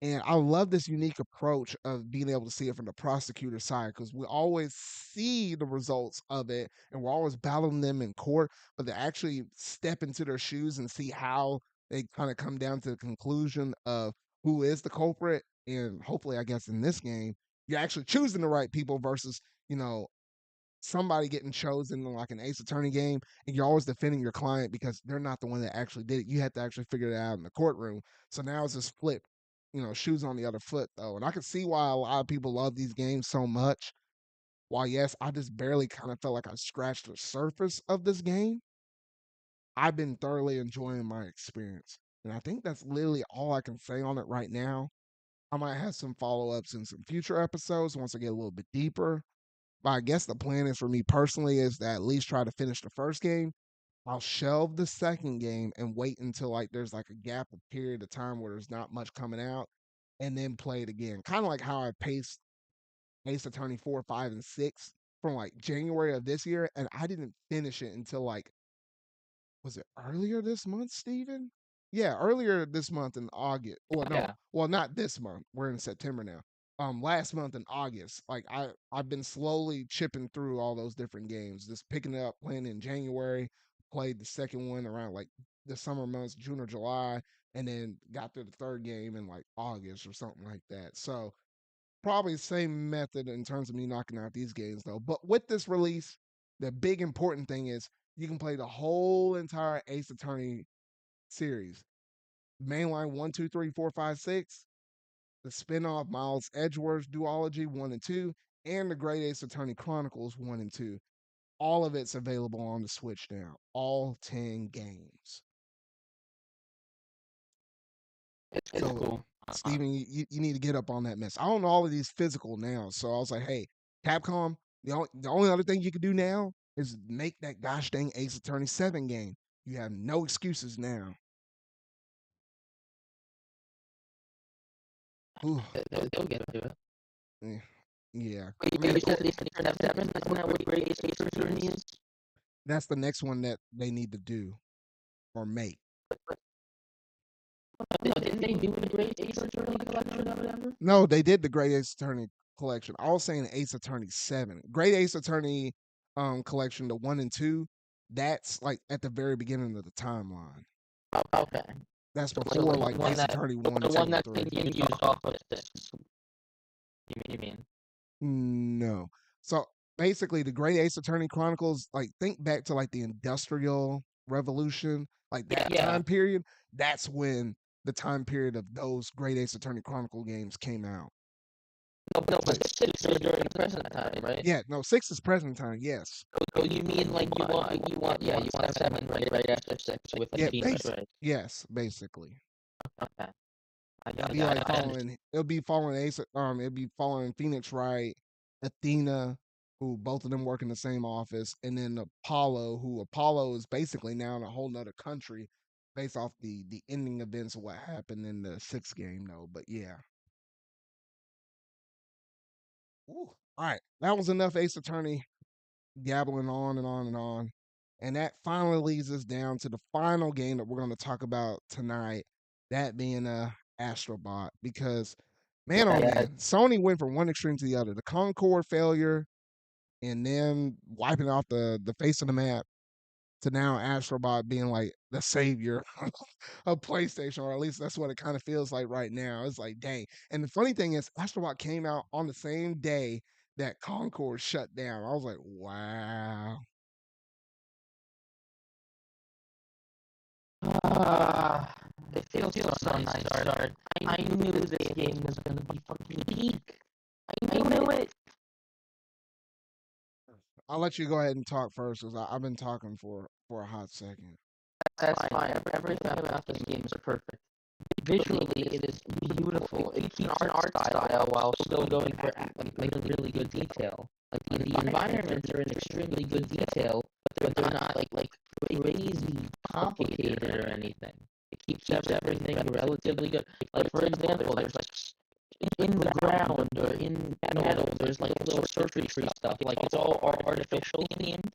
And I love this unique approach of being able to see it from the prosecutor side because we always see the results of it and we're always battling them in court, but to actually step into their shoes and see how they kind of come down to the conclusion of who is the culprit. And hopefully, I guess in this game, you're actually choosing the right people versus, you know, somebody getting chosen in like an Ace Attorney game, and you're always defending your client because they're not the one that actually did it. You have to actually figure it out in the courtroom. So now it's just flip, shoes on the other foot though. And I can see why a lot of people love these games so much. While yes, I just barely kind of felt like I scratched the surface of this game, I've been thoroughly enjoying my experience. And I think that's literally all I can say on it right now. I might have some follow ups in some future episodes once I get a little bit deeper. But I guess the plan is for me personally is to at least try to finish the first game. I'll shelve the second game and wait until like there's like a gap, a period of time where there's not much coming out, and then play it again. Kind of like how I paced Ace Attorney 4, 5, and 6 from like January of this year, and I didn't finish it until like was it earlier this month, Steven? Yeah, earlier this month in August. Well, no, Yeah. well, not this month. We're in September now. Last month in August, like I've been slowly chipping through all those different games, just picking it up, playing in January, played the second one around like the summer months, June or July, and then got to the third game in like August or something like that. So probably the same method in terms of me knocking out these games though. But with this release, the big important thing is you can play the whole entire Ace Attorney series. Mainline 1, 2, 3, 4, 5, 6, the spin-off Miles Edgeworth duology 1 and 2, and the Great Ace Attorney Chronicles 1 and 2. All of it's available on the Switch now. All 10 games. It's So cool. Steven, you need to get up on that mess. I own all of these physical now. So I was like, hey, Capcom, the only other thing you can do now is make that gosh dang Ace Attorney 7 game. You have no excuses now. Ooh, They'll get to it. eh, yeah. Wait, I mean, you said they said turn F7? Isn't that what Great Ace Attorney is? that's the next one that they need to do or make. No, didn't they do the Great Ace Attorney collection or whatever? No, they did the Great Ace Attorney collection. I was saying Ace Attorney 7. Great Ace Attorney collection, the 1 and 2, that's like at the very beginning of the timeline. Oh, okay. That's So before like Ace Attorney 1, the 2, one and that's 3. being used off of this. You mean? No. So basically, the Great Ace Attorney Chronicles, like think back to like the Industrial Revolution, like that Yeah. time period. That's when the time period of those Great Ace Attorney Chronicle games came out. No, but the 6 are during the present time, right? Yeah, no, 6 is present time. Yes. So you mean like you want 7 right after 6 with like Yeah, Phoenix, right? yes, basically. Okay. It'd be like following. It'll be following Ace. It'd be following Phoenix Wright, Athena, who both of them work in the same office, and then Apollo, who Apollo is basically now in a whole nother country, based off the ending events of what happened in the sixth game, though. But yeah. Ooh. All right, that was enough Ace Attorney gabbling on and on and on. And that finally leads us down to the final game that we're going to talk about tonight, that being Astro Bot. Because, man, oh man, Sony went from one extreme to the other. The Concord failure and then wiping off the face of the map to now Astro Bot being like the savior of PlayStation, or at least that's what it kind of feels like right now. It's like, dang. And the funny thing is, Astro Bot came out on the same day that Concord shut down. I was like, wow. It feels so nice, Zard. I knew this game was gonna be fucking peak. I knew it. I'll let you go ahead and talk first because I've been talking for a hot second. That's fine. Everything about this game is perfect. Visually, it is beautiful. It keeps an art style while still going for like really good detail. Like the environments are in extremely good detail, but they're not like crazy complicated or anything. It keeps everything relatively good. Like for example, there's like in the ground or in metal, there's like little circuitry stuff. Like it's all artificial themed.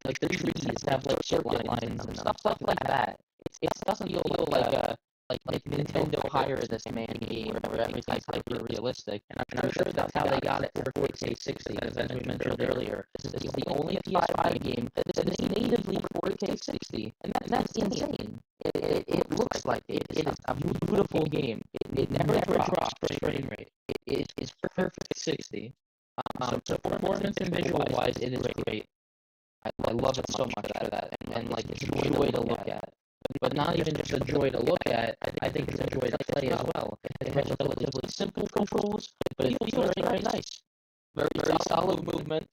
Like the trees have like circuit lines and stuff like that. It doesn't feel like a like Nintendo hired this man game where everything's hyper realistic. And I'm sure that's how they got it for 4K 60. Because as we mentioned earlier, this is the only PS5 game that is natively 4K 60, and that's insane. It looks like it is a beautiful game. It never drops frame rate. It is perfect 60. So performance and visual wise, it is great. I love it so much for that, and like it's a joy to look at. But not even just a joy to look at, I think it's a joy to play as well. It has relatively simple controls, but it feels very nice. Very solid movement.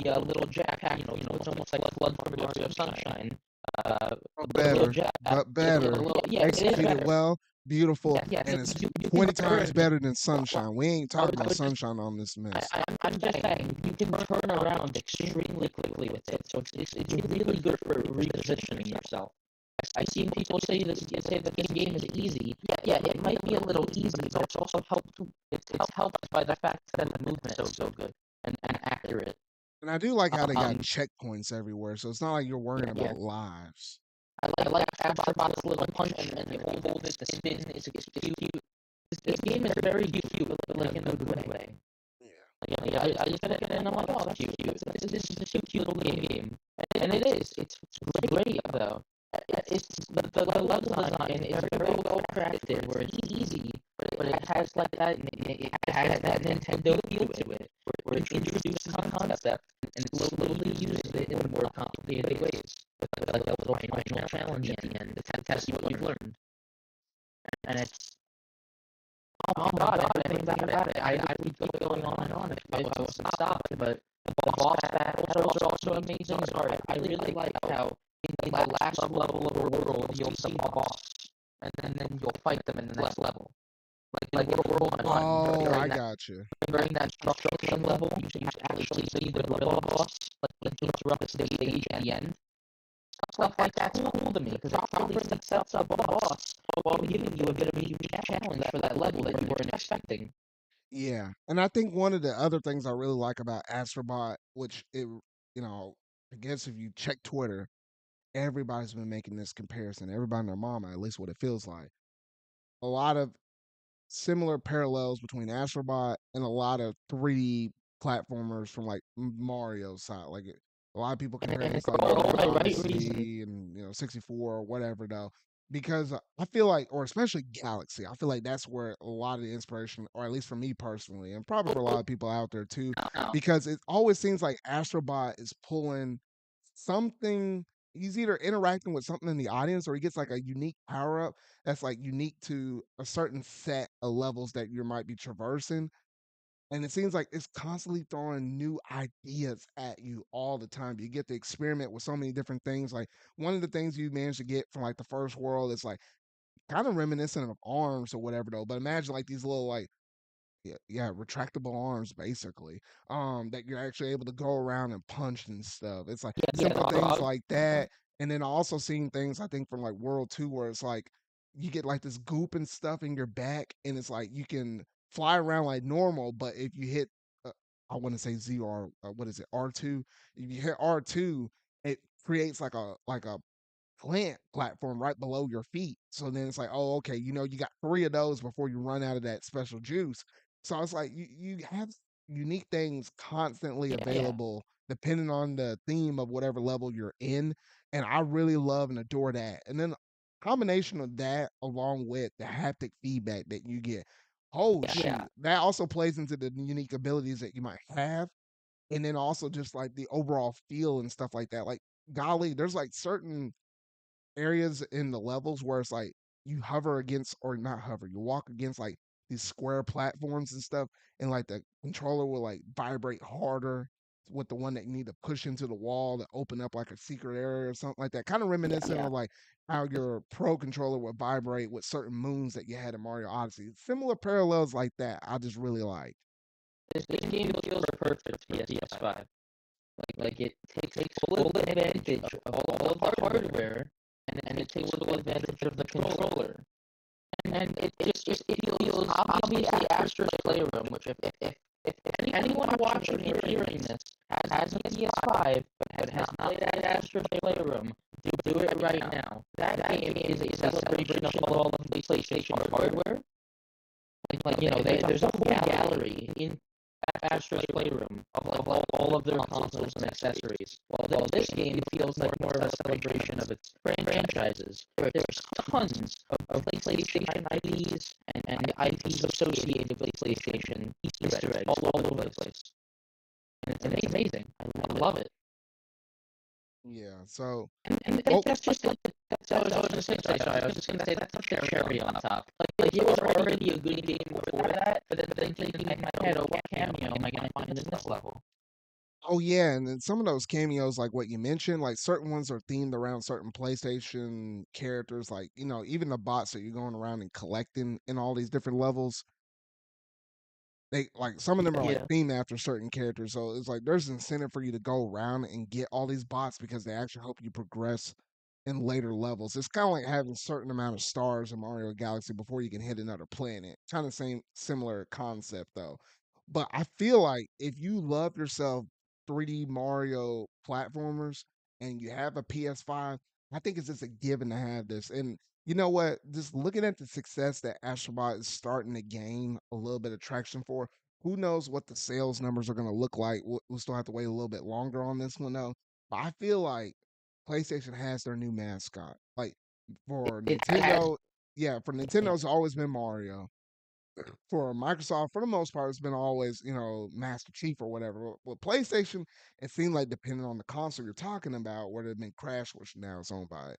The little jetpack, it's almost like Blood from Mario Sunshine. Little Better, jetpack. but better. Yeah, it is Executed better. well, beautiful, Yeah, and it's you 20 can times turn. better than Sunshine. We ain't talking about just Sunshine on this mess. I'm just saying, you can turn around extremely quickly with it, so it's really good for repositioning yourself. I've seen people say that this game is easy. Yeah, it might be a little easy, but it's also helped. It's helped by the fact that the movement is so good and accurate. And I do like how they got Um, checkpoints everywhere, so it's not like you're worrying yeah, about lives. I like Astro Bot's little punch and the hold it, the spin is cute. This game is very cute, but like in a good way. Yeah. Yeah, I just look at it and I'm like, oh, that's cute. This is a cute little game. And it is. It's great, though. It's the level design is very well crafted, where it's easy, but it has like that. It has that Nintendo feel to it, where it introduces a concept and slowly uses it in more complicated ways, with like a little final challenge at the end to test what you've learned. And it's oh my god, everything about it. I could keep going on and on if I was to stop it, but the boss battles are also amazing. So I really like how in the last level of a world you'll see the boss, and then you'll fight them in the next level. Like in World 1, Oh, I got you. during that construction level, you actually see the gorilla boss like interrupt the stage at the end. Stuff like that's cool to me because it properly sets up a boss while giving you a bit of a huge challenge for that level that you weren't expecting. Yeah, and I think one of the other things I really like about Astro Bot, which I guess if you check Twitter, everybody's been making this comparison. Everybody and their mama, at least what it feels like. A lot of similar parallels between Astro Bot and a lot of 3D platformers from like Mario's side. Like a lot of people compare And this it's to like all Mario for the right reason. Odyssey and 64 or whatever though. Because I feel like, or especially Galaxy, I feel like that's where a lot of the inspiration, or at least for me personally, and probably for a lot of people out there too, because it always seems like Astrobot is pulling something. He's either interacting with something in the audience or he gets like a unique power up that's like unique to a certain set of levels that you might be traversing. And it seems like it's constantly throwing new ideas at you all the time. You get to experiment with so many different things. Like one of the things you managed to get from like the first world is like kind of reminiscent of arms or whatever though. But imagine like these little like yeah, retractable arms basically. That you're actually able to go around and punch and stuff. It's like Yeah, simple things like that. And then also seeing things I think from like World 2 where it's like you get like this goop and stuff in your back and it's like you can fly around like normal, but if you hit I want to say Z or what is it, R2, if you hit R2, it creates like a plant platform right below your feet. So then it's like, oh, okay, you got three of those before you run out of that special juice. So it's like you have unique things constantly yeah. available depending on the theme of whatever level you're in. And I really love and adore that. And then combination of that along with the haptic feedback that you get. Oh Yeah. shoot. That also plays into the unique abilities that you might have. And then also just like the overall feel and stuff like that. Like golly, there's like certain areas in the levels where it's like you hover against or not hover, you walk against like these square platforms and stuff, and like the controller will like vibrate harder with the one that you need to push into the wall to open up like a secret area or something like that. Kind of reminiscent Yeah. of like how your pro controller would vibrate with certain moons that you had in Mario Odyssey. Similar parallels like that. I just really like. This game feels perfect for PS5. Like it takes full advantage of all of the hardware, and it takes full advantage of the controller. And it feels obviously Astro's Playroom, which if anyone watching or hearing this has a PS5 but has not played Astro's Playroom, do it right now. That game is a celebration of all of the PlayStation hardware. There's a whole gallery in Astro's Playroom of all of their consoles and accessories. While this game feels like more of a celebration of its franchises, there's tons of PlayStation IPs and IPs associated with PlayStation Easter eggs all over the place. And it's amazing. I love it. Yeah. So And that's just like I was just gonna say, sorry, I was just gonna say that's the cherry on top. Like it was already a good game before that, but then thinking in my head, oh, what cameo am I gonna find in this level? oh yeah, and then some of those cameos, like what you mentioned, like certain ones are themed around certain PlayStation characters, like even the bots that you're going around and collecting in all these different levels. They like some of them are like Yeah. themed after certain characters, so it's like there's incentive for you to go around and get all these bots because they actually help you progress in later levels. It's kind of like having a certain amount of stars in Mario Galaxy before you can hit another planet. Kind of same similar concept though. But I feel like if you love yourself 3D Mario platformers and you have a PS5, I think it's just a given to have this. And you know what? Just looking at the success that Astro Bot is starting to gain a little bit of traction for, who knows what the sales numbers are going to look like? We'll still have to wait a little bit longer on this one, though. But I feel like PlayStation has their new mascot. Like for It has Nintendo, yeah, for Nintendo, it's always been Mario. For Microsoft, for the most part, it's been always, Master Chief or whatever. With PlayStation, it seemed like depending on the console you're talking about, whether it been Crash, which now it's owned by,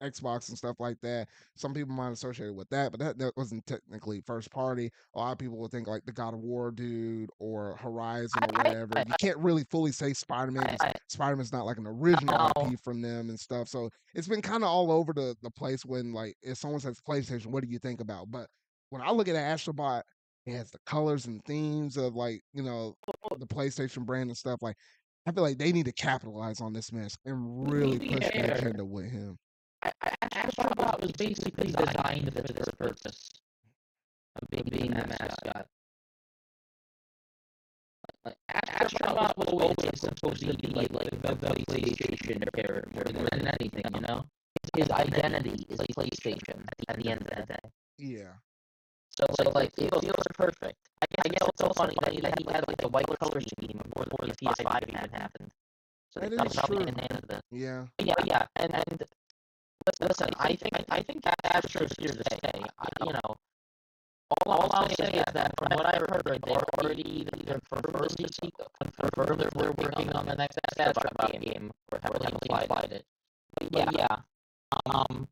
Xbox and stuff like that. Some people might associate it with that, but that wasn't technically first party. A lot of people would think like the God of War dude or Horizon or whatever. I You can't really fully say Spider-Man because Spider-Man's not like an original know. IP from them and stuff. So it's been kind of all over the place when like if someone says PlayStation, what do you think about? But when I look at Astro Bot, it has the colors and themes of like, the PlayStation brand and stuff. Like, I feel like they need to capitalize on this mess and really push the Yeah. agenda with him. Astro Bot was basically designed for this purpose of being that mascot. Like, Astro Bot was always supposed to be like the PlayStation character more than anything, you know? His identity is PlayStation at the end of the day. Yeah. So like, it feels perfect. I guess it's so funny that he had like the white color scheme before the PS5 even happened. So they That is probably true. enhanced it. Yeah. Yeah, and listen, I think that Astro's here to stay. All I'll say is that from what I've heard, they've already either confirmed they're working on the next Astro Bot game, or heavily implied it. But yeah, um,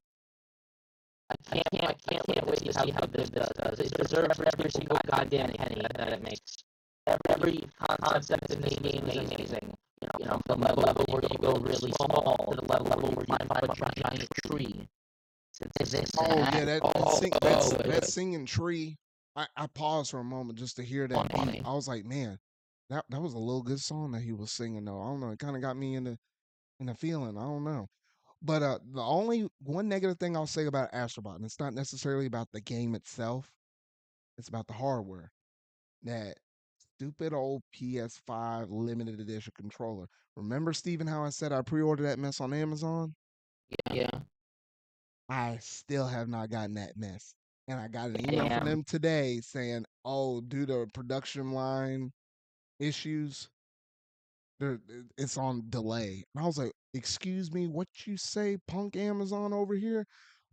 I can't wait to see how this does. It deserves every single goddamn penny that it makes. Every concept in this game is amazing. From the level where you go really small to the level where you climb up a giant tree. To this Oh and yeah, that. that singing tree. I paused for a moment just to hear that beat. Funny. I was like, man, that was a little good song that he was singing though. I don't know. It kind of got me in the feeling. I don't know. But the only one negative thing I'll say about Astrobot, and it's not necessarily about the game itself, it's about the hardware. That stupid old PS5 limited edition controller. Remember, Steven, how I said I pre-ordered that mess on Amazon? Yeah. I still have not gotten that mess. And I got an email from Damn. them today saying, oh, due to production line issues, there it's on delay. And I was like, excuse me, what you say, punk Amazon over here?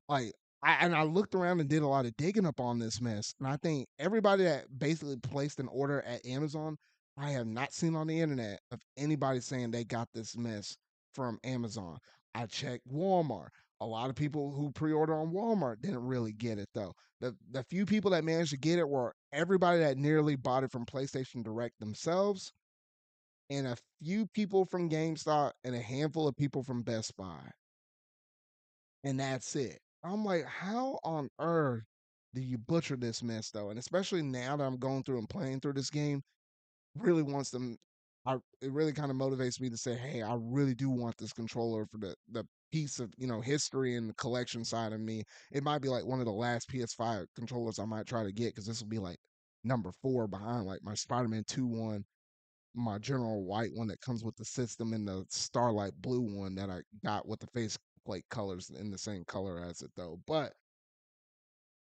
Like, I looked around and did a lot of digging up on this mess, and I think everybody that basically placed an order at Amazon, I have not seen on the internet of anybody saying they got this mess from Amazon. I checked Walmart. A lot of people who pre-order on Walmart didn't really get it though. The few people that managed to get it were everybody that nearly bought it from PlayStation Direct themselves, and a few people from GameStop, and a handful of people from Best Buy, and that's it. I'm like, how on earth do you butcher this mess though? And especially now that I'm going through and playing through this game, really wants them. It really kind of motivates me to say, hey, I really do want this controller for the piece of history and the collection side of me. It might be like one of the last PS5 controllers I might try to get, because this will be like number 4 behind like my Spider-Man 2 one, my General White one that comes with the system, and the Starlight Blue one that I got with the faceplate colors in the same color as it though. But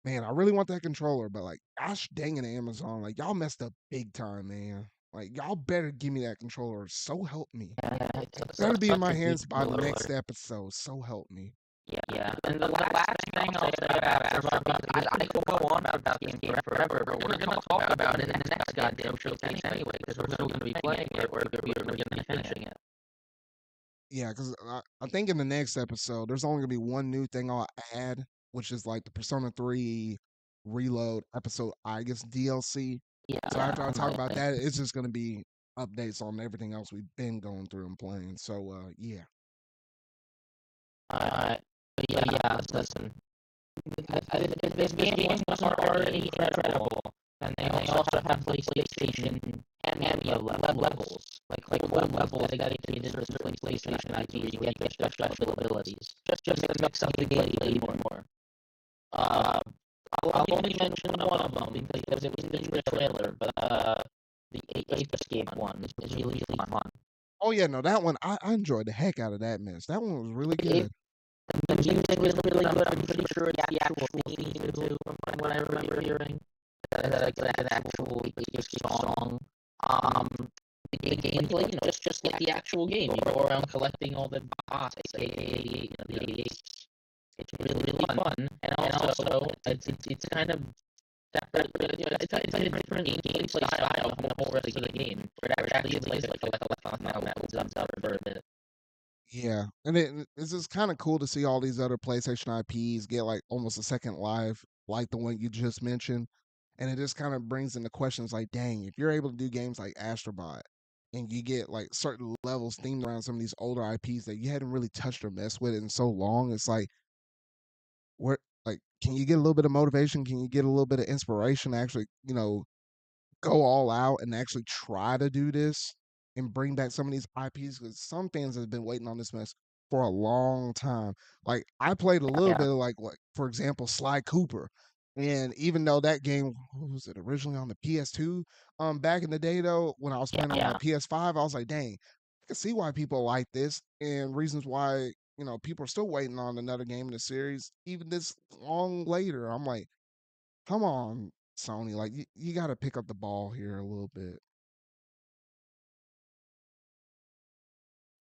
man, I really want that controller, but like, gosh dang it, Amazon, like y'all messed up big time, man. Like y'all better give me that controller. So help me. Yeah, It it's better be in such my a good hands by controller. next episode. So help me. Yeah, and the last thing I'll say about Astro Bot, I could go on about this game forever, but we're gonna talk about it in the next goddamn showcase anyway, because we're still gonna be playing it, we're gonna be finishing it. Yeah, because I think in the next episode, there's only gonna be one new thing I'll add, which is like the Persona 3 Reload episode, I guess DLC. Yeah, So after I talk I about think. that, it's just gonna be updates on everything else we've been going through and playing. So yeah. But yeah, listen, this game was already incredible, and they also have PlayStation Emio levels, like whole levels dedicated to certain PlayStation IP where you get their special abilities, just to mix up the gameplay more. Uh, I'll only mention one of them because it was in the trailer, but the Ape Escape one is really fun. Oh yeah, no, that one I enjoyed the heck out of that mess. That one was really good. The music was really good. I'm pretty sure it's the actual theme too, from what I remember hearing. That's an actual song. Um, the gameplay, just like the actual game. You go around collecting all the bots, aka the apes. It's really fun, and also it's kind of separate. It's a different gameplay style from the whole rest of the game, where it actually plays like a now that was up for a bit. Yeah, and it's just kind of cool to see all these other PlayStation IPs get like almost a second life, like the one you just mentioned, and it just kind of brings into questions like, dang, if you're able to do games like Astro Bot, and you get like certain levels themed around some of these older IPs that you hadn't really touched or messed with in so long, it's like, where, like, can you get a little bit of motivation? Can you get a little bit of inspiration to actually, go all out and actually try to do this and bring back some of these IPs, because some fans have been waiting on this mess for a long time. Like I played a little Yeah, bit of like what, for example, Sly Cooper. And even though that game, what was it, originally on the PS2, back in the day though, when I was playing on yeah. the PS5, I was like, dang, I can see why people like this, and reasons why, people are still waiting on another game in the series, even this long later. I'm like, come on, Sony, like you got to pick up the ball here a little bit.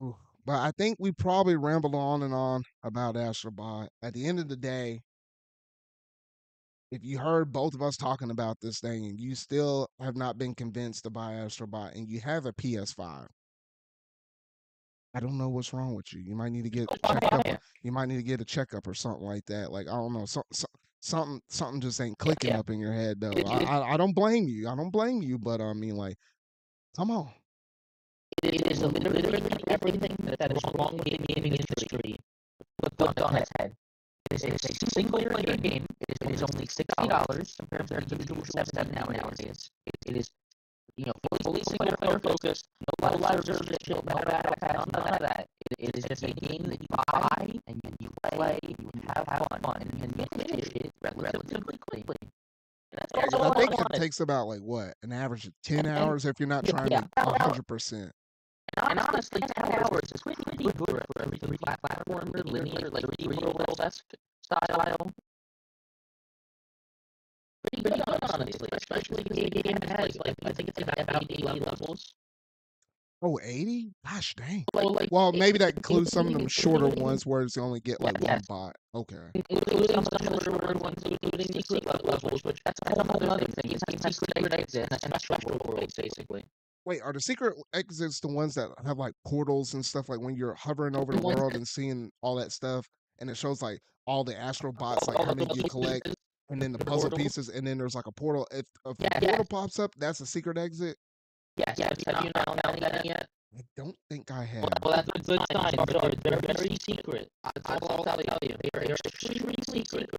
Oof. But I think we probably rambled on and on about Astrobot. At the end of the day, if you heard both of us talking about this thing and you still have not been convinced to buy Astrobot and you have a PS5, I don't know what's wrong with you. You might need to get checked up. You might need to get a checkup or something like that. Like I don't know, something just ain't clicking Yeah. up in your head though. It, it, I don't blame you. I don't blame you, but I mean, like, come on. it is literally everything that is wrong with gaming industry flipped on its head. It is a single player game. It is only $60 compared to the usual $7 nowadays. It is, fully single player focused, no live service shit, no battle pass, none of that. It is just a game that you buy and you play, you have fun, and you finish it relatively quickly. Yeah, That's because I all I think it wanted. takes about like what, an average of 10 And hours if you're not trying yeah, to 100%. and honestly, 10 hours is pretty good for every 3D platformer, linear, like 3D world-esque style. Pretty good, honestly, especially because the game has, like, I think it's about 80 levels. Oh, 80? Gosh dang. Like, Well, maybe that includes some of them shorter including, ones where it's only get like yes, one bot. Okay. including some of the shorter ones, including the secret levels, which that's a whole other thing. This game has secret exits and special worlds, basically. Wait, are the secret exits the ones that have like portals and stuff, like when you're hovering over The the ones world that, and seeing all that stuff? and it shows like all the Astro Bots, like how many you collect, and then the puzzle pieces, and then there's like a portal. If a portal pops up, that's a secret exit. Yes, have you not found that yet? I don't think I have. Well, that's a good sign. They're very secret. That's all I'll tell you. They are extremely secret.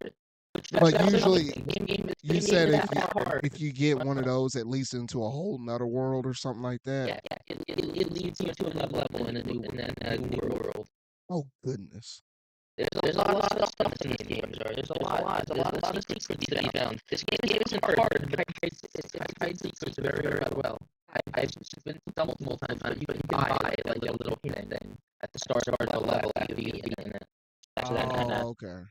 But usually, you Game said is that hard. if you get one of those, at least into a whole nother world or something like that. Yeah, it leads you to another level in a new world. Oh goodness. There's a lot of stuff in this game. There's a lot of secrets to be found. This game isn't hard, but it hides secrets very well. I've been multiple times, but you can buy like a little thing at the start of the level after you've beaten it. Oh, okay.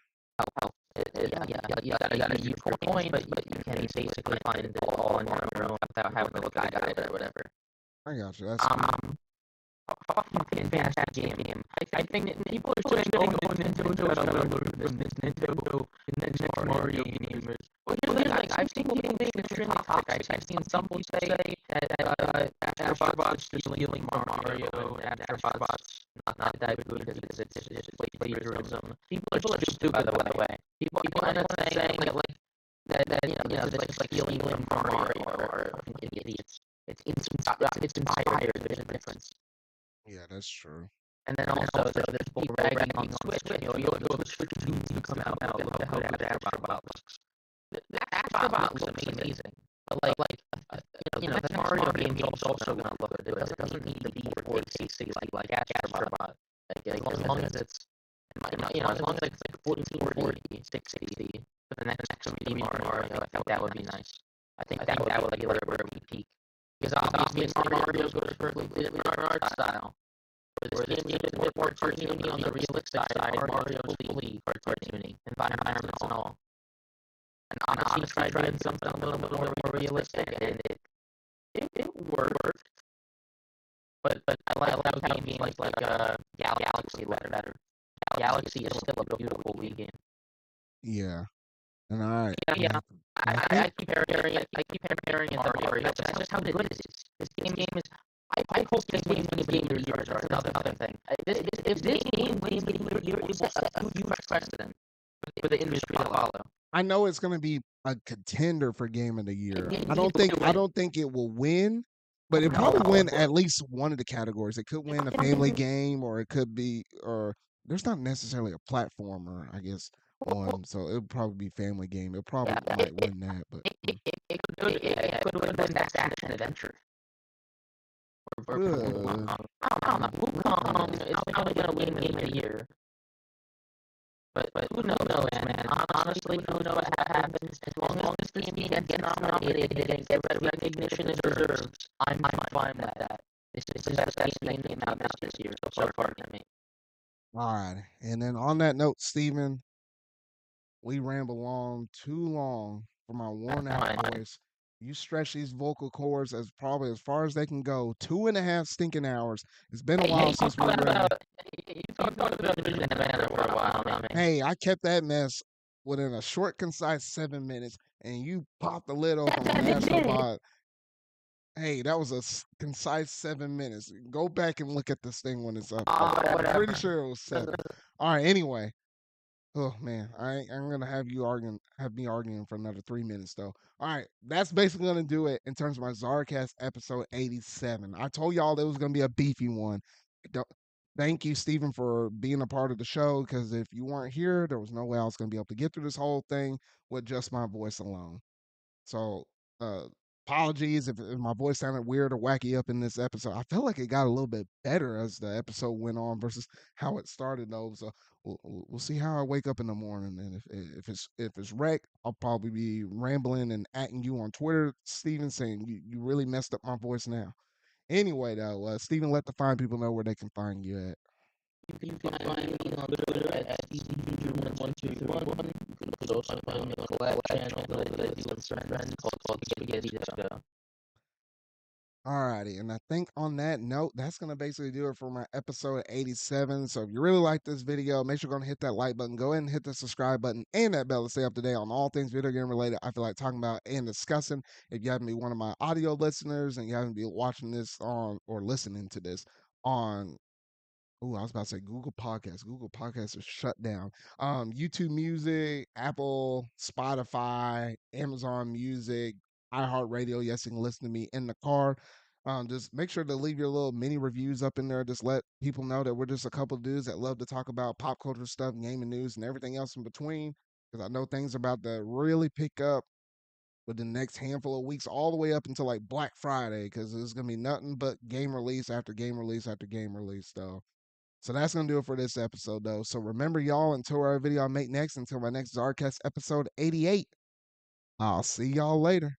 You gotta use your coin, but you can basically find it all on your own without having to look at it or whatever. I got you. That's cool. A fucking fantastic game. I think people are saying going Nintendo and then Mario gamers. Well, here's the thing, I've seen people being extremely toxic. I've seen some people say that Astro Bot's stealing Mario, and Astro Bot's not that good because it's plagiarism. People are stupid, by the way. People are saying that you know, it's like stealing from Mario or idiots. It's inspired. There's a difference. Yeah, that's true. And then also there's people ragging on Switch. You know, the Switch games to come out. Look how good Astro Bot looks. That Astro Bot looks amazing. But you know, the Mario game is also gonna look good. It doesn't need to be 4K60 like Astro Bot. As long as it's as long as it's like 1440, 60 for the next Super Mario, I think that would be nice. I think that would be where we peak. Because obviously Mario goes perfectly with our art style. Where this game is more cartoony on the realistic side, Mario's fully cartoony, environments and all. And honestly, tried doing something a little bit more realistic, and it worked. But I like how games like Galaxy better. Galaxy is still a beautiful Wii game. Yeah. And I I keep comparing it to Mario. That's just how good it is. This game is. I hope this game wins Game of the Year or another thing. If this game wins Game of the Year, it will set a huge precedent for the industry to follow. I know it's going to be a contender for Game of the Year. I don't think it will win, but it probably win at least one of the categories. It could win a family game, or it could be, or there's not necessarily a platformer, I guess, one. So it would probably be family game. It probably might win that, but It could win Best Action Adventure. I don't know. Wukong is probably gonna win Game of the Year. But who knows, man? Honestly, who knows what happens? As long as this game gets nominated and gets recognition it deserves, I'm fine with that. This is the best game came out this year so far to me. all right. And then on that note, Steven, we ramble on too long for my worn out voice. You stretch these vocal cords as probably as far as they can go. 2.5 stinking hours. It's been a while since we were. You talked about Division and Banner for a while now, man. Hey, I kept that mess within a short, concise 7 minutes, and you popped the lid open on Astro Bot. Hey, that was a concise 7 minutes. Go back and look at this thing when it's up. I'm pretty sure it was 7. All right. Anyway, oh man, I'm gonna have me arguing for another 3 minutes though. All right, that's basically gonna do it in terms of my ZardCast episode 87. I told y'all it was gonna be a beefy one. Thank you, Stephen, for being a part of the show. Because if you weren't here, there was no way I was gonna be able to get through this whole thing with just my voice alone. So, uh, apologies if my voice sounded weird or wacky up in this episode. I felt like it got a little bit better as the episode went on versus how it started, though. So we'll see how I wake up in the morning, and if it's wreck, I'll probably be rambling and atting you on Twitter, Steven, saying you really messed up my voice now. Anyway, though, Steven, let the fine people know where they can find you at. You can find me on Twitter at StevenJr1221. You could also find me on a collab channel that I do with some friends called Spaghetti Disco. Alrighty, and I think on that note, that's gonna basically do it for my episode 87. So if you really like this video, make sure you're gonna hit that like button, go ahead and hit the subscribe button and that bell to stay up to date on all things video game related I feel like talking about and discussing. If you haven't been one of my audio listeners and you haven't been watching this on or listening to this on Oh, I was about to say Google Podcasts. Google Podcasts is shut down. YouTube Music, Apple, Spotify, Amazon Music, iHeartRadio. Yes, you can listen to me in the car. Just make sure to leave your little mini reviews up in there. Just let people know that we're just a couple dudes that love to talk about pop culture stuff, gaming news, and everything else in between. Because I know things are about to really pick up with the next handful of weeks, all the way up until like Black Friday. Because there's gonna be nothing but game release after game release after game release, though. So that's gonna do it for this episode, though. So remember, y'all, until our video I make next, until my next ZardCast episode 88, I'll see y'all later.